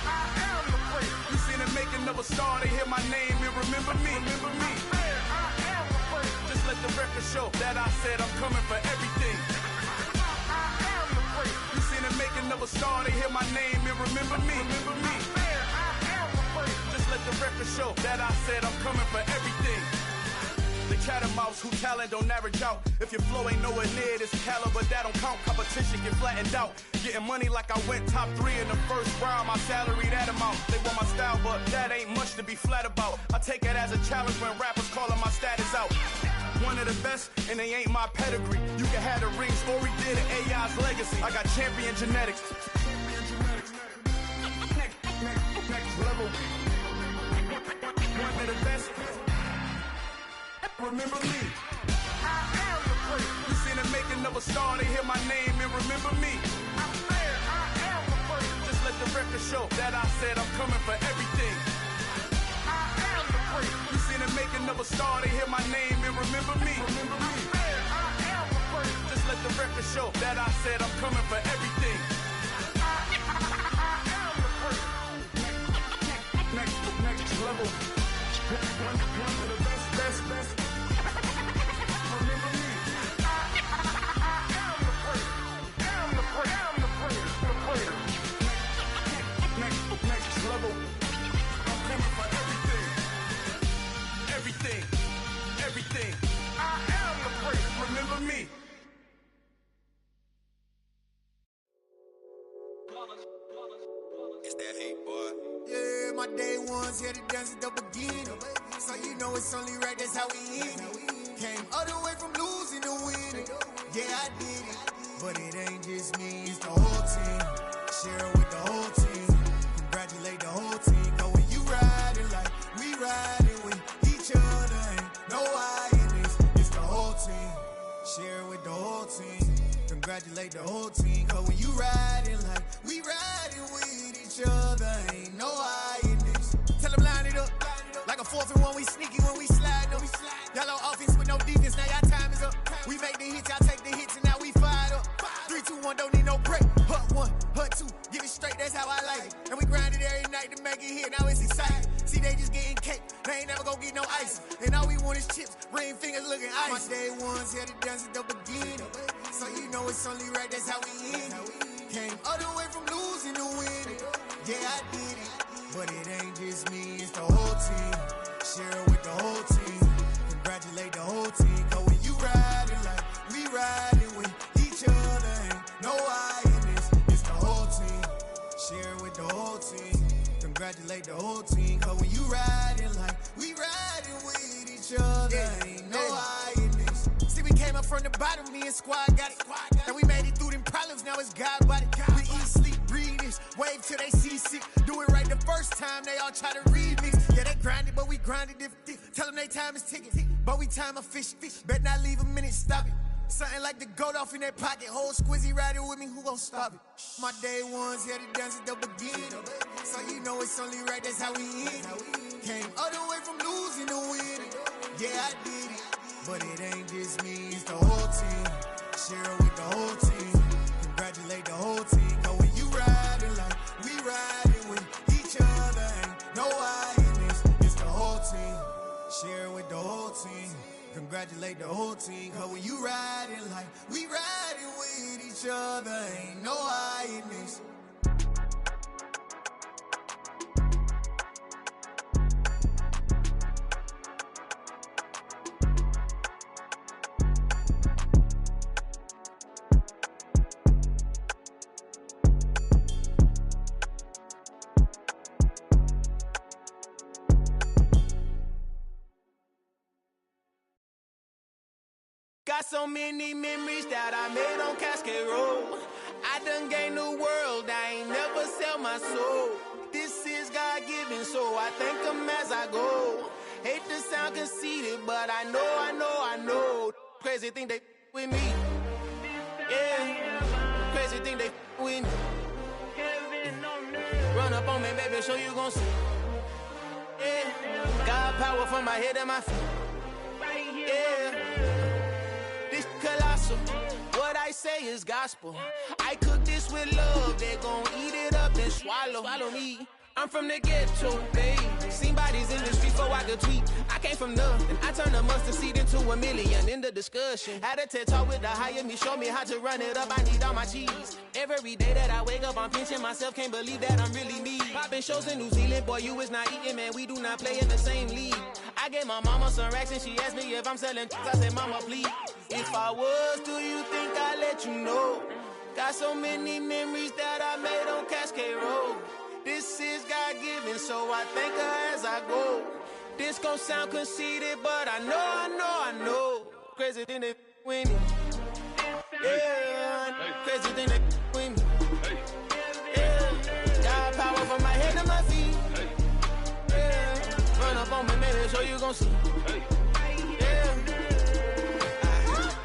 I am the place. You seen the making of a star, they hear my name and remember me. Remember me. I am the place. Just let the record show that I said I'm coming for everything. I am the place. You seen the making of a star, they hear my name and remember me. Remember me. I am the place. Just let the record show that I said I'm coming for everything. The chattermouths who talent don't average out. If your flow ain't nowhere near this caliber, that don't count. Competition get flattened out. Getting money like I went top 3 in the first round. My salary that amount. They want my style, but that ain't much to be flat about. I take it as a challenge when rappers calling my status out. One of the best, and they ain't my pedigree. You can have the ring, story did it, AI's legacy. I got champion genetics. Next level. One of the best. Remember me. I am the prince. You seen the making of a star, they hear my name and remember me. I'm there, I am the prince. Just let the record show that I said I'm coming for everything. I am the prince. You seen the making of a star, they hear my name and remember me. Remember me. I'm there, I am the prince. Just let the record show that I said I'm coming for everything. I am the prince. Next level. One of the best. Remember me. I am the prince. I'm the prince. Next level. I'm coming for everything. Everything. I am the prince. Remember me. It's that hate, boy. Yeah, my day ones here to dance at the beginning. So you know it's only right, that's how we end it. Came all the way from losing to winning. Yeah, I did it. But it ain't just me, it's the whole team. Share it with the whole team. Congratulate the whole team. Cause when you riding like we riding with each other, ain't no I in this. It's the whole team. Share it with the whole team. Congratulate the whole team. Cause when you riding like we riding with each other, ain't no I in this. Tell them line it up. Like a 4th and 1, we sneaky when we slide them. Yellow offense with no defense, now y'all time is up. We make the hits, y'all take the hits, and now we fired up. 3, 2, 1, don't need no break. Hut 1, hut 2, get it straight, that's how I like it. And we grind it every night to make it hit, now it's exciting. See, they just getting cake, they ain't never gonna get no ice. And all we want is chips, ring fingers looking ice. My day ones here to dance at the beginning. So you know it's only right, that's how we end it. Came all the way from losing to winning. Yeah, I did it. But it ain't just me, it's the whole team. Share it with the whole team. Congratulate the whole team. Cause when you riding like we riding with each other, ain't no I in this. It's the whole team. Share it with the whole team. Congratulate the whole team. Cause when you riding like we riding with each other, ain't no I in this. See, we came up from the bottom, me and squad got it. And we made it through them problems, now it's God body. We eat, sleep, breathe this, wave till they see sick. Do it right the first time, they all try to remix. Yeah, they grinded, but we grinded different. Tell them they time is ticking, but we time a fish. Bet not leave a minute, stop it. Something like the goat off in their pocket. Whole squizzy riding with me, who gon' stop it? My day ones here to dance at the beginning. So you know it's only right, that's how we end it. Came all the way from losing to winning. Yeah, I did it. But it ain't just me, it's the whole team. Share it with the whole team. Congratulate the whole team. Cause when you riding like we riding with each other, ain't no I in this. It's the whole team. Share it with the whole team. Congratulate the whole team. Cause when you riding like we riding with each other, ain't no I in this. Got so many memories that I made on Cascade Road. I done gained the world, I ain't never sell my soul. This is God-given, so I thank him as I go. Hate to sound conceited, but I know. Crazy thing they with me. Yeah, crazy thing they with me. Run up on me, baby, show you gon' see. Yeah, God power from my head and my feet. Yeah. Colossal. What I say is gospel. I cook this with love. They gon' eat it up and swallow me. I'm from the ghetto, babe. Seen bodies in the street before I could tweet. I came from nothing. I turned a mustard seed into a million in the discussion. Had a TED talk with the higher me, show me how to run it up. I need all my cheese. Every day that I wake up, I'm pinching myself. Can't believe that I'm really me. Popping shows in New Zealand, boy, you is not eating, man. We do not play in the same league. I gave my mama some racks and she asked me if I'm selling. I said, mama, please. If I was, do you think I'd let you know? Got so many memories that I made on Cascade Road. This is God-given, so I thank her as I go. This gon' sound conceited, but I know. Crazy thing they with me. Yeah, crazy thing they with me. Yeah, got power from my head to my feet. Yeah, run up on me, maybe so you gon' see. Yeah.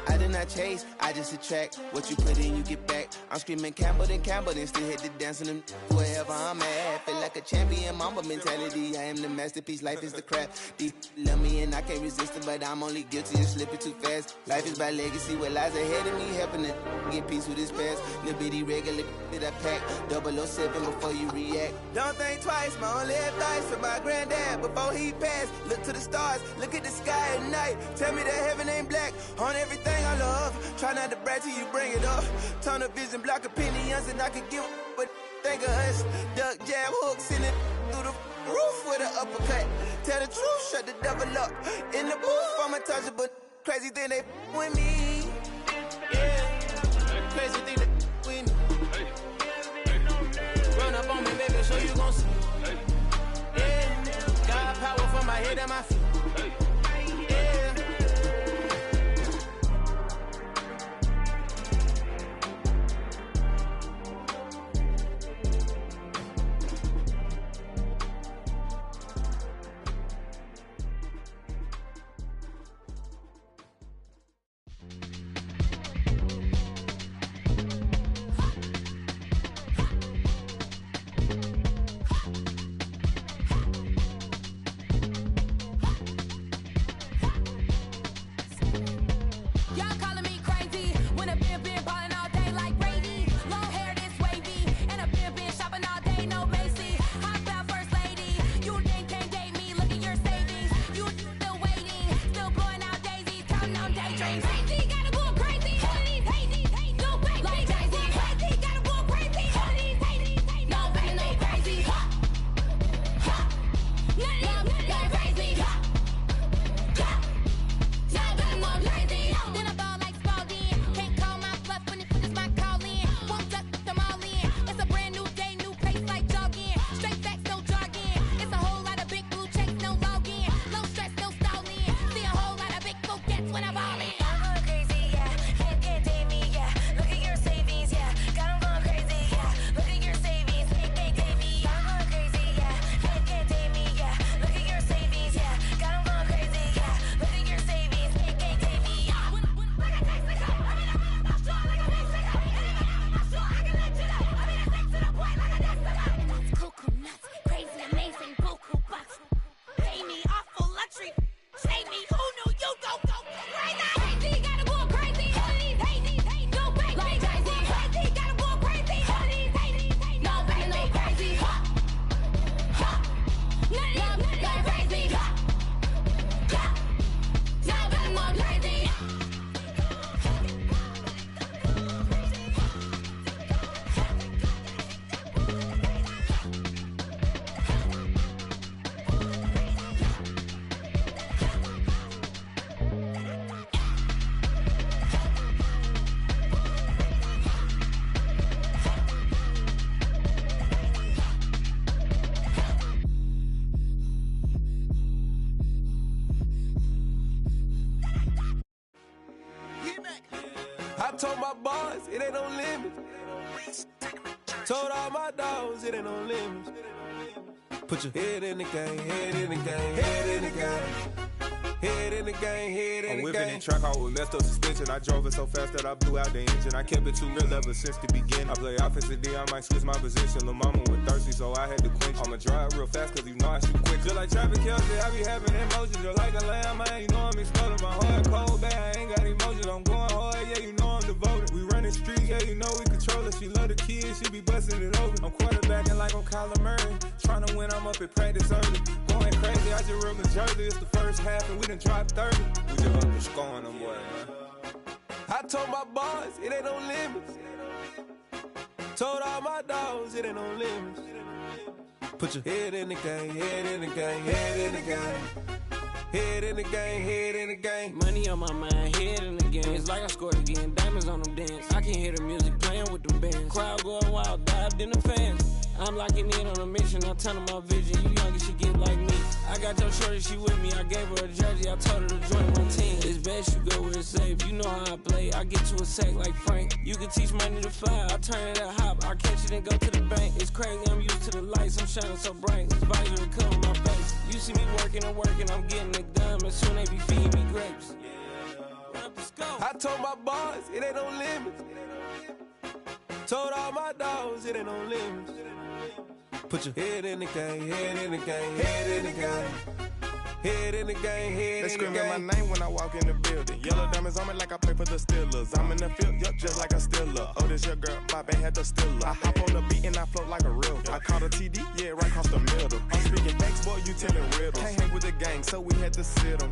I did not chase, I just attract. What you put in, you get back. I'm screaming Campbell, then still hit the dance and them wherever I'm at. Feel like a champion, mamba mentality. I am the masterpiece, life is the crap. These love me and I can't resist it, but I'm only guilty of slipping too fast. Life is by legacy, what lies ahead of me, helping to get peace with this past. Little bitty regular that I pack, 007 before you react. Don't think twice, my only advice for my granddad before he passed. Look to the stars, look at the sky at night. Tell me that heaven ain't black on everything I love. Try not to brag till you bring it up. Turn the vision, block opinions, and I could give but think of us. Duck jab hooks in it through the roof with an uppercut. Tell the truth, shut the devil up. In the booth, I'm untouchable. Crazy thing they with me. Yeah, crazy thing they with me. Run up on me, baby, so you gon' see. Yeah, got power from my head and my feet. Yeah. I told my boys, it ain't no limits. Told all my dogs, it ain't no limits. Put your head in the game, head in the game, head in the game. Head in the game, head in the game. I'm whipping in track, I was left up suspension. I drove it so fast that I blew out the engine. I kept it too real ever since the beginning. I play offensive D, I might switch my position. Lil' mama was thirsty, so I had to quench. I'ma drive real fast, cause you know I shoot quick. Just like Travis Kelce, I be having emotions. Just like a lamb, man, you know I'm exploding. My heart cold, bad, I ain't got emotions. I'm going hard, yeah, you know I'm devoted. We running streets, yeah, you know we control it. She love the kids, she be busting it open. I'm quarterbacking like I'm Kyler Murray. Trying to win, I'm up at practice early. Going crazy, I just rip the jersey. It's the first half, and we done dropped 30. We just up to scoring them, boy, man. I told my boys, it ain't no limits. Told all my dogs, it ain't no limits. Put your head in the game, head in the game, head in the game. Head in the game, head in the game. Money on my mind, head in the game. It's like I scored again, diamonds on them dance. I can hear the music playing with them bands. Crowd going wild, dived in the fans. I'm locking in on a mission, I tell her my vision. You young and she get like me. I got your shorty, she with me. I gave her a jersey, I told her to join my team. It's best you go where it's safe. You know how I play. I get to a sack like Frank. You can teach money to fly. I turn it a hop. I catch it and go to the bank. It's crazy, I'm used to the lights. I'm shining so bright. This visor to cover my face. You see me working and working. I'm getting it done. And soon they be feeding me grapes. I told my boys, it ain't no limits. Told all my dogs, it ain't no limits. Put your head in the game, head in the game, head in the game. Head in the game, head they in the game. They screaming my name when I walk in the building. Yellow diamonds on me like I play for the Steelers. I'm in the field, yup, just like a Steeler. Oh, this your girl, my band had the Steeler. I hop on the beat and I float like a real. I caught a TD, yeah, right across the middle. I'm speaking facts, boy, you telling riddles. Can't hang with the gang, so we had to sit them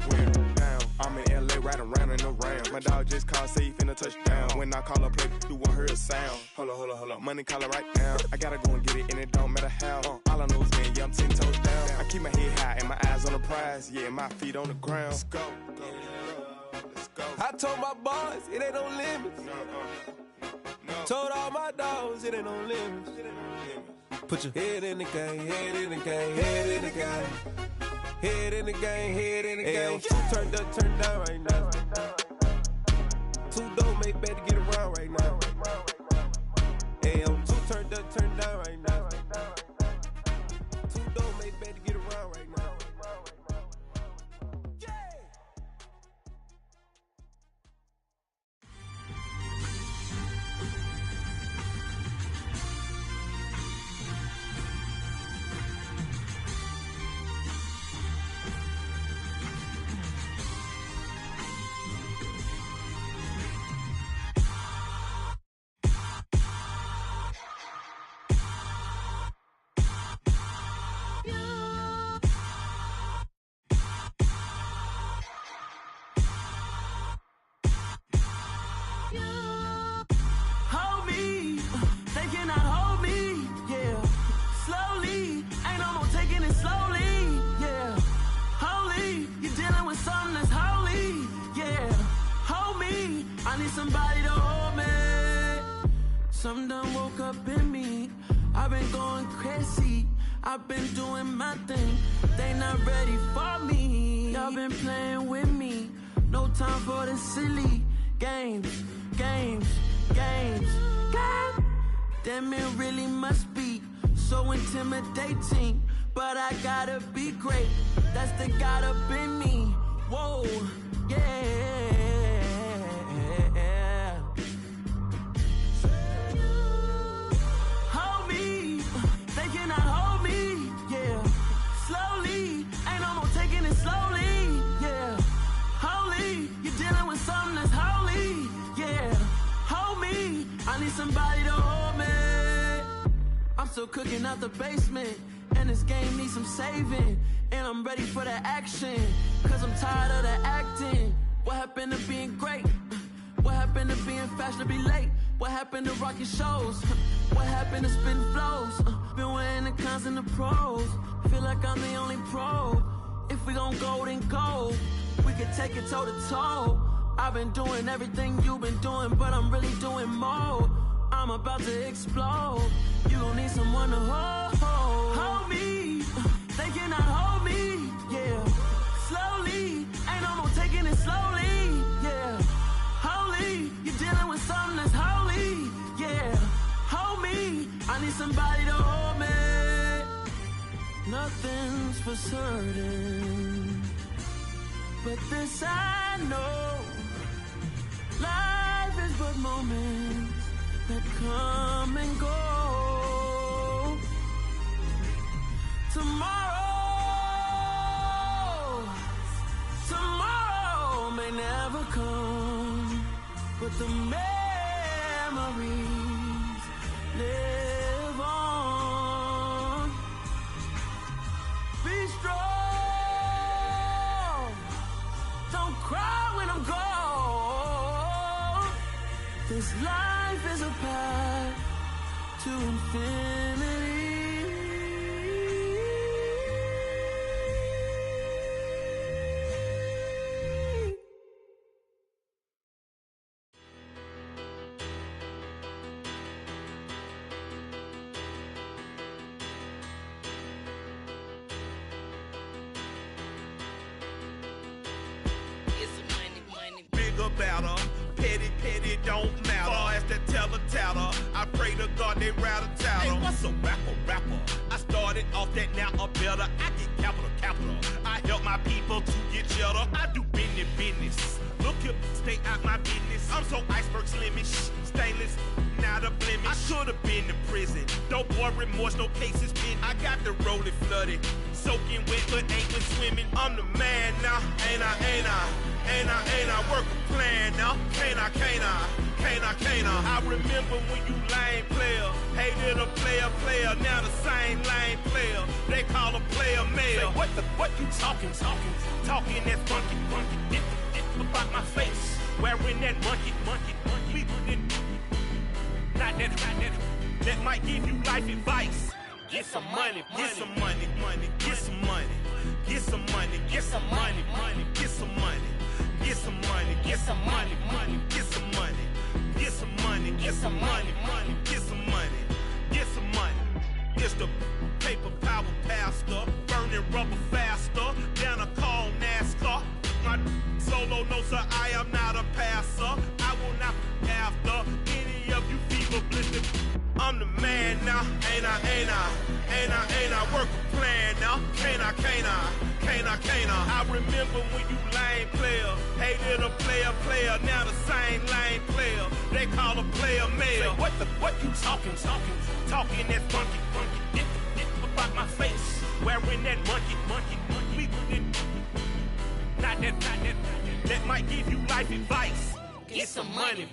down. I'm in LA, riding around in the round. My dog just called, say he finna touchdown. When I call a play, you won't hear a sound. Hold up, money caller right now. I gotta go and get it, and it don't matter how. All I know is, man, yeah, I'm 10 toes down. I keep my head high and my eyes on the prize. Yeah, my feet on the ground. Let's go. I told my boys, it ain't no limits. Told all my dogs, it ain't no limits. Put your head in the game, head in the game, head in the game. Head in the game, head in the game. Two turned up, turned down right now. Two don't make bad to get around right now. Hey, I'm two turned up, turned down right now. Two don't make bad to get around right now. Somebody to hold me. Something done woke up in me. I've been going crazy. I've been doing my thing. They not ready for me. Y'all been playing with me. No time for the silly games. Damn, it really must be so intimidating. But I gotta be great. That's the God up in me. Whoa, yeah. Somebody to hold me. I'm still cooking out the basement, and this game needs some saving. And I'm ready for the action, cause I'm tired of the acting. What happened to being great? What happened to being fashionably late? What happened to rocking shows? What happened to spitting flows? Been wearing the cons and the pros. Feel like I'm the only pro. If we gon' go, then go. We could take it toe to toe. I've been doing everything you've been doing, but I'm really doing more. I'm about to explode. You gon' need someone to hold me. They cannot hold me, yeah. Slowly, ain't no more taking it slowly, yeah. Holy, you're dealing with something that's holy, yeah. Hold me, I need somebody to hold me. Nothing's for certain, but this I know. Life is but moments that come and go. Tomorrow may never come, but the memories live on. Be strong, don't cry when I'm gone. This life is a path to infinity. petty don't matter. Far as the teller, I pray to God they rattle tattle. Hey, what's a rapper? I started off that, now I'm better. I get capital. I help my people to get cheddar. I do business. Look here, stay out my business. I'm so iceberg slimish, stainless, not a blemish. I should've been in prison. Don't boy remorse, no cases pinned. I got the rolling flooded, soaking wet, but ain't been swimming. I'm the man now, ain't I? Work a plan now, can't I? I remember when you lame player, hated a player, now the same lame player. They call a player mayor. Say, what you talking? Talking that funky, dip about my face. Wearing that monkey. Not that might give you life advice. Get some money. It's the paper power pastor, burning rubber faster, down a call NASCAR. My solo no sir, I am not a passer. I will not after any of you fever blistered. I'm the man now, ain't I? Work a plan now, can't I? I remember when you lame player, hated a player, now the same lame player. They call a player mayor. Say, what you talking? Talking that funky, dip about my face. Wearing that monkey. Not that might give you life advice. Get some money.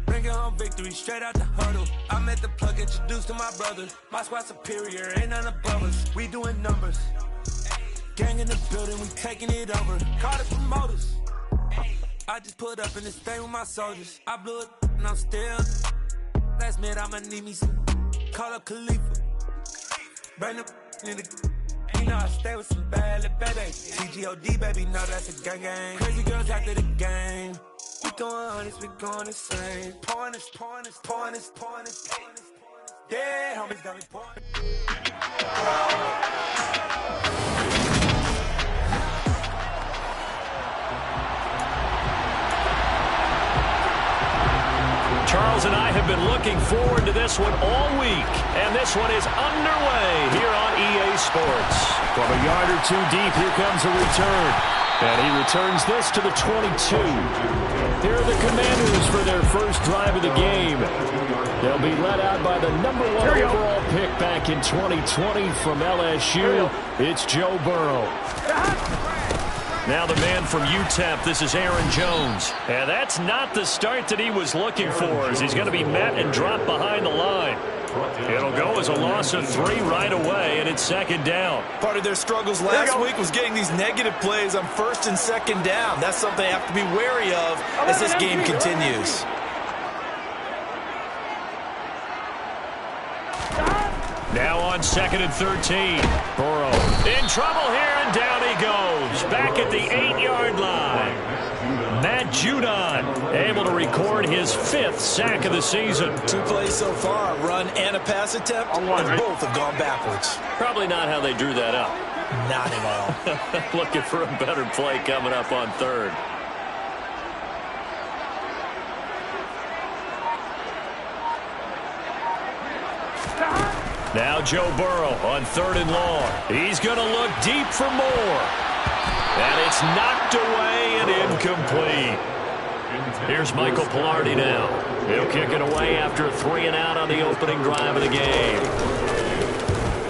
Bringing home victory straight out the huddle. I met the plug, introduced to my brother. My squad superior, ain't none above us. We doing numbers. Gang in the building, we taking it over. Call the promoters. I just put up in this thing with my soldiers. I blew it and I'm still. Last minute I'ma need me some. Call up Khalifa. Bring the in the. You know I stay with some bad little baby. TGOD baby, know that's a gang. Crazy girls after the game. We going honest, we going insane. Pouring this. Yeah, homies got me pouring. Charles and I have been looking forward to this one all week, and this one is underway here on EA Sports. From a yard or two deep, here comes a return. And he returns this to the 22. Here are the Commanders for their first drive of the game. They'll be led out by the #1 overall pick back in 2020 from LSU. It's Joe Burrow. Now the man from UTEP, this is Aaron Jones. And that's not the start that he was looking for, as he's going to be met and dropped behind the line. It'll go as a loss of 3 right away, and it's second down. Part of their struggles last week was getting these negative plays on first and second down. That's something they have to be wary of as this game continues. Now on 2nd and 13. Burrow in trouble here, and down he goes. Back at the 8-yard line. Matt Judon able to record his 5th sack of the season. 2 plays so far, a run and a pass attempt, and both have gone backwards. Probably not how they drew that up. Not at all. Looking for a better play coming up on third. Now Joe Burrow on 3rd and long. He's going to look deep for more. And it's knocked away and incomplete. Here's Michael Palardy now. He'll kick it away after a 3-and-out on the opening drive of the game.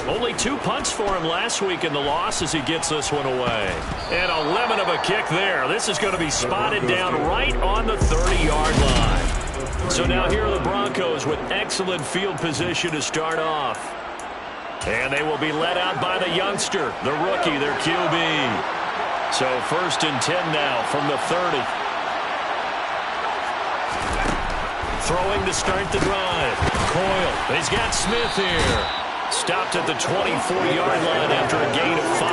Only 2 punts for him last week in the loss as he gets this one away. And a lemon of a kick there. This is going to be spotted down right on the 30-yard line. So now here are the Broncos with excellent field position to start off. And they will be led out by the youngster, the rookie, their QB. So 1st and 10 now from the 30. Throwing to start the drive. Coyle, he's got Smith here. Stopped at the 24-yard line after a gain of 5.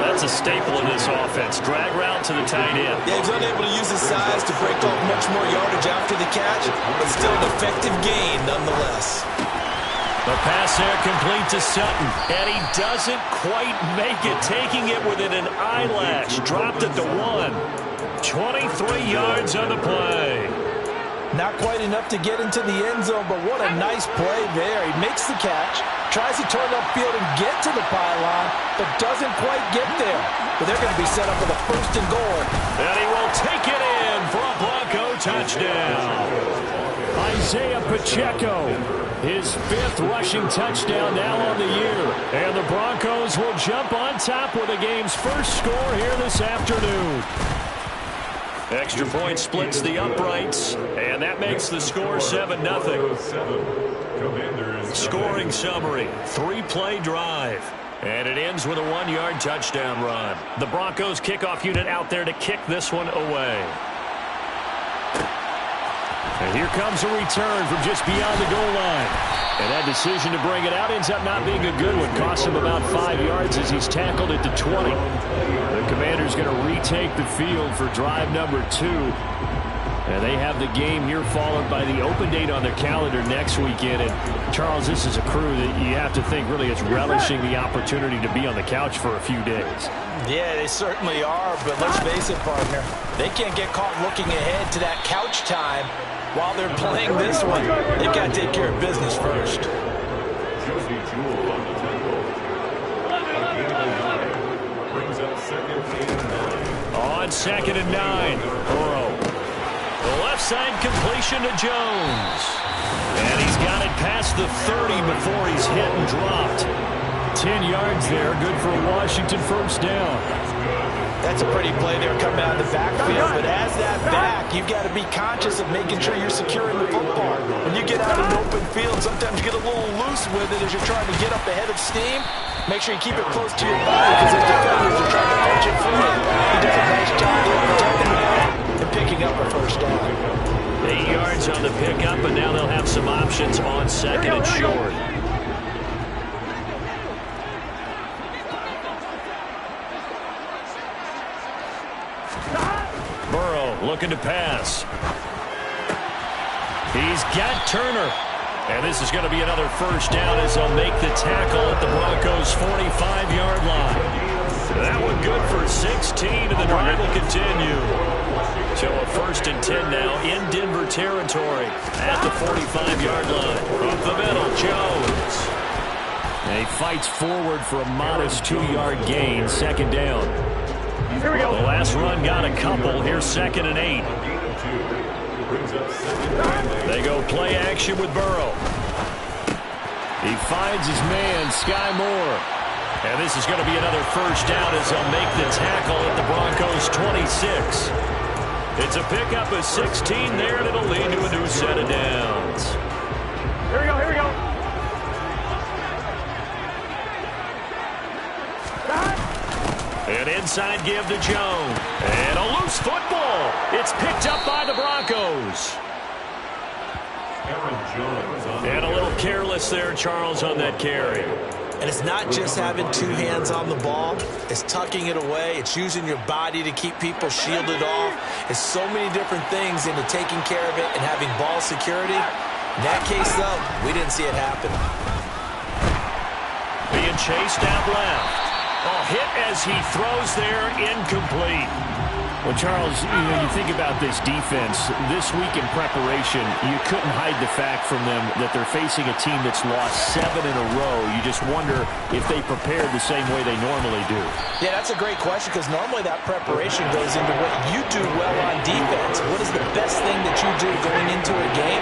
That's a staple in this offense. Drag route to the tight end. Yeah, he's unable to use his size to break off much more yardage after the catch, but still an effective gain nonetheless. The pass there complete to Sutton, and he doesn't quite make it, taking it within an eyelash. Dropped at the 1. 23 yards on the play. Not quite enough to get into the end zone, but what a nice play there. He makes the catch, tries to turn upfield and get to the pylon, but doesn't quite get there. But they're going to be set up with a 1st and goal. And he will take it in for a Bronco touchdown. Isaiah Pacheco, his 5th rushing touchdown now on the year. And the Broncos will jump on top with the game's first score here this afternoon. Extra point splits the uprights, and that makes the score 7-0. Scoring summary, 3-play drive, and it ends with a 1-yard touchdown run. The Broncos kickoff unit out there to kick this one away. And here comes a return from just beyond the goal line. And that decision to bring it out ends up not being a good one. Costs him about 5 yards as he's tackled at the 20. The Commanders going to retake the field for drive number 2. And they have the game here followed by the open date on their calendar next weekend. And, Charles, this is a crew that you have to think really is relishing the opportunity to be on the couch for a few days. Yeah, they certainly are, but let's face it, partner. They can't get caught looking ahead to that couch time while they're playing this one. They've got to take care of business first. On 2nd and 9, Burrow. The left side completion to Jones. And he's got it past the 30 before he's hit and dropped. 10 yards there, good for a Washington 1st down. That's a pretty play there coming out of the backfield, but as that back, you've got to be conscious of making sure you're securing the football. When you get out in open field, sometimes you get a little loose with it as you're trying to get up ahead of steam. Make sure you keep it close to your body because those defenders are trying to punch it for you. He does a nice job of protecting that and picking up a 1st down. 8 yards on the pickup, and now they'll have some options on 2nd and short. Burrow looking to pass. He's got Turner. And this is going to be another 1st down as they'll make the tackle at the Broncos' 45-yard line. That one good for 16, and the drive will continue. So a 1st and 10 now in Denver territory at the 45-yard line. Up the middle, Jones. And he fights forward for a modest 2-yard gain, 2nd down. Here we go. The last run got a couple. Here's 2nd and 8. They go play action with Burrow. He finds his man, Sky Moore. And this is going to be another 1st down as they'll make the tackle at the Broncos' 26. It's a pickup of 16 there, and it'll lead to a new set of downs. Here we go, here we go. An inside give to Jones. And a loose football. It's picked up by the Broncos. And a little careless there, Charles, on that carry. And it's not just having 2 hands on the ball. It's tucking it away. It's using your body to keep people shielded off. It's so many different things into taking care of it and having ball security. In that case, though, we didn't see it happen. Being chased out left. Oh, hit as he throws there, incomplete. Well, Charles, you think about this defense. This week in preparation, you couldn't hide the fact from them that they're facing a team that's lost 7 in a row. You just wonder if they prepared the same way they normally do. Yeah, that's a great question because normally that preparation goes into what you do well on defense. What is the best thing that you do going into a game?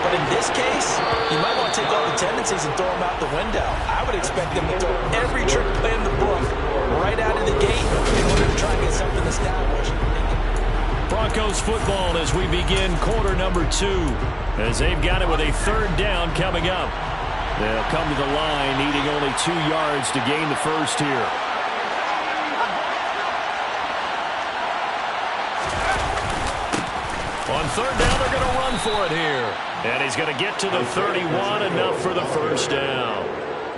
But in this case, you might want to take all the tendencies and throw them out the window. I would expect them to throw every trick play in the book right out of the gate in order to try and get something established. Broncos football as we begin quarter number 2, as they've got it with a 3rd down coming up. They'll come to the line needing only 2 yards to gain the first here. On 3rd down, they're going to run for it here. And he's going to get to the 31, enough for the first down.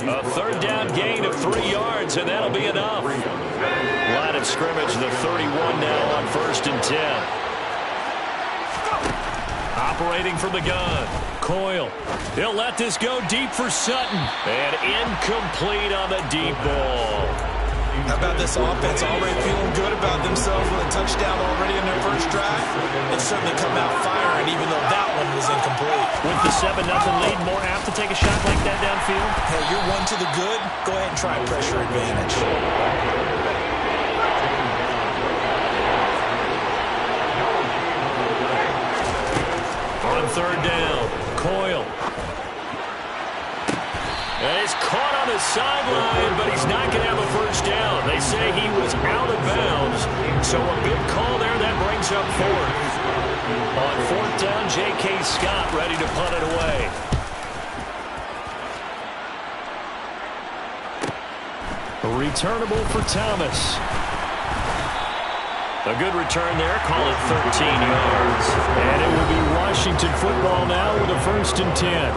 A 3rd down gain of 3 yards, and that'll be enough. Line of scrimmage, the 31 now on 1st and 10. Operating from the gun. Coyle. He'll let this go deep for Sutton. And incomplete on the deep ball. How about this offense already feeling good about themselves with a touchdown already in their first drive? They've certainly come out firing, even though that one was incomplete. With the 7-0 lead, more apt to take a shot like that downfield? Hey, you're one to the good. Go ahead and try pressure advantage. On 3rd down, Coyle. And he's caught on the sideline, but he's not going to have a first down. They say he was out of bounds, so a good call there. That brings up 4th. On 4th down, J.K. Scott ready to punt it away. Returnable for Thomas. A good return there. Call it 13 yards. And it will be Washington football now with a 1st and 10.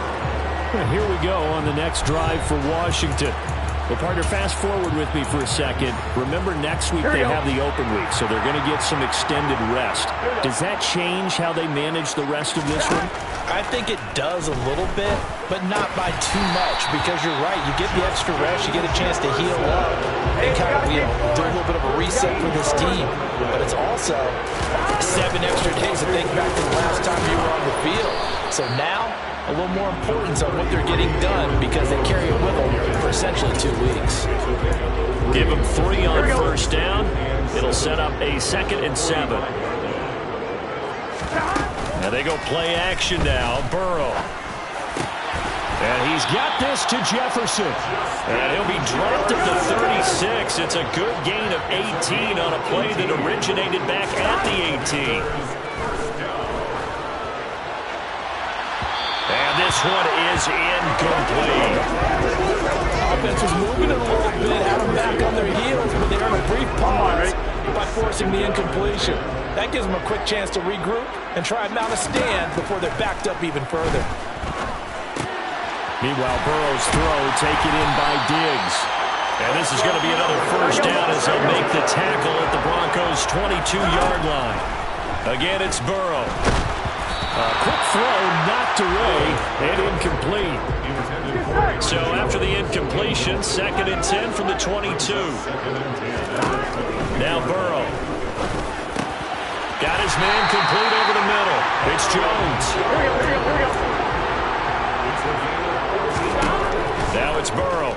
Here we go on the next drive for Washington. Well, partner, fast forward with me for a second. Remember, next week they have the open week, so they're going to get some extended rest. Does that change how they manage the rest of this one? I think it does a little bit, but not by too much, because you're right. You get the extra rest, you get a chance to heal up and kind of do a little bit of a reset for this team. But it's also 7 extra days to think back to the last time you were on the field. So now, a little more importance on what they're getting done because they carry it with them for essentially 2 weeks. Give them 3 on 1st down. It'll set up a 2nd and 7. And they go play action now. Burrow. And he's got this to Jefferson. And he'll be dropped at the 36. It's a good gain of 18 on a play that originated back at the 18. And this one is incomplete. Offense was moving it a little bit, had them back on their heels, but they earned a brief pause by forcing the incompletion. That gives them a quick chance to regroup and try and mount a stand before they're backed up even further. Meanwhile, Burrow's throw taken in by Diggs. And this is going to be another first down as they'll make the tackle at the Broncos' 22-yard line. Again, it's Burrow. A quick throw knocked away and incomplete. So after the incompletion, 2nd and 10 from the 22. Now Burrow. Got his man complete over the middle. It's Jones. Now it's Burrow.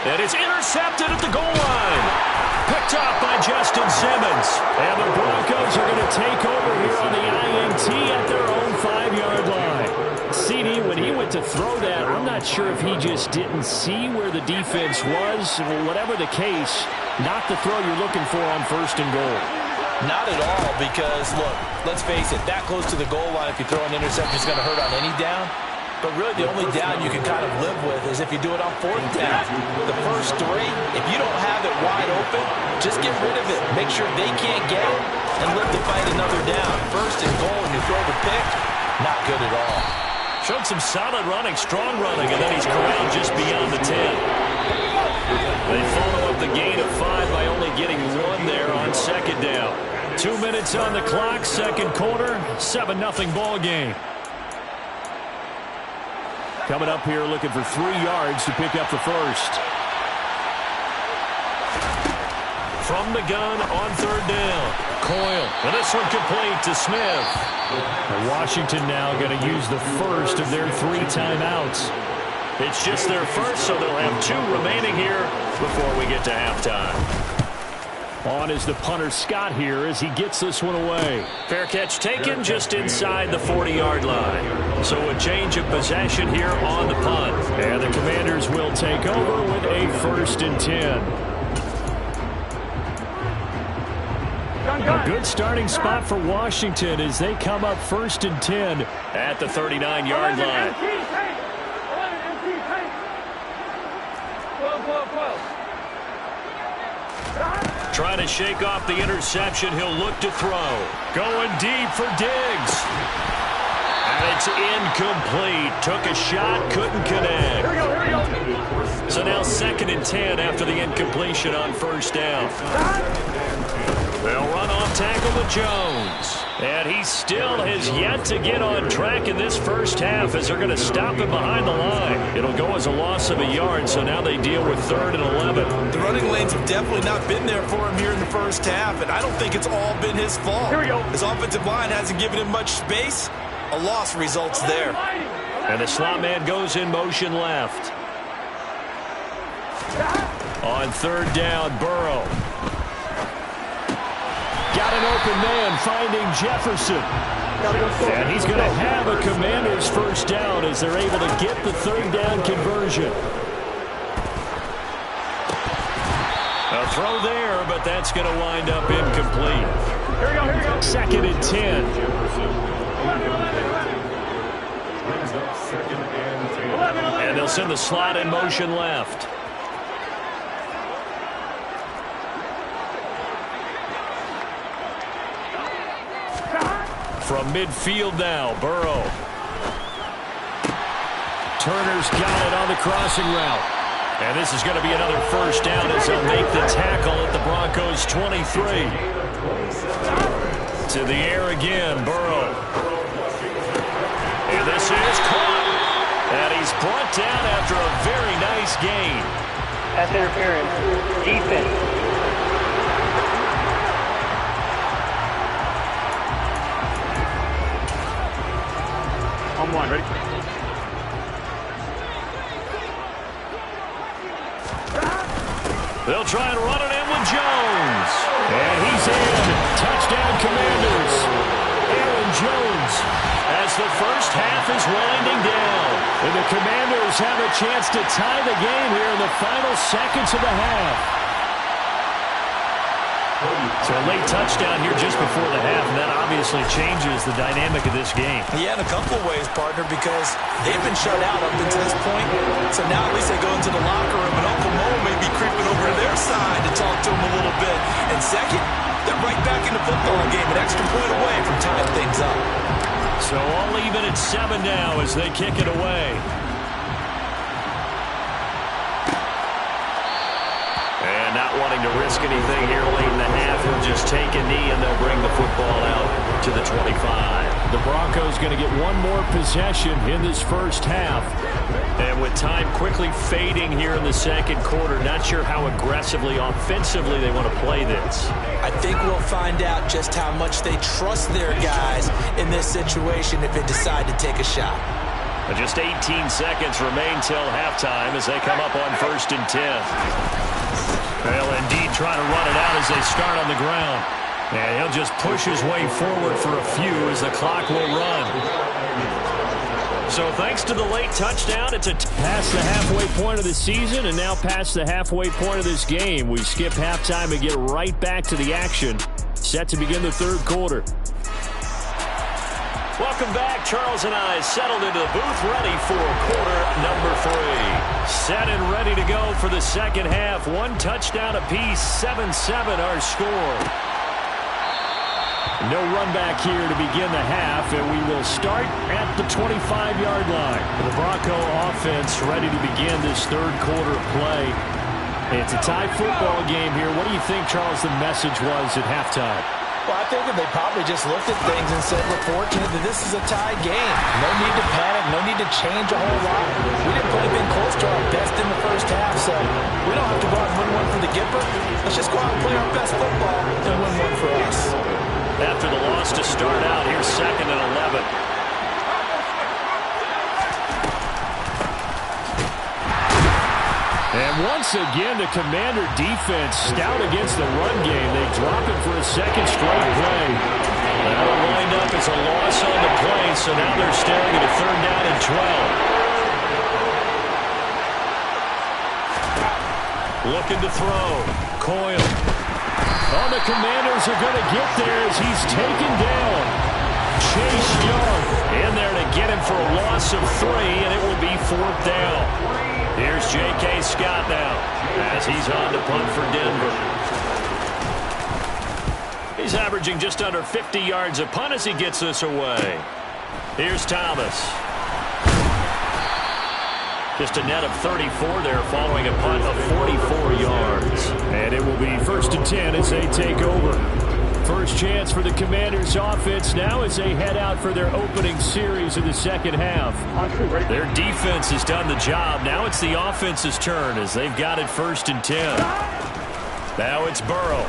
And it's intercepted at the goal line. Picked off by Justin Simmons. And the Broncos are going to take over here on the INT at their own 5-yard line. CD, when he went to throw that, I'm not sure if he just didn't see where the defense was. Whatever the case, not the throw you're looking for on 1st and goal. Not at all, because, look, let's face it, that close to the goal line, if you throw an interception, it's going to hurt on any down. But really, the only down you can kind of live with is if you do it on 4th down. The first 3, if you don't have it wide open, just get rid of it. Make sure they can't get it and live to fight another down. 1st and goal, and you throw the pick, not good at all. Showed some solid running, strong running, and then he's corralled just beyond the 10. They follow up the gain of 5 by only getting 1 there on 2nd down. 2 minutes on the clock, 2nd quarter, 7-0 ball game. coming up here looking for 3 yards to pick up the first. From the gun on 3rd down. Coyle. And this one complete to Smith. Washington now going to use the first of their 3 timeouts. It's just their first, so they'll have 2 remaining here before we get to halftime. On is the punter Scott here as he gets this one away. Fair catch taken just inside the 40-yard line. So a change of possession here on the punt. And the Commanders will take over with a 1st and 10. A good starting spot for Washington as they come up 1st and 10 at the 39-yard line. Trying to shake off the interception. He'll look to throw. Going deep for Diggs. And it's incomplete. Took a shot, couldn't connect. So now 2nd and 10 after the incompletion on 1st down. They'll run off tackle with Jones. And he still has yet to get on track in this first half as they're going to stop him behind the line. It'll go as a loss of a yard, so now they deal with 3rd and 11. The running lanes have definitely not been there for him here in the first half, and I don't think it's all been his fault. Here we go. His offensive line hasn't given him much space. A loss results there. And the slot man goes in motion left. On 3rd down, Burrow. Got an open man finding Jefferson. And he's going to have a Commanders 1st down as they're able to get the 3rd down conversion. A throw there, but that's going to wind up incomplete. Here we go. 2nd and 10. And they'll send the slot in motion left. From midfield now, Burrow. Turner's got it on the crossing route. And this is going to be another 1st down as they'll make the tackle at the Broncos' 23. To the air again, Burrow. And this is caught. And he's brought down after a very nice gain. Pass interference. Defense. On 1, ready? They'll try and run it in with Jones. And he's in. Touchdown, Commanders. Aaron Jones as the first half is winding down. And the Commanders have a chance to tie the game here in the final seconds of the half. So a late touchdown here just before the half, and that obviously changes the dynamic of this game. Yeah, in a couple of ways, partner, because they've been shut out up until this point. So now at least they go into the locker room, and Uncle Mo may be creeping over to their side to talk to him a little bit. And second, they're right back in the football game, an extra point away from tying things up. So all even at 7 now as they kick it away. And not wanting to risk anything here late in the half, he'll just take a knee and they'll bring the football out to the 25. The Broncos going to get one more possession in this first half. And with time quickly fading here in the 2nd quarter, not sure how aggressively, offensively they want to play this. I think we'll find out just how much they trust their guys in this situation if they decide to take a shot. Just 18 seconds remain till halftime as they come up on 1st and 10. They'll indeed try to run it out as they start on the ground. And he'll just push his way forward for a few as the clock will run. So thanks to the late touchdown, it's past the halfway point of the season and now past the halfway point of this game. We skip halftime and get right back to the action. Set to begin the 3rd quarter. Welcome back. Charles and I settled into the booth ready for quarter number 3. Set and ready to go for the 2nd half. 1 touchdown apiece, 7-7 our score. No run back here to begin the half, and we will start at the 25-yard line. The Bronco offense ready to begin this 3rd quarter of play. It's a tie football game here. What do you think, Charles, the message was at halftime? Well, I think that they probably just looked at things and said, we're fortunate that this is a tied game. No need to panic. No need to change a whole lot. We didn't play anything close to our best in the first half, so we don't have to go out and win one for the Gipper. Let's just go out and play our best football and win one for us. After the loss to start out, here's 2nd and 11. And once again, the Commander defense stout against the run game. They drop it for a second straight play. That'll wind up as a loss on the play, so now they're staring at a 3rd down and 12. Looking to throw. Coyle. Oh, the Commanders are going to get there as he's taken down. Chase Young in there to get him for a loss of 3, and it will be 4th down. Here's J.K. Scott now as he's on to punt for Denver. He's averaging just under 50 yards a punt as he gets this away. Here's Thomas. Just a net of 34 there following a punt of 44 yards. And it will be 1st and 10 as they take over. First chance for the Commanders offense now as they head out for their opening series of the second half. Their defense has done the job. Now it's the offense's turn as they've got it 1st and 10. Now it's Burrow.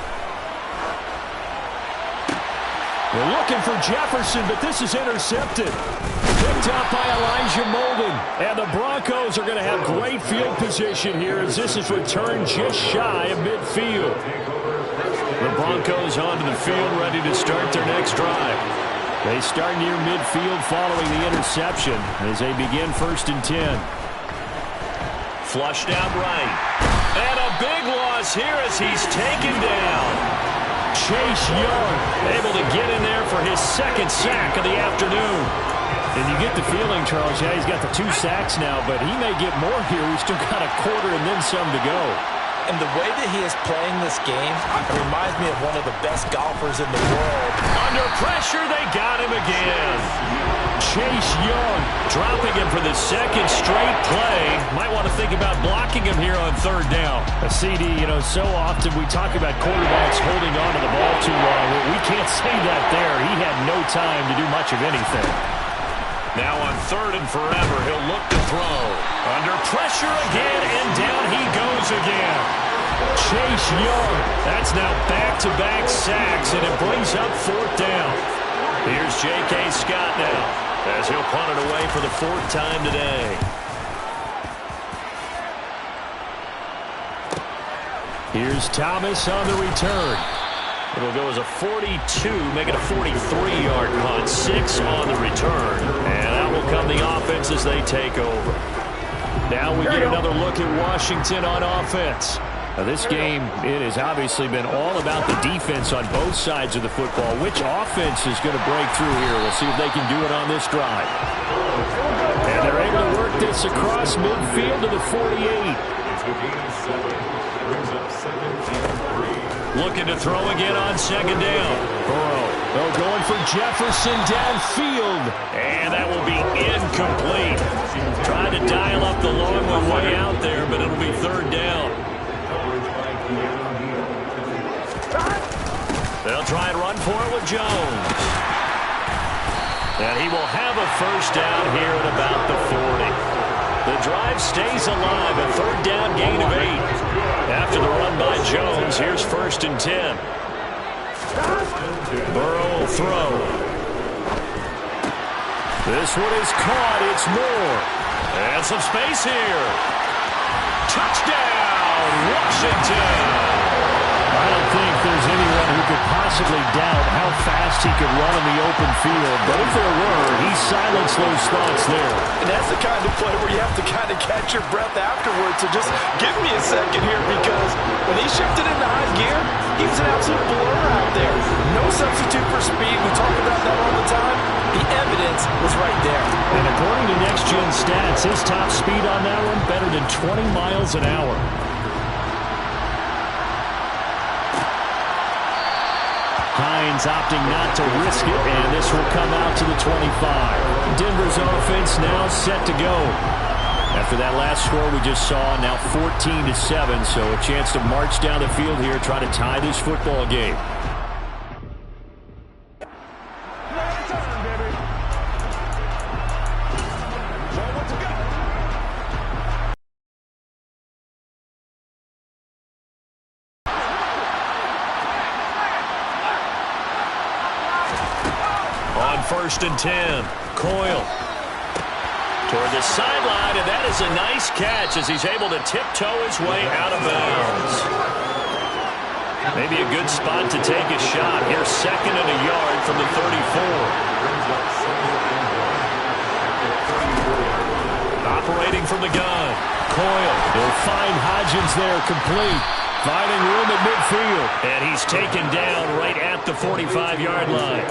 We're looking for Jefferson, but this is intercepted. Picked up by Elijah Molden. And the Broncos are going to have great field position here as this is returned just shy of midfield. The Broncos onto the field, ready to start their next drive. They start near midfield following the interception as they begin 1st and 10. Flushed out right. And a big loss here as he's taken down. Chase Young able to get in there for his 2nd sack of the afternoon. And you get the feeling, Charles, yeah, he's got the 2 sacks now, but he may get more here. We've still got a quarter and then some to go. And the way that he is playing this game reminds me of one of the best golfers in the world. Under pressure, they got him again. Chase Young dropping him for the 2nd straight play. Might want to think about blocking him here on 3rd down. A CD, so often we talk about quarterbacks holding on to the ball too long. We can't say that there. He had no time to do much of anything. Now on 3rd and forever, he'll look to throw. Under pressure again, and down he goes again. Chase Young, that's now back-to-back sacks, and it brings up 4th down. Here's J.K. Scott now, as he'll punt it away for the 4th time today. Here's Thomas on the return. It'll go as a 42, make it a 43-yard punt. 6 on the return. And out will come the offense as they take over. Now we get another look at Washington on offense. Now this game, it has obviously been all about the defense on both sides of the football. Which offense is going to break through here? We'll see if they can do it on this drive. And they're able to work this across midfield to the 48. Looking to throw again on 2nd down. Burrow going for Jefferson downfield. And that will be incomplete. Trying to dial up the long one way out there, but it'll be 3rd down. They'll try and run for it with Jones. And he will have a 1st down here at about the 40. The drive stays alive, a 3rd down gain of 8. After the run by Jones, here's 1st and 10. Burrow will throw. This one is caught. It's Moore. And some space here. Touchdown, Washington. I don't think there's anyone who could possibly doubt how fast he could run in the open field. But if there were, he silenced those thoughts there. And that's the kind of play where you have to kind of catch your breath afterwards. So just give me a second here, because when he shifted into high gear, he was an absolute blur out there. No substitute for speed. We talk about that all the time. The evidence was right there. And according to Next Gen Stats, his top speed on that one better than 20 miles an hour. Hines opting not to risk it, and this will come out to the 25. Denver's offense now set to go. After that last score we just saw, now 14-7, so a chance to march down the field here, try to tie this football game. 1st and 10. Coyle toward the sideline, and that is a nice catch as he's able to tiptoe his way out of bounds. Maybe a good spot to take a shot. Here's 2nd and a yard from the 34. Operating from the gun. Coyle. He'll find Hodgins there, complete. Finding room at midfield. And he's taken down right at the 45-yard line.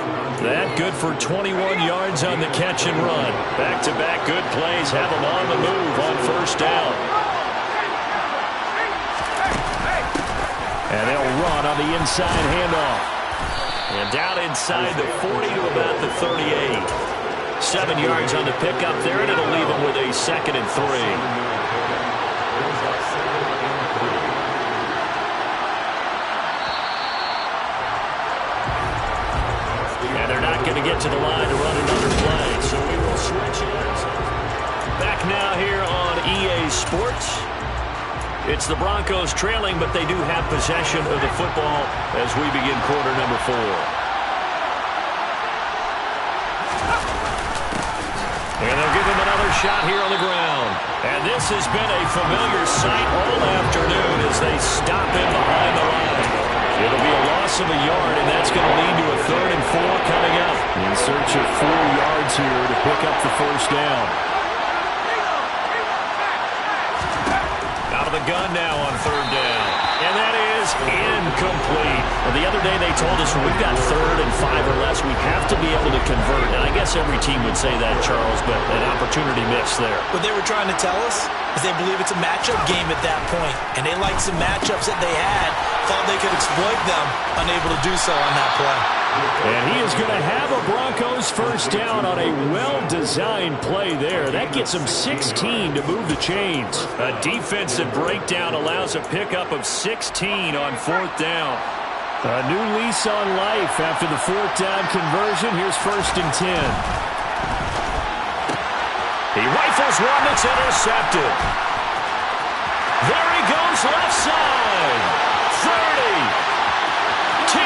That good for 21 yards on the catch and run. Back-to-back good plays have him on the move on 1st down. And they'll run on the inside handoff. And down inside the 40 to about the 38. 7 yards on the pickup there, and it'll leave him with a 2nd and 3. Going to get to the line to run another play, so we will switch it. Back now here on EA Sports. It's the Broncos trailing, but they do have possession of the football as we begin quarter number 4. And they'll give him another shot here on the ground. And this has been a familiar sight all afternoon as they stop him behind the line. It'll be a loss of a yard, and that's going to lead to a 3rd and 4 coming up. In search of 4 yards here to pick up the 1st down. Out of the gun now on 3rd down. And that is incomplete. Well, the other day they told us when we've got 3rd and 5 or less, we have to be able to convert. And I guess every team would say that, Charles, but an opportunity missed there. What they were trying to tell us is they believe it's a matchup game at that point. And they liked some matchups that they had. Thought they could exploit them, unable to do so on that play. And he is going to have a Broncos 1st down on a well-designed play there. That gets him 16 to move the chains. A defensive breakdown allows a pickup of 16 on 4th down. A new lease on life after the 4th down conversion. Here's 1st and 10. He rifles one that's intercepted. There he goes left side. 30, 10, 5,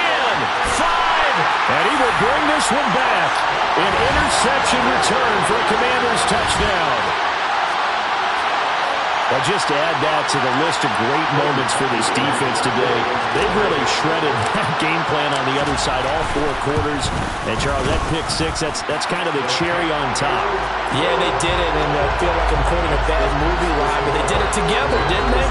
and he will bring this one back. An interception return for a Commanders touchdown. Well, just to add that to the list of great moments for this defense today, they've really shredded that game plan on the other side all 4 quarters. And, Charles, that pick 6, that's kind of the cherry on top. Yeah, they did it, and I feel like I'm quoting a bad movie line, but they did it together, didn't they?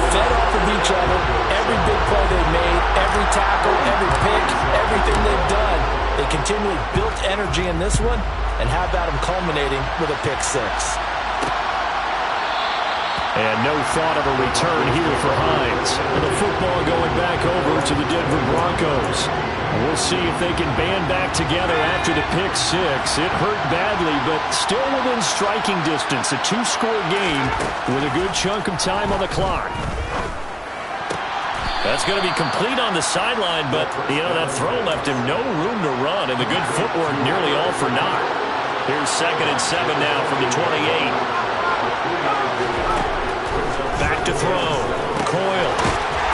Fed off of each other, every big play they made, every tackle, every pick, everything they've done. They continually built energy in this one, and how about them culminating with a pick 6? And no thought of a return here for Hines. And the football going back over to the Denver Broncos. We'll see if they can band back together after the pick 6. It hurt badly, but still within striking distance. A 2-score game with a good chunk of time on the clock. That's going to be complete on the sideline, but, that throw left him no room to run, and the good footwork nearly all for naught. Here's 2nd and 7 now from the 28. Back to throw. Coyle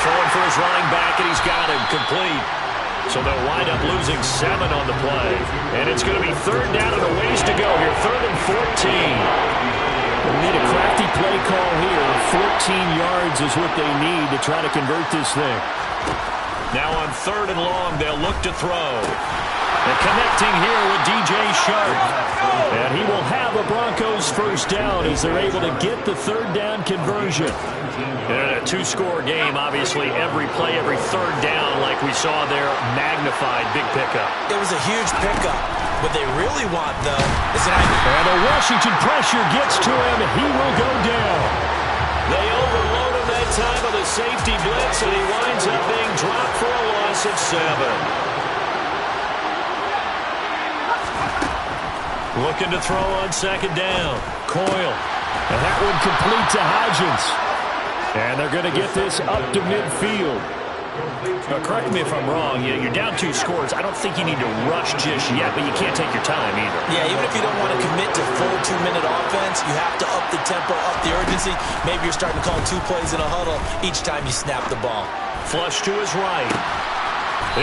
throwing for his running back, and he's got him complete. So they'll wind up losing 7 on the play. And it's going to be 3rd down and a ways to go here. 3rd and 14. We'll need a crafty play call here. 14 yards is what they need to try to convert this thing. Now on 3rd and long, they'll look to throw. And connecting here with DJ Sharp. And he will have a Broncos 1st down as they're able to get the 3rd down conversion. And a 2-score game, obviously, every play, every 3rd down, like we saw there, magnified, big pickup. It was a huge pickup. What they really want, though, is an... And the Washington pressure gets to him, and he will go down. They overload him that time with a safety blitz, and he winds up being dropped for a loss of 7. Looking to throw on 2nd down. Coyle. And that one complete to Hodgins. And they're going to get this up to midfield. Now, correct me if I'm wrong. You're down 2 scores. I don't think you need to rush just yet, but you can't take your time either. Yeah, even if you don't want to commit to full 2-minute offense, you have to up the tempo, up the urgency. Maybe you're starting to call 2 plays in a huddle each time you snap the ball. Flush to his right.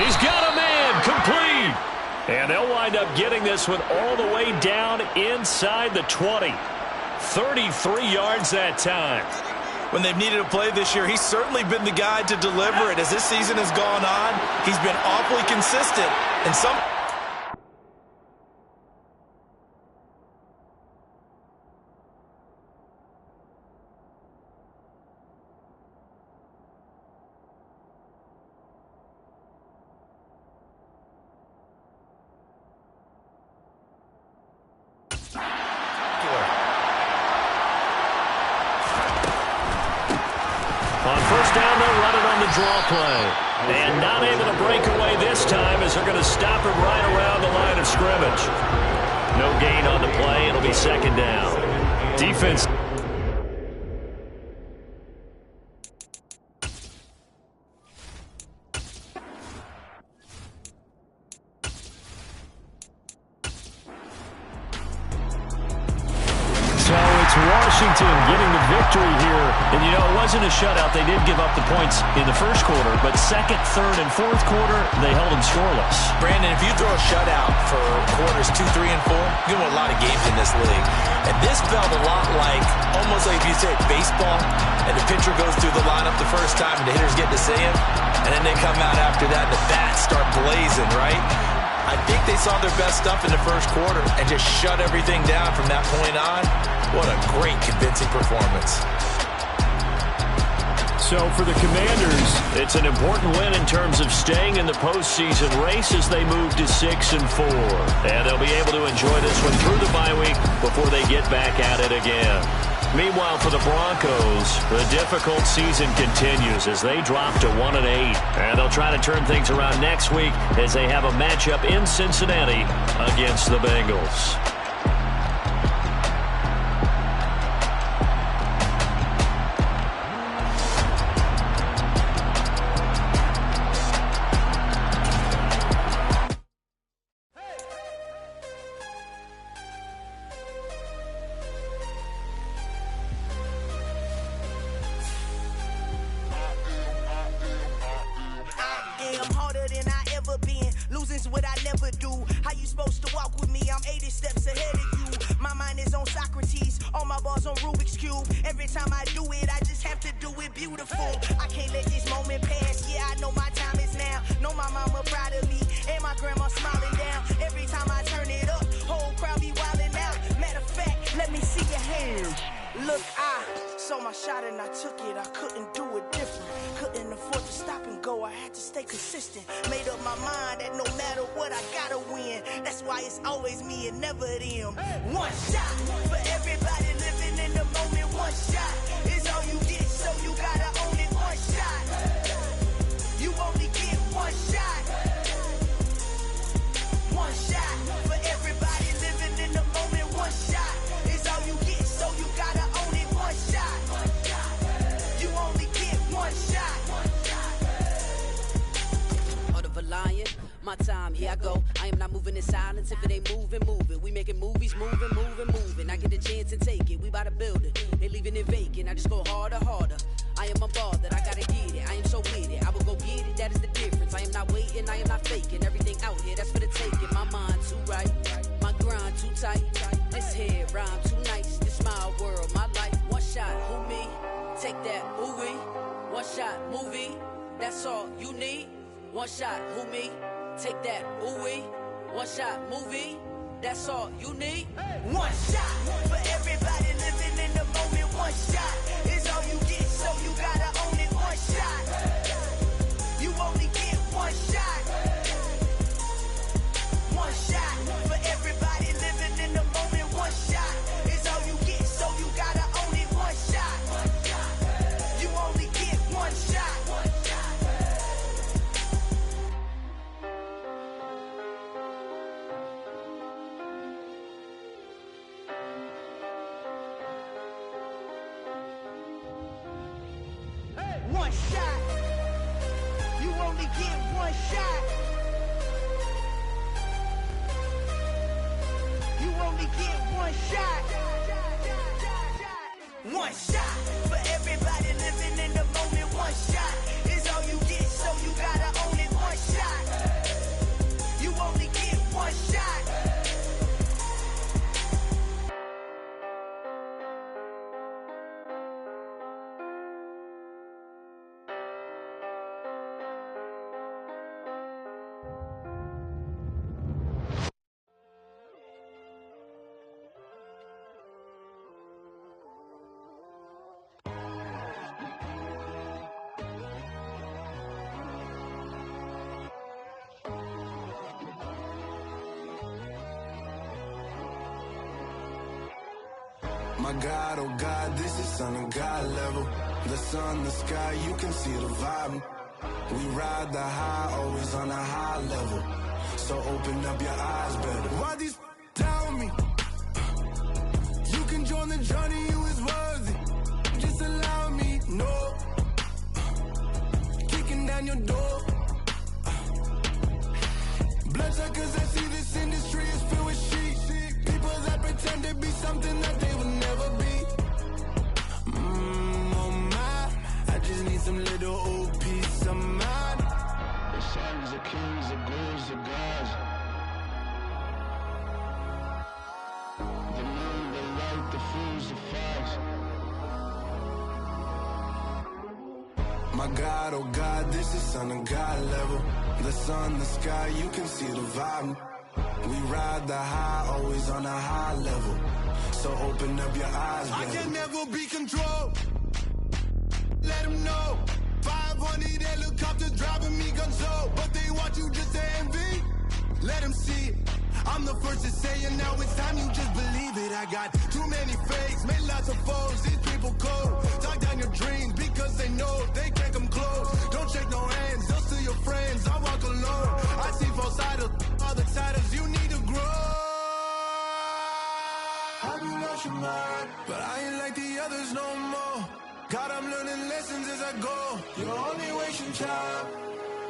He's got a man. Complete. And they'll wind up getting this one all the way down inside the 20. 33 yards that time. When they've needed a play this year, he's certainly been the guy to deliver it. As this season has gone on, he's been awfully consistent. And some... On first down, they'll run it on the draw play. And not able to break away this time as they're going to stop him right around the line of scrimmage. No gain on the play. It'll be second down. Defense. Washington getting the victory here. And, you know, it wasn't a shutout. They did give up the points in the first quarter, but second, third, and fourth quarter, they held them scoreless. Brandon, if you throw a shutout for quarters 2, 3, and 4, you win a lot of games in this league. And this felt a lot like, almost like if you say baseball, and the pitcher goes through the lineup the first time, and the hitters get to see him, and then they come out after that, and the bats start blazing, right? I think they saw their best stuff in the first quarter and just shut everything down from that point on. What a great, convincing performance. So for the Commanders, it's an important win in terms of staying in the postseason race as they move to 6-4. And they'll be able to enjoy this one through the bye week before they get back at it again. Meanwhile, for the Broncos, the difficult season continues as they drop to 1-8. And they'll try to turn things around next week as they have a matchup in Cincinnati against the Bengals. My God, oh God, this is Son of God level. The sun, the sky, you can see the vibe. We ride the high, always on a high level. So open up your eyes better. Why these tell me? You can join the journey, you is worthy. Just allow me, no. Kicking down your door. Bloodsuckers, I see this industry is filled with sheep. People that pretend to be something that they will never be. Oh my, I just need some little old peace of mind. The sons, the kings, the ghouls, the gods. The moon, the light, the fools, the facts. My God, oh God, this is Son of God level. The sun, the sky, you can see the vibe. We ride the high, always on a high level. So open up your eyes, baby. I can never be controlled. Let them know. 500 helicopters driving me gonzo. But they want you just to envy. Let them see it. I'm the first to say it, now it's time you just believe it. I got too many fakes, made lots of foes. These people cold. Talk down your dreams because they know they can't come close. Don't shake no hands, they'll still your friends. I walk alone. I see false idols, other titles. You need to grow. Have you lost your mind? But I ain't like the others no more. God, I'm learning lessons as I go. You're only wasting time.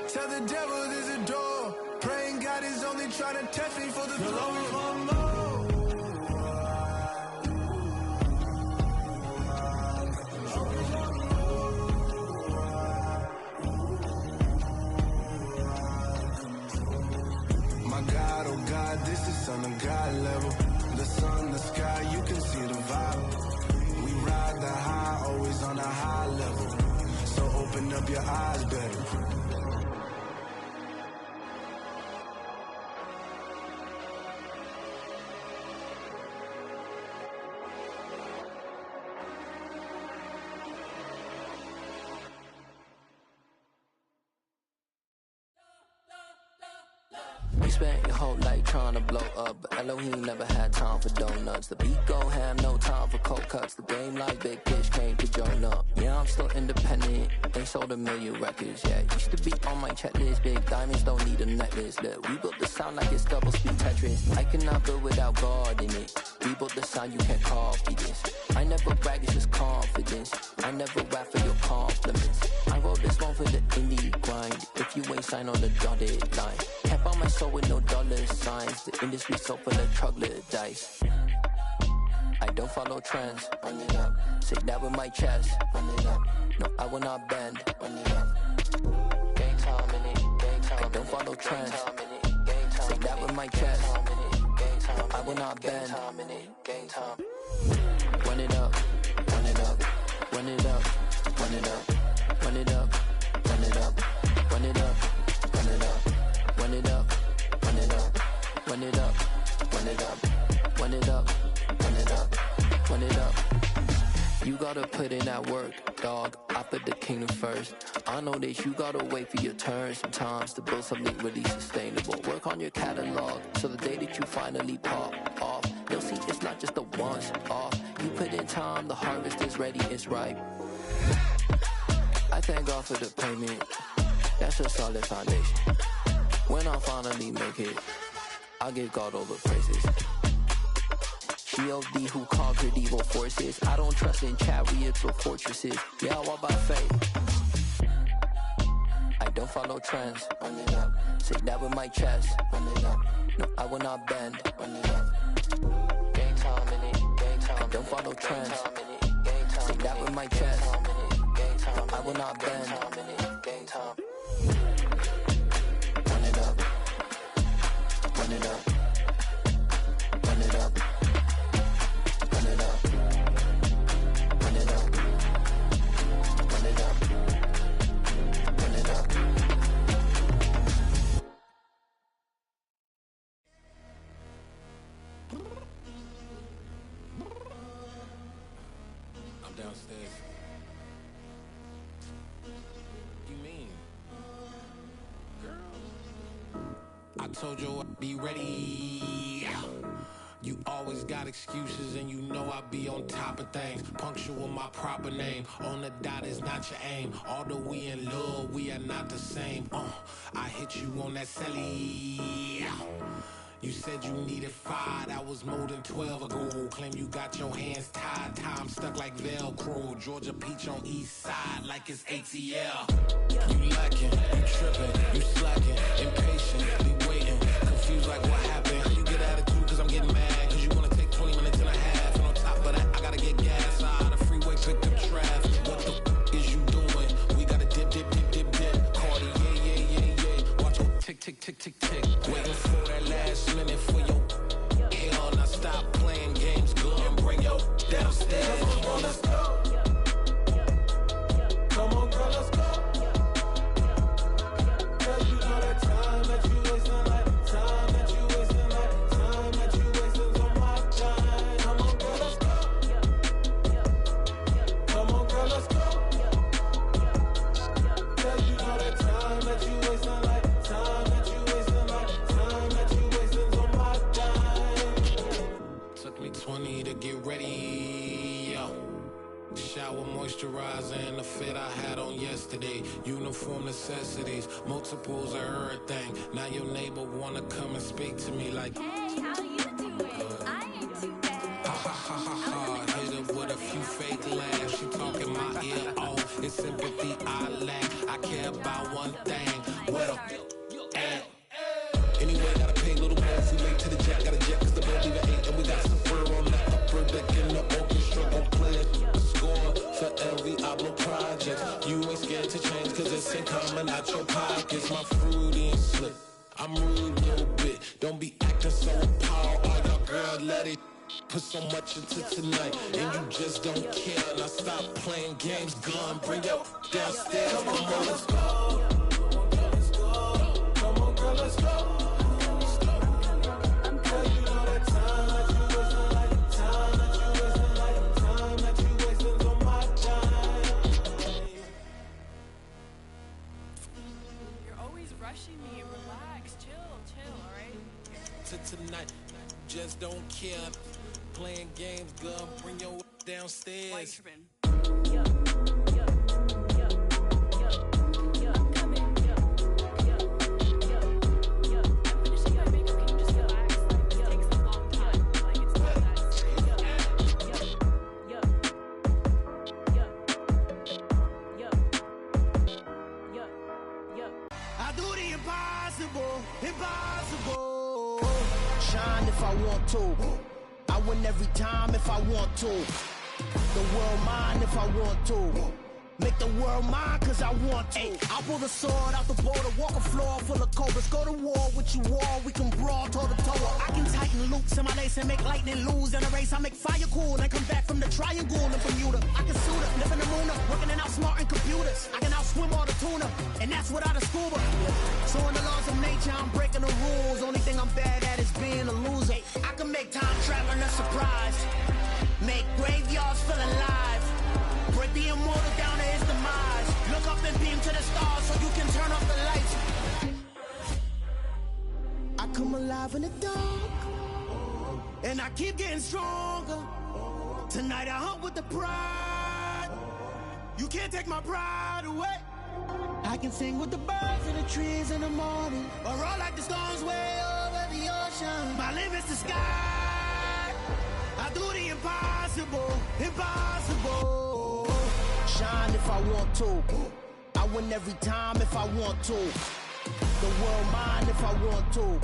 Tell the devil there's a door. Praying God is only trying to test me for the glory. Always want more. My God, oh God, this is Son of God level. The sun, the sky, you can see the vibe. We ride the high, always on a high level. So open up your eyes, baby. We spent your whole life trying to blow up, but Elohim never had time for donuts. The beat go ham, no time for cold cuts. The game like Big Fish came to join up. Yeah, I'm still independent, they sold 1 million records. Yeah, used to be on my checklist. Big diamonds don't need a necklace. Look, we built the sound like it's double speed Tetris. I cannot build without God in it. We built the sound, you can't copy this. I never brag, it's just confidence. I never rap for your compliments. I wrote this one for the indie grind. If you ain't signed on the dotted line, can't buy my soul with no dollar signs. The industry so full of troglodytes. I don't follow trends. Run it up. Say that with my chest. Run it up. No, I will not bend. Run it up. Gang time in it. Gang time. I don't follow trends. Say that with my chest. No, I will not bend. Gang time. Run it up. Run it up. Run it up. Run it up. Run it up. Run it up. Run it up. Run it up. Run it up. Run it up. Run it up. Run it up. Run it up. Run it up. Run it up. You gotta put in that work, dog. I put the kingdom first. I know that you gotta wait for your turn sometimes to build something really sustainable. Work on your catalog so the day that you finally pop off, you'll see it's not just a once off. You put in time, the harvest is ready, it's ripe. I thank God for the payment. That's a solid foundation. When I finally make it, I'll give God all the praises. G.O.D. who conquered evil forces. I don't trust in chariots or fortresses. Yeah, I walk by faith. I don't follow trends. Run it up. Say that with my chest. Run it up. No, I will not bend. Run it up. Gang time in it. Gang time. I don't follow trends. Say that with my chest. No, I will not bend. Gang time. Run it up. Run it up. Run it up. Run it up. Run it up. Run it up. Run it up. I'm downstairs. You mean? Girl, I told you I'd be ready. You always got excuses and you know I be on top of things. Punctual my proper name. On the dot is not your aim. Although we in love, we are not the same. I hit you on that celly. You said you needed 5, that was more than 12 ago. Claim you got your hands tied, time stuck like Velcro. Georgia Peach on east side like it's ATL. You lacking, you tripping, you slacking, impatient, waiting, confused like what happened. You get attitude cause I'm getting mad, cause you wanna take 20 minutes and a half. And on top of that, I gotta get gas out of the freeway, pick up traffic. What the is you doing? We gotta dip. Cardi, yeah. Watch your tick. Waiting for that last minute for your hell. Now stop playing games, go and bring your downstairs. Come on, girl, let's go. Come on, girl, let's go. Cause you know that time that you wasting, like time that you wasting, like time that you wasting on my time. Come on, girl, let's go. Come on, girl, let's go. Cause you know that time that you wasting, like time that you wasting, like time that you wasting on my time. Took me 20 to get ready, yo. Shower, moisturizer, and the fit I had on yesterday. Uniform necessities, multiples of everything. Now your neighbor wanna come and speak to me like, hey, how you doing? I ain't too bad. Ha. Hit her with a few fake laughs. She talking my ear off. It's sympathy I lack. I care about one thing. What up? Anyway, gotta pay a little more if we late to the jack. Got a jet cause the boat even ate. And we got some fur on that upper deck in the orchestra. Gon' play a score for every Ablo project. You ain't scared to change cause it's ain't coming out your pockets. My fruity and slick. I'm rude a little bit. Don't be acting so appalled. Oh, y'all girl, let it put so much into tonight. And you just don't care. Now stop playing games. Gun, bring your downstairs. Come on, let's go. Come on, girl, let's go. Tonight, just don't care. Playing games, girl, bring your downstairs. I do the impossible. Shine if I want to. I win every time if I want to. The world mine if I want to. Make the world mine cause I want to. Ay, I'll pull the sword out the border, walk a floor full of cobras. Go to war with you all, we can brawl toe to toe. I can tighten loops in my lace and make lightning lose in a race. I make fire cool and come back from the triangle in Bermuda. I can suit up, live in the moon up, working and outsmarting computers. I can outswim all the tuna, and that's without a scuba. So in the laws of nature, I'm breaking the rules. Only thing I'm bad at is being a loser. I can make time traveling a surprise. Make graveyards feel alive. Break the immortal down to his demise. Look up and beam to the stars so you can turn off the lights. I come alive in the dark, and I keep getting stronger. Tonight I hunt with the pride. You can't take my pride away. I can sing with the birds and the trees in the morning, or roll like the storms way over the ocean. My limit's the sky. I do the impossible. Shine if I want to. I win every time if I want to. The world mine if I want to.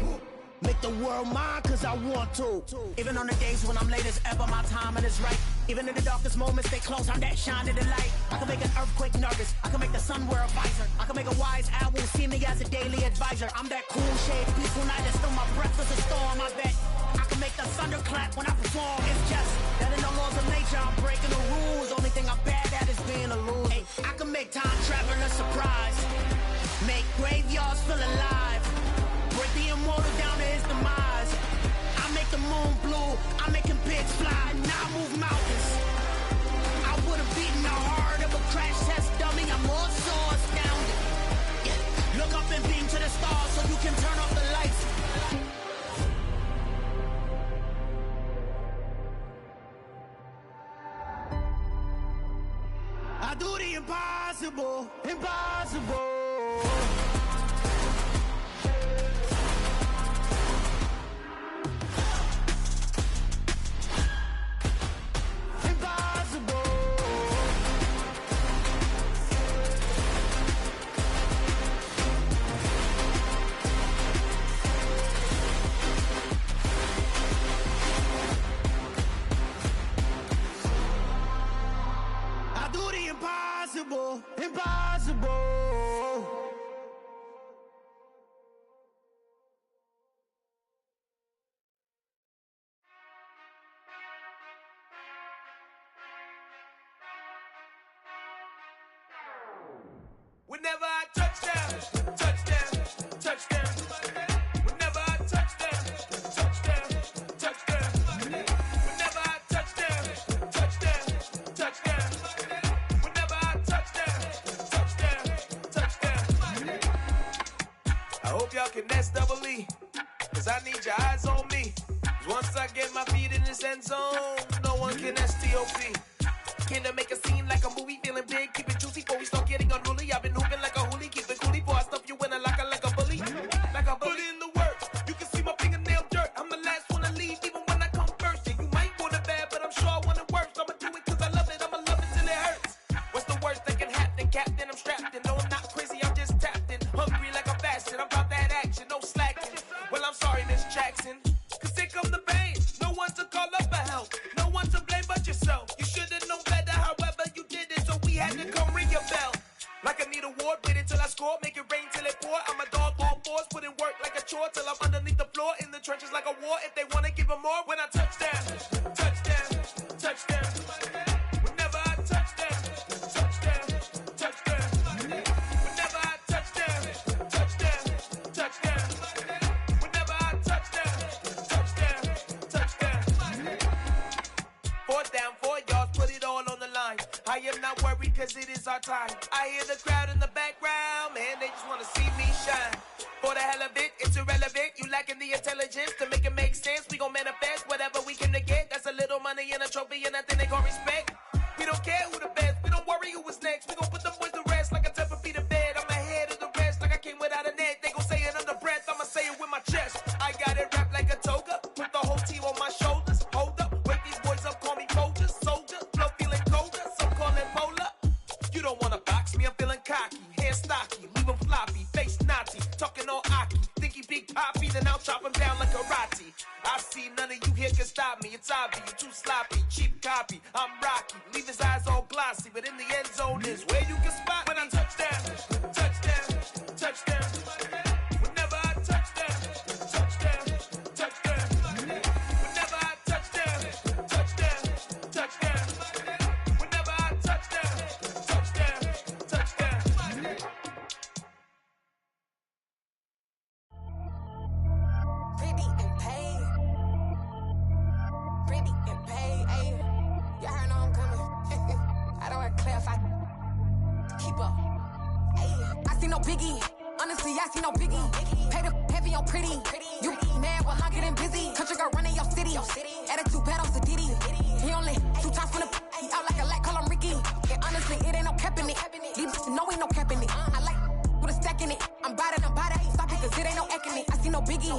Make the world mine cause I want to. Even on the days when I'm late as ever, my timing is right. Even in the darkest moments, stay close, I'm that shine in the light. I can make an earthquake nervous, I can make the sun wear a visor. I can make a wise owl see me as a daily advisor. I'm that cool shade, peaceful night and still my breath is a storm, I bet. I can make the thunder clap when I perform. It's just that in the laws of nature, I'm breaking the rules. Only thing I'm bad at is being a loser. Ay, I can make time traveling a surprise. Make graveyards feel alive. Break the immortal down to his demise. I make the moon blue, I'm making pigs fly. Now I move mountains. I would've beaten the heart of a crash test dummy. I'm more so astounded. Yeah. Look up and beam to the stars so you can turn off the lights. I do the impossible, impossible. Impossible, impossible. Whenever I touchdown, touchdown, touchdown. Whenever I touchdown, touchdown, touchdown. Whenever I touchdown, touchdown, touchdown. Whenever I touchdown, touchdown, touchdown. I hope y'all can S-double-E, cause I need your eyes on me. 'Cause once I get my feet in this end zone, no one can S-T-O-P. Came to make a scene like a movie, feeling big, keep it juicy before we start getting unruly. I've been hooping like a hoolie, keep it coolie before I stuff you in a locker like a bully. Like a bully in the work, you can see my fingernail dirt. I'm the last one to leave, even when I come first. Yeah, you might want it bad, but I'm sure I want it worse. I'ma do it cause I love it, I'ma love it till it hurts. What's the worst that can happen, Captain? I'm strapped in, no I'm not crazy, I'm just tapped in. Hungry like I'm fasting, I'm about that action, no slacking. Well, I'm sorry, Miss Jackson, cause here come the pain. No one to call up for help, no one to blame but yourself. You should've known better, however you did it, so we had to come ring your bell. Like I need a ward, wait until I score, make it rain till it pour. I'm a dog, all fours, put in work like a chore till I'm underneath the floor, in the trenches like a war. If they wanna give them more, when I touchdown, touchdown, touchdown. Whenever I touchdown, touchdown, touchdown. Whenever I touchdown, touchdown, touchdown. Whenever I touchdown, touchdown, touchdown. 4th down, 4 yards, put it all on the line. I am not worried cause it is our time. I hear the crowd in the background, man, they just wanna see me shine. For the hell of it, it's irrelevant. You lacking the intelligence to make it make sense. We gon' manifest whatever we can to get. That's a little money and a trophy and nothing they call respect. We don't care who the best, we don't worry who was next. We gon' put the boys to rest like a Tempur-Pedic to bed. I'm ahead of the rest like I came without a net. They gon' say it under breath, I'ma say it with my chest. I got it wrapped like a toga, put the whole team on my shoulders. Hold up, wake these boys up, call me Folgers. Soldier, flow feeling colder, some call it polar. You don't wanna box me, I'm feeling cocky. Hair stocky, leave him floppy, face naughty. Talking all aki, think he big poppy, then I'll chop him down like karate. I see none of you here can stop me. It's obvious, you too sloppy, cheap copy. I'm Rocky, leave his eyes all glossy, but in the end zone is where you can spot when I touchdown, touchdown, touchdown. Whenever I touchdown, touchdown, touchdown. Whenever I touchdown, touchdown, touchdown. Whenever I touchdown, touchdown, touchdown. Pretty and paid. Pretty and paid, ayy. Y'all heard I'm coming. I don't want to clarify. Keep up. Ayy. I see no biggie. Honestly, I see no biggie. Pay the heavy on pretty. You mad, well, I'm getting busy. Country girl running your city. Attitude bad on Diddy. He only 2 times from the he out like a light, call him Ricky. And honestly, it ain't no cap in it. These no ain't no cap in it. I like with a stack in it. I'm bad at stop it, cause it ain't no acting it. I see no biggie.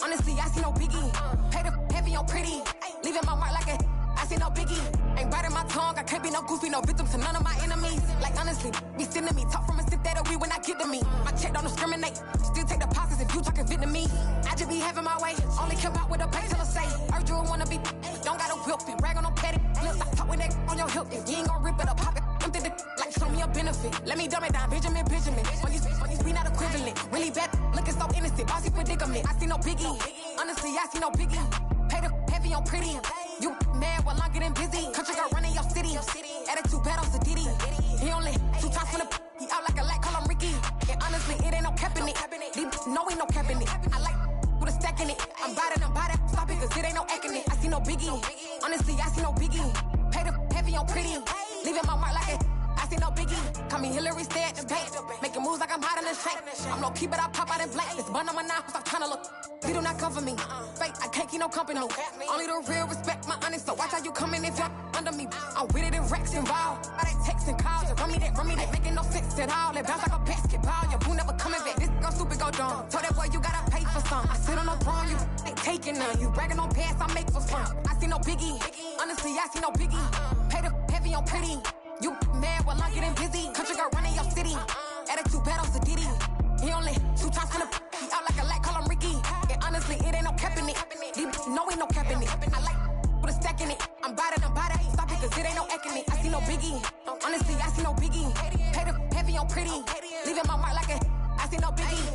Honestly, I see no biggie. Pay the heavy on pretty. Leaving my mark like a I see no biggie. Ain't biting my tongue, I can't be no goofy, no victim to none of my enemies. Like honestly, be sending me talk from a sip that we when I get to me. My check don't discriminate, still take deposits if you talking Vietnamese. I just be having my way, only come out with a pay till I say. Urge you wanna be, don't gotta whip it, brag on no petty. Look, I talk with that on your hip, if you ain't gon' rip it up, pop it. Empty the like show me a benefit. Let me dumb it down, Benjamin. When you we not equivalent, really bad, looking so innocent, bossy predicament. I see no biggie, honestly, I see no biggie. Pay the heavy on pretty. You mad while I'm getting busy. Country girl running your city. Attitude bad on Diddy. He only 2 times from the he out like a light, call him Ricky. And honestly, it ain't no cap in it. These no ain't no cap in it. I like with a stack in it. I'm bad at stop it, cause it ain't no acting it. I see no biggie. Honestly, I see no biggie. Pay the heavy on pretty. Leaving my mark like a I see no biggie. Call me Hillary, stay at the bank. Making moves like I'm hot in the shank. I'm low key, but I pop out in blank. It's bun on my knife, I'm tryna look. They do not come for me. Fake, I can't keep no company. Only the real respect my honest. So watch how you coming if you're under me. I'm with it in Rex involved. All that text and calls. from me, they making no sense at all. They bounce like a basketball, your boo never coming back. This gon' stupid, go dumb. Told that boy you gotta pay for some. I sit on no throne, you ain't taking none. You bragging on pass, I make for fun. I see no biggie, honestly, I see no biggie. Pay the heavy on pretty. You mad while I'm getting busy. Country girl running your city. Attitude battles to Diddy. He only 2 times in the he out like a light, call him Ricky. And honestly, it ain't no cap in it. No, ain't no cap in it. I like put a stack in it. I'm bout it. Stop it, cause it ain't no acting it. I see no biggie. Honestly, I see no biggie. Pay the heavy on pretty. Leaving my mark like a I see no biggie.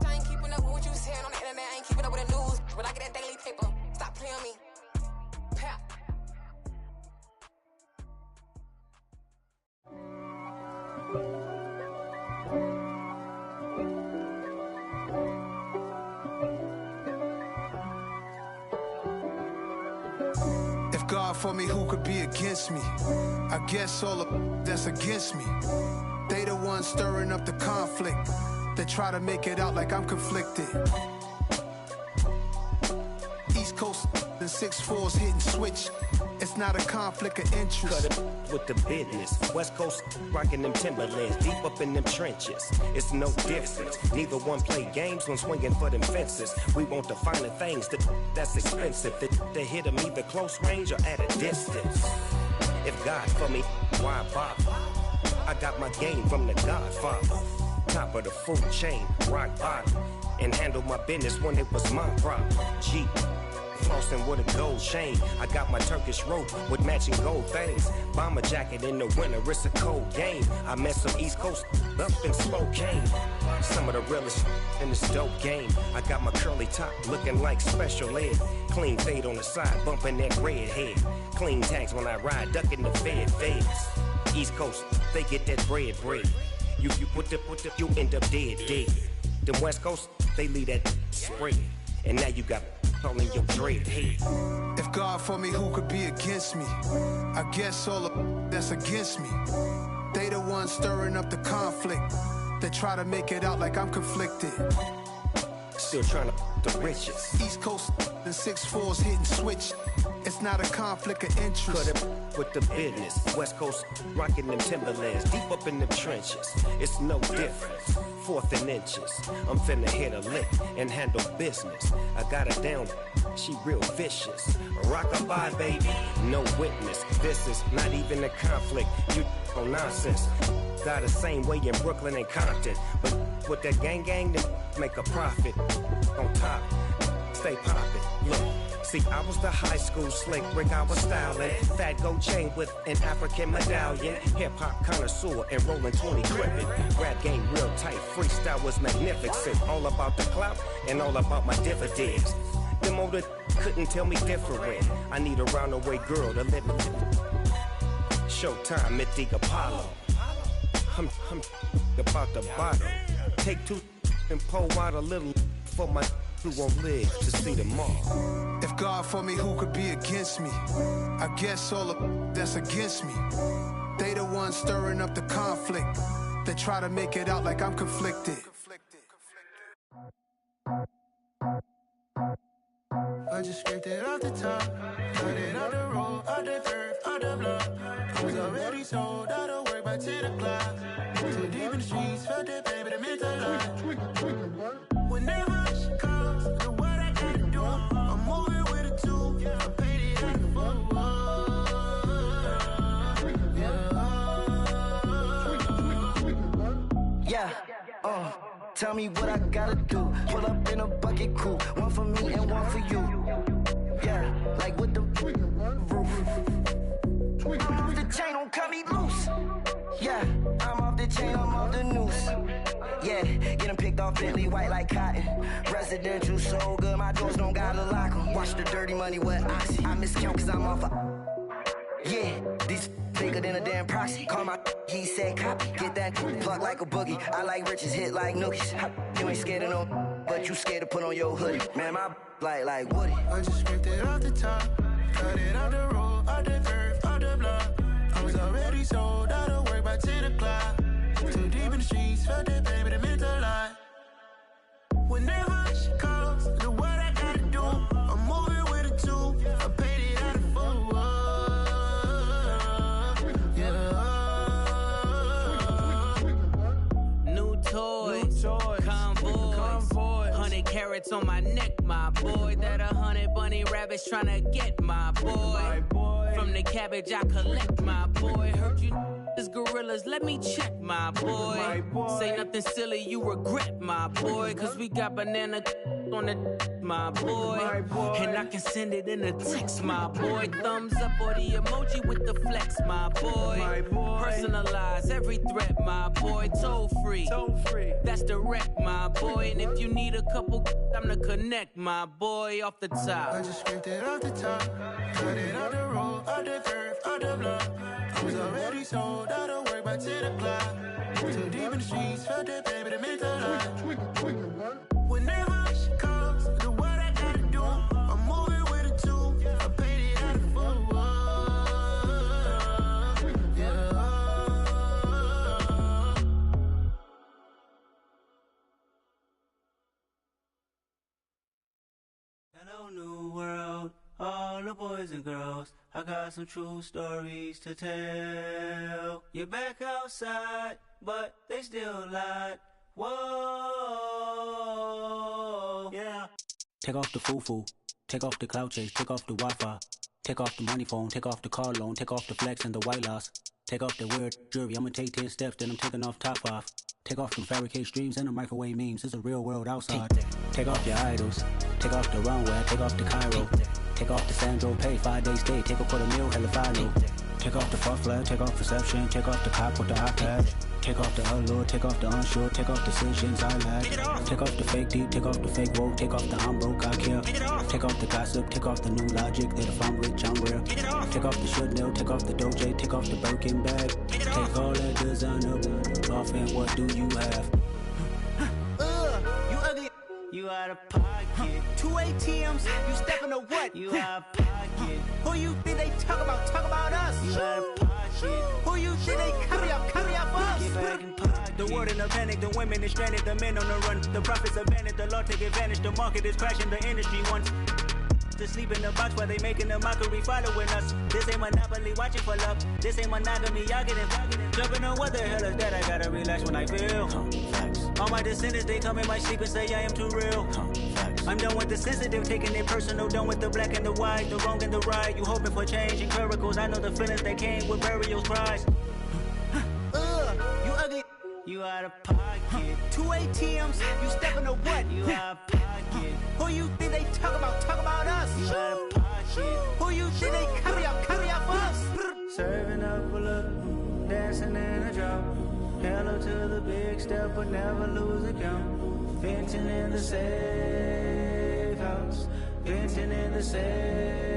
I ain't keeping up with what you saying on the internet. I ain't keeping up with the news. When I get that daily paper, stop playing me. Pap. If God for me, who could be against me? I guess all of that's against me. They the ones stirring up the conflict. They try to make it out like I'm conflicted. East Coast and 6'4's hitting switch. It's not a conflict of interest. Cut it with the business. West Coast rocking them Timberlands, deep up in them trenches. It's no difference. Neither one play games when swinging for them fences. We want the finer things that's expensive. They hit them either close range or at a distance. If God for me, why bother? I got my game from the Godfather. Top of the food chain, rock bottom. And handle my business when it was my problem. Jeep. Flossing with a gold chain. I got my Turkish rope with matching gold things. Bomber jacket in the winter, it's a cold game. I met some East Coast up in Spokane. Some of the realest in this dope game. I got my curly top looking like special ed. Clean fade on the side, bumping that red head. Clean tags when I ride, ducking the feds. East Coast, they get that bread. You put the, you end up dead. Them West Coast, they leave that spread. And now you got all in your dread head. If God for me, who could be against me? I guess all of that's against me. They the ones stirring up the conflict. They try to make it out like I'm conflicted. Still trying to the riches. East Coast and 6'4's hitting switch. It's not a conflict of interest. Cut it with the business. West Coast rocking them Timberlands, deep up in them trenches. It's no difference. 4th and inches. I'm finna hit a lick and handle business. I got her down, she real vicious. Rock-a-bye, baby, no witness. This is not even a conflict. You on nonsense. Got the same way in Brooklyn and Compton. But with that gang, then make a profit. On top, stay poppin'. Look. See, I was the high school slick Rick, I was styling. Fat gold chain with an African medallion. Hip-hop connoisseur and rolling 20 gripping. Rap game real tight, freestyle was magnificent. All about the clout and all about my dividends. Them older couldn't tell me different. I need a roundaway girl to let me. Showtime at the Apollo. I'm about the bottle. Take 2 and pour out a little for my who won't live to see them all. If God for me, who could be against me? I guess all of that's against me. They the ones stirring up the conflict. They try to make it out like I'm conflicted. I just scraped it off the top, cut it out the road, out the dirt, out the block. I was already sold out of work by 10 o'clock. Too deep in the streets, felt that baby, the mental lie. Whenever she calls, the what I gotta do, I'm moving with a 2. I paid it out the Tell me what I gotta do. Pull up in a bucket crew, one for me and one for you. Yeah, like with the roof. I'm off the chain, don't cut me loose. Yeah, I'm off the chain, I'm off the noose. Yeah, getting picked off Bentley, white like cotton. Residential so good, my doors don't gotta lock 'em. Watch the dirty money with oxy. I miscount cause I'm off yeah, these bigger than a damn proxy. Call my he said copy. Get that plug like a boogie. I like riches, hit like nookies. You ain't scared of no, but you scared to put on your hoodie. Man, my like Woody. I just scraped it off the top, cut it out the road, out the turf, out the block. I was already sold out of work by 10 o'clock. Too deep in the streets, felt that baby, the mental lie. Whenever she calls, the what I gotta do, I'm moving with a 2. I paid it out of full. Yeah. carrots on my neck, my boy. That 100 bunny rabbits tryna get, my boy. From the cabbage I collect, my boy. Heard you is gorillas, let me check, my boy. Say nothing silly, you regret, my boy. Cause we got banana on the my boy. And I can send it in a text, my boy. Thumbs up or the emoji with the flex, my boy. Personalize every threat, my boy. Toll free. That's direct, my boy. And if you need a couple, I'm the connect, my boy. Off the top. I just scraped it off the top. Cut it out the road, out the turf, out the block. I was already sold out of work by 10 o'clock. Too deep in the streets, felt that baby to make her lie. Whenever she calls, do what I gotta do. I'm moving with a two. I paid it out of full. Yeah. Hello, new world. All the boys and girls, I got some true stories to tell. You're back outside, but they still lied. Whoa, yeah. Take off the foo-foo, take off the cloud chase, take off the Wi-Fi, take off the money phone, take off the car loan, take off the flex and the white loss, take off the weird jewelry. I'ma take 10 steps, then I'm taking off top 5. Take off them fabricated streams and the microwave memes. It's a real world outside. Take off your idols, take off the runway, take off the Cairo, take off the Sandro Pay, 5-day stay, take a $250,000, hella follow. Take off the far flag, take off perception, take off the cop with the iPad. Take off the allure, take off the unsure, take off decisions I lack. Take off the fake deep, take off the fake woke, take off the I'm broke, I care. Take off the gossip, take off the new logic that if I'm rich, I'm rare. Take off the Chanel, take off the Doja, take off the Birkin bag. Take all that designer off and what do you have? You ugly. You out of pocket. 2 ATMs, you stepping to what? You out of pocket. Who you think they talk about? Talk about us. You out of pocket. Who you think they carry up us? Get back in pocket. The world in a panic, the women is stranded, the men on the run. The profits abandoned, the law take advantage. The market is crashing, the industry wants to sleep in the box while they making a mockery following us. This ain't Monopoly, watching for love. This ain't monogamy, y'all getting jumping on what the hell is that? I gotta relax when I feel. All my descendants, they come in my sleep and say I am too real. I'm done with the sensitive, taking it personal. Done with the black and the white, the wrong and the right. You hoping for change and miracles. I know the feelings that came with burial cries. You ugly. You out of pocket. 2 ATMs, you stepping to what? You out of pocket. Who you think they talk about? Talk about us. You out of pocket. Who you think they carry up us? Serving up a look, dancing in a drop. Hello to the big step, but never lose a count. Venting in the safe house. Venting in the safe.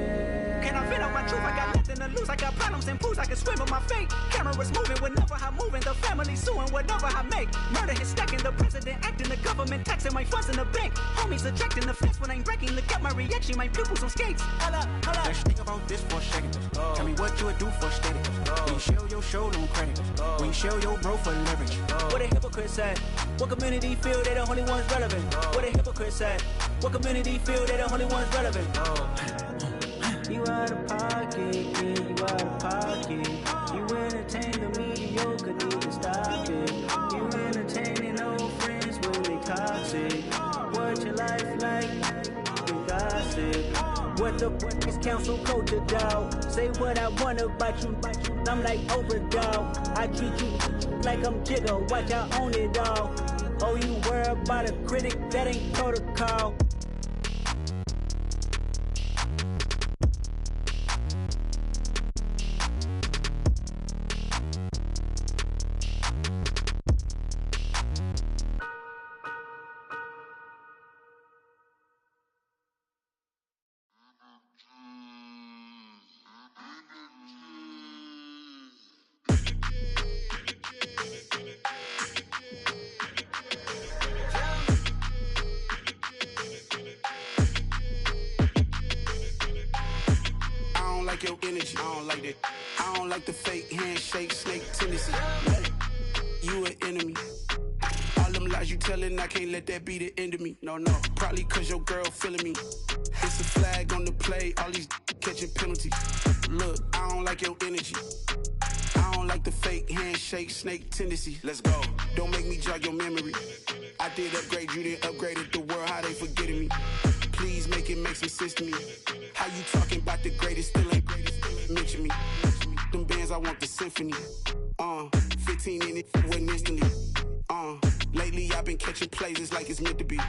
Can I vent out my truth? I got nothing to lose. I got problems and pools. I can swim with my fate. Cameras moving whenever I'm moving. The family suing whatever I make. Murder is stacking. The president acting. The government taxing my funds in the bank. Homies ejecting the fence when I'm wrecking. Look at my reaction. My pupils on skates. Holla, holla. Let's think about this for a second. Tell me what you would do for steady. When you show your show, no credit. When you show your bro for leverage. What a hypocrite said. What community feel they the only ones relevant? What a hypocrite said. What community feel they the only ones relevant? You out of pocket, yeah, you out of pocket. You entertain the mediocre, need to stop it. You entertaining old friends when they toxic. What your life like? You gossip. What the is council culture, dog? Say what I want about you. I'm like Oprah, dog. I treat you like I'm Jigga. Watch I own it all. Oh, you worry about a critic? That ain't protocol. Your energy, I don't like that. I don't like the fake handshake, snake tendency. You an enemy. All them lies you telling, I can't let that be the end of me. No, probably cause your girl feeling me. It's a flag on the play, all these catching penalties. Look, I don't like your energy. I don't like the fake handshake, snake tendency. Let's go. Don't make me jog your memory. I did upgrade you, then upgraded the world. How they forgetting me? Please make it make some sense to me. How you talking about the greatest, still ain't greatest? Mention me. Them bands, I want the symphony. 15 in it, wasn't instantly. Lately I've been catching plays, it's like it's meant to be.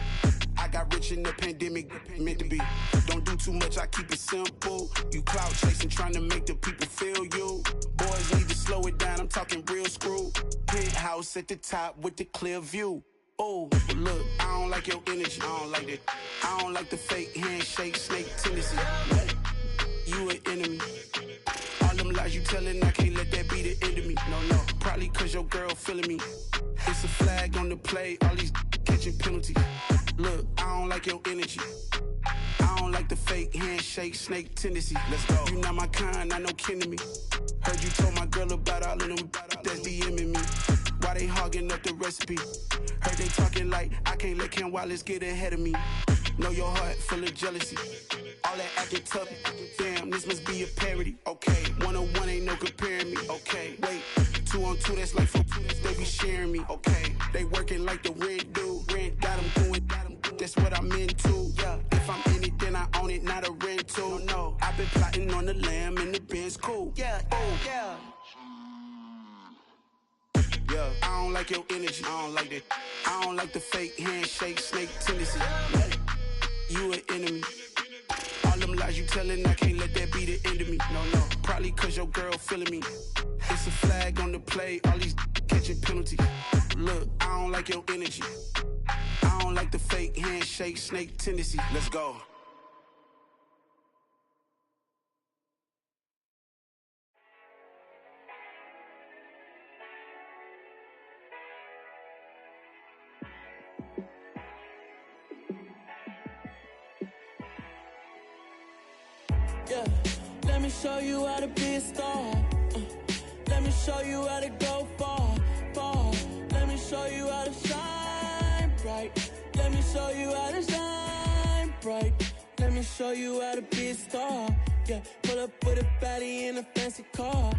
I got rich in the pandemic, meant to be. Don't do too much, I keep it simple. You cloud chasing, trying to make the people feel you. Boys need to slow it down, I'm talking real screw. Penthouse at the top with the clear view. Oh, look, I don't like your energy, I don't like that. I don't like the fake handshake, snake tendency. You an enemy. All them lies you telling, I can't let that be the end of me. No, probably cause your girl feeling me. It's a flag on the play, all these catching penalties. Look, I don't like your energy. I don't like the fake handshake, snake tendency. Let's go. You not my kind, I know kin to me. Heard you told my girl about all of them that's DMing me. Why they hogging up the recipe? Heard they talking like I can't let Ken Wallace get ahead of me. Know your heart full of jealousy. All that acting tough, damn, this must be a parody. Okay, 1-on-1 ain't no comparing me. Okay, wait, 2-on-2, that's like 4-2, they be sharing me. Okay, they working like the rent do. Rent got them going, that's what I'm into. Yeah, if I'm in it, then I own it, not a rental. No, I've been plotting on the lamb and the Benz cool. Yeah, yeah. Yeah, I don't like your energy, I don't like that. I don't like the fake handshake, snake tendency. You an enemy. All them lies you telling, I can't let that be the end of me. No, probably cause your girl feeling me. It's a flag on the play, all these catching penalties. Look, I don't like your energy. I don't like the fake handshake, snake tendency. Let's go. Yeah, let me show you how to be a star. Let me show you how to go far, far. Let me show you how to shine bright. Let me show you how to shine bright. Let me show you how to be a star. Yeah, pull up with a baddie in a fancy car.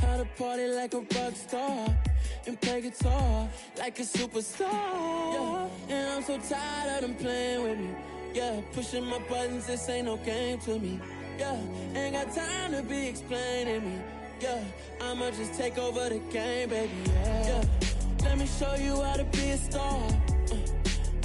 How to party like a rock star and play guitar like a superstar. Yeah, and I'm so tired of them playing with me. Yeah, pushing my buttons, this ain't no game to me. Yeah, ain't got time to be explaining me. Yeah, I'ma just take over the game, baby. Yeah, let me show you how to be a star.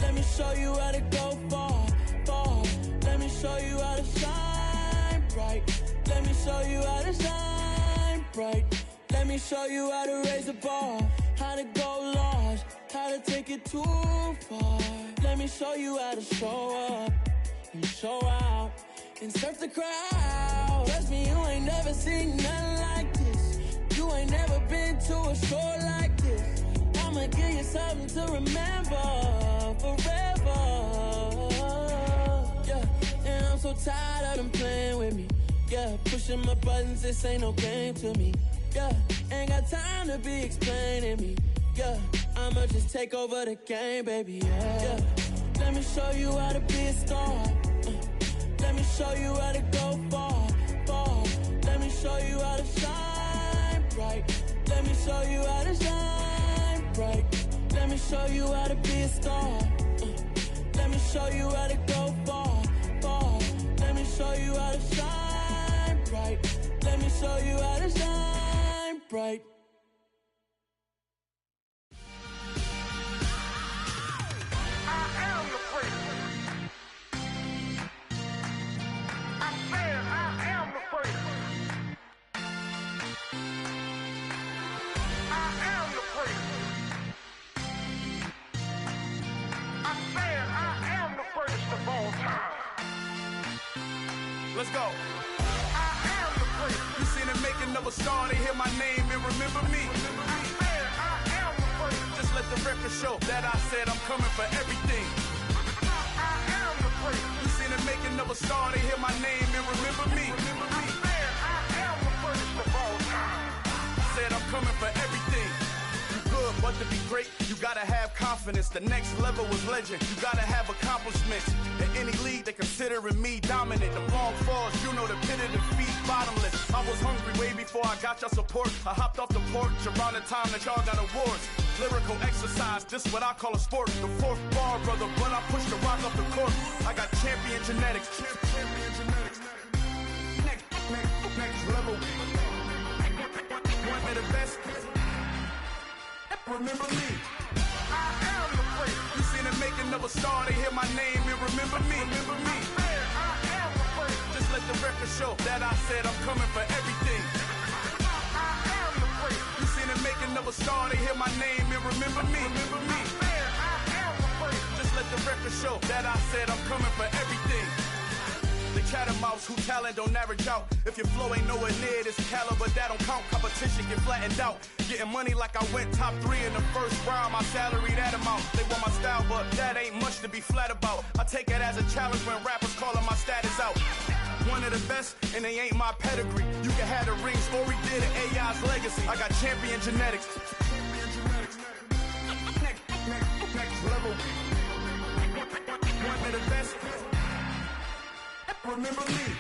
Let me show you how to go far, far. Let me show you how to shine bright. Let me show you how to shine bright. Let me show you how to raise the bar, how to go large, how to take it too far. Let me show you how to show up and show out and surf the crowd. Trust me, you ain't never seen nothing like this. You ain't never been to a show like this. I'ma give you something to remember forever. Yeah, and I'm so tired of them playing with me. Yeah, pushing my buttons, this ain't no game to me. Yeah, ain't got time to be explaining me. Yeah, I'ma just take over the game, baby. Yeah, let me show you how to be a star. Let me show you how to go far, far. Let me show you how to shine bright. Let me show you how to shine bright. Let me show you how to be a star. Let me show you how to go far, far. Let me show you how to shine bright. Let me show you how to shine bright. Let's go. I am the place. You seen the making of a star, they hear my name and remember me. I am the place. Just let the record show that I said I'm coming for everything. I am the place. You seen the making of a star, they hear my name and remember me. I am the first of all time. Said I'm coming for everything. Good, but to be great, you gotta have confidence. The next level was legend. You gotta have accomplishments. In any league, they considering me dominant. The long falls, you know the pit of defeat, bottomless. I was hungry way before I got your support. I hopped off the porch around the time that y'all got awards. Lyrical exercise, this what I call a sport. The fourth bar, brother, but I push the rock up the court. I got champion genetics. Next level. One of the best. Remember me. I am the great. You seen the making of a star, they hear my name and remember me. Remember me. I am the great. Just let the record show that I said I'm coming for everything. I am the great. You seen the making of a star, they hear my name and remember me. Remember me. I am the great. Just let the record show that I said I'm coming for everything. The catamounts who talent don't average out. If your flow ain't nowhere near this caliber, that don't count. Competition get flattened out. Getting money like I went top 3 in the first round. My salary that amount. They want my style, but that ain't much to be flat about. I take it as a challenge when rappers calling my status out. One of the best, and they ain't my pedigree. You can have the rings, or we did it, AI's legacy. I got champion genetics. Next level. One of the best. Remember me.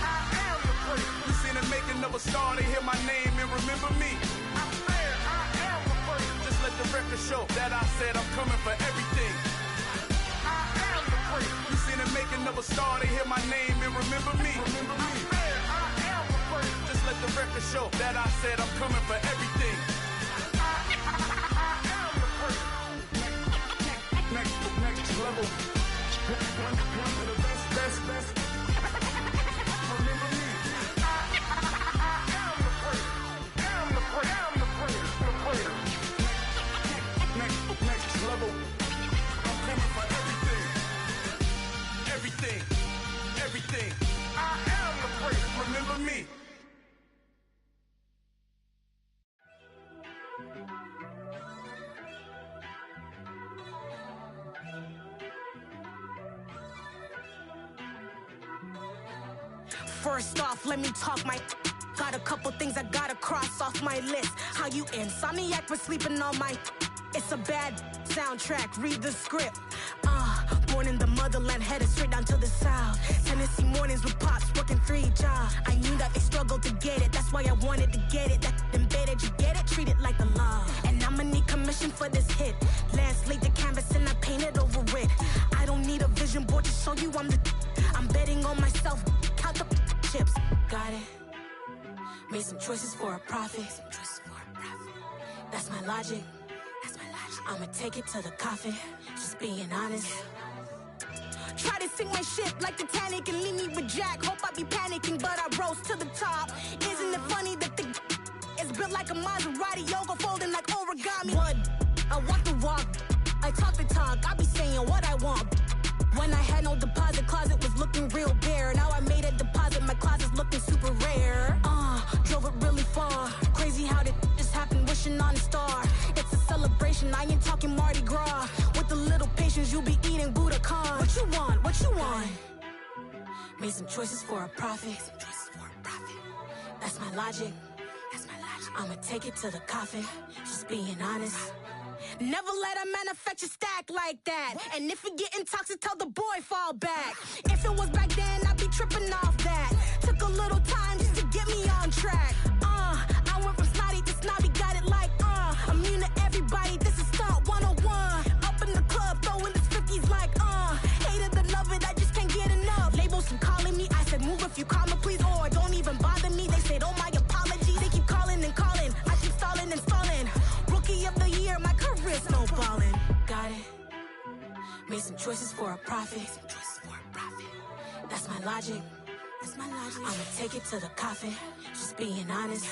I am the great. You seen the making of a star, they hear my name and remember me. I am the great. Just let the record show that I said I'm coming for everything. I am the great. You seen the making of a star, they hear my name and remember me. Remember me. I am the great. Just let the record show that I said I'm coming for everything. I am the great. Next level. One of the best. Everything. I am the great. Remember me. First off, let me talk my. Got a couple things I gotta cross off my list. How you insomniac for sleeping on my. It's a bad soundtrack. Read the script. Born in the motherland, headed straight down to the south. Tennessee mornings with pops, working 3 jobs. I knew that they struggled to get it. That's why I wanted to get it. That embedded, you get it? Treat it like a law. And I'ma need commission for this hit. Last laid the canvas and I painted over it. I don't need a vision board to show you I'm betting on myself. Count the chips. Got it. Made some choices for a profit. That's my logic. I'ma take it to the coffin. Just being honest. Try to sink my ship like Titanic and leave me with Jack. Hope I be panicking, but I rose to the top. Isn't it funny that the is built like a Maserati, yoga folding like origami? What? I walk the walk. I talk the talk. I be saying what I want. When I had no deposit, closet was looking real bare. Now I made a deposit, my closet's looking super rare. Drove it really far. Crazy how did this happen, wishing on a star. It's a celebration, I ain't talking Mardi Gras. With a little patience, you'll be eating Budokan. What you want? What you want? Made some choices for a profit. That's my logic. I'ma take it to the coffin. Just being honest. Never let a manufacture stack like that. And if you getting toxic, tell the boy fall back. If it was back then, I'd be tripping off that. Took a little time just to get me on track. I went from snotty to snobby, got it like immune to everybody, this is stunt 101. Up in the club, throwing this 50s like hated to love it, I just can't get enough. Labels from calling me, I said move if you call me please, or don't even bother me. They said oh my apology, they keep calling and calling. I keep stalling and stalling. Rookie of the year, my career's snowballing. Got it. Made some choices for a profit. That's my logic. I'ma take it to the coffin. Just being honest.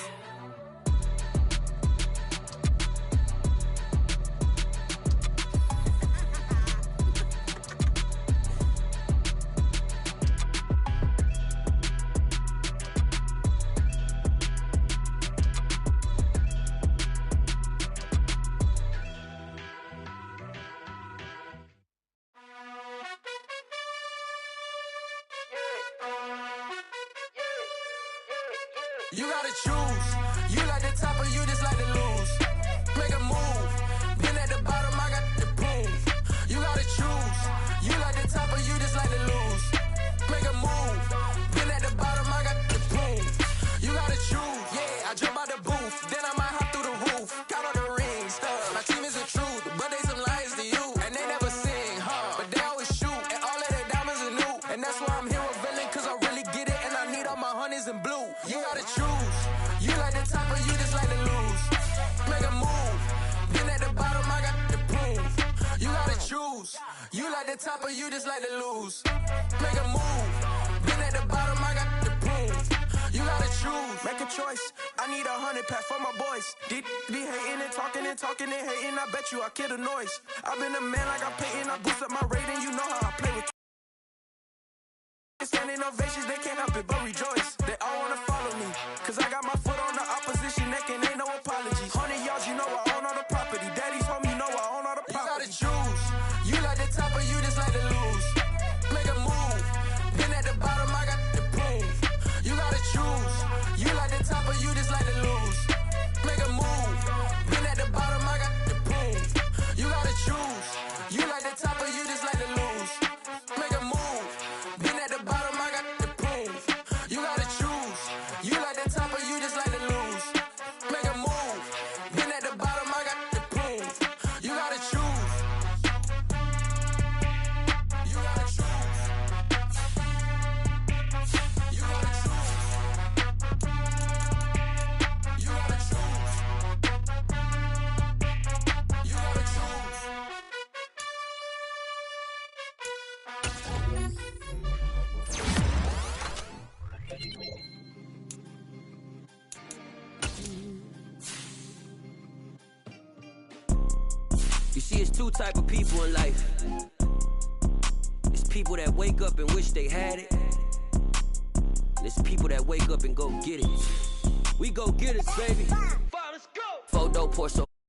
You gotta choose. You like the top or you just like to lose. Make a move. Been at the bottom, I got the proof. You gotta choose. You like the top or you just like to lose. Make a move. Been at the bottom, I got the proof. You gotta choose. Yeah, I jump out the booth. Then I might hop through the roof. Count all the rings. My like the top or you just like to lose? Make a move. Been at the bottom, I got the prove. You gotta choose. Make a choice. I need 100 pack for my boys. Be hating and talking and hating. I bet you I kill the noise. I've been a man like I'm Peyton. I boost up my rating. You know how I play with. Standing ovations, they can't help it but rejoice. They all wanna follow me, cause I got my foot on the opposition neck and ain't no apologies. 100 yards, you know I own all the property. Daddy's home, you know I own all the property. You gotta choose. You like the top or you just like to lose? Make a move. Been at the bottom, I got the proof. You gotta choose. You like the top or you just like to lose? Make a move. Been at the bottom, I got the proof. You gotta choose. You like the top or you just like to lose? Make a move. Been at the bottom, I got the proof. You gotta choose. You like the top or you just like to lose? Make a move. Been at the bottom, I got the proof. You gotta choose. You gotta choose. You gotta choose. You gotta choose. You gotta choose. You see, it's two type of people in life. It's people that wake up and wish they had it. And it's people that wake up and go get it. We go get it, baby. Let's go. Photo pour so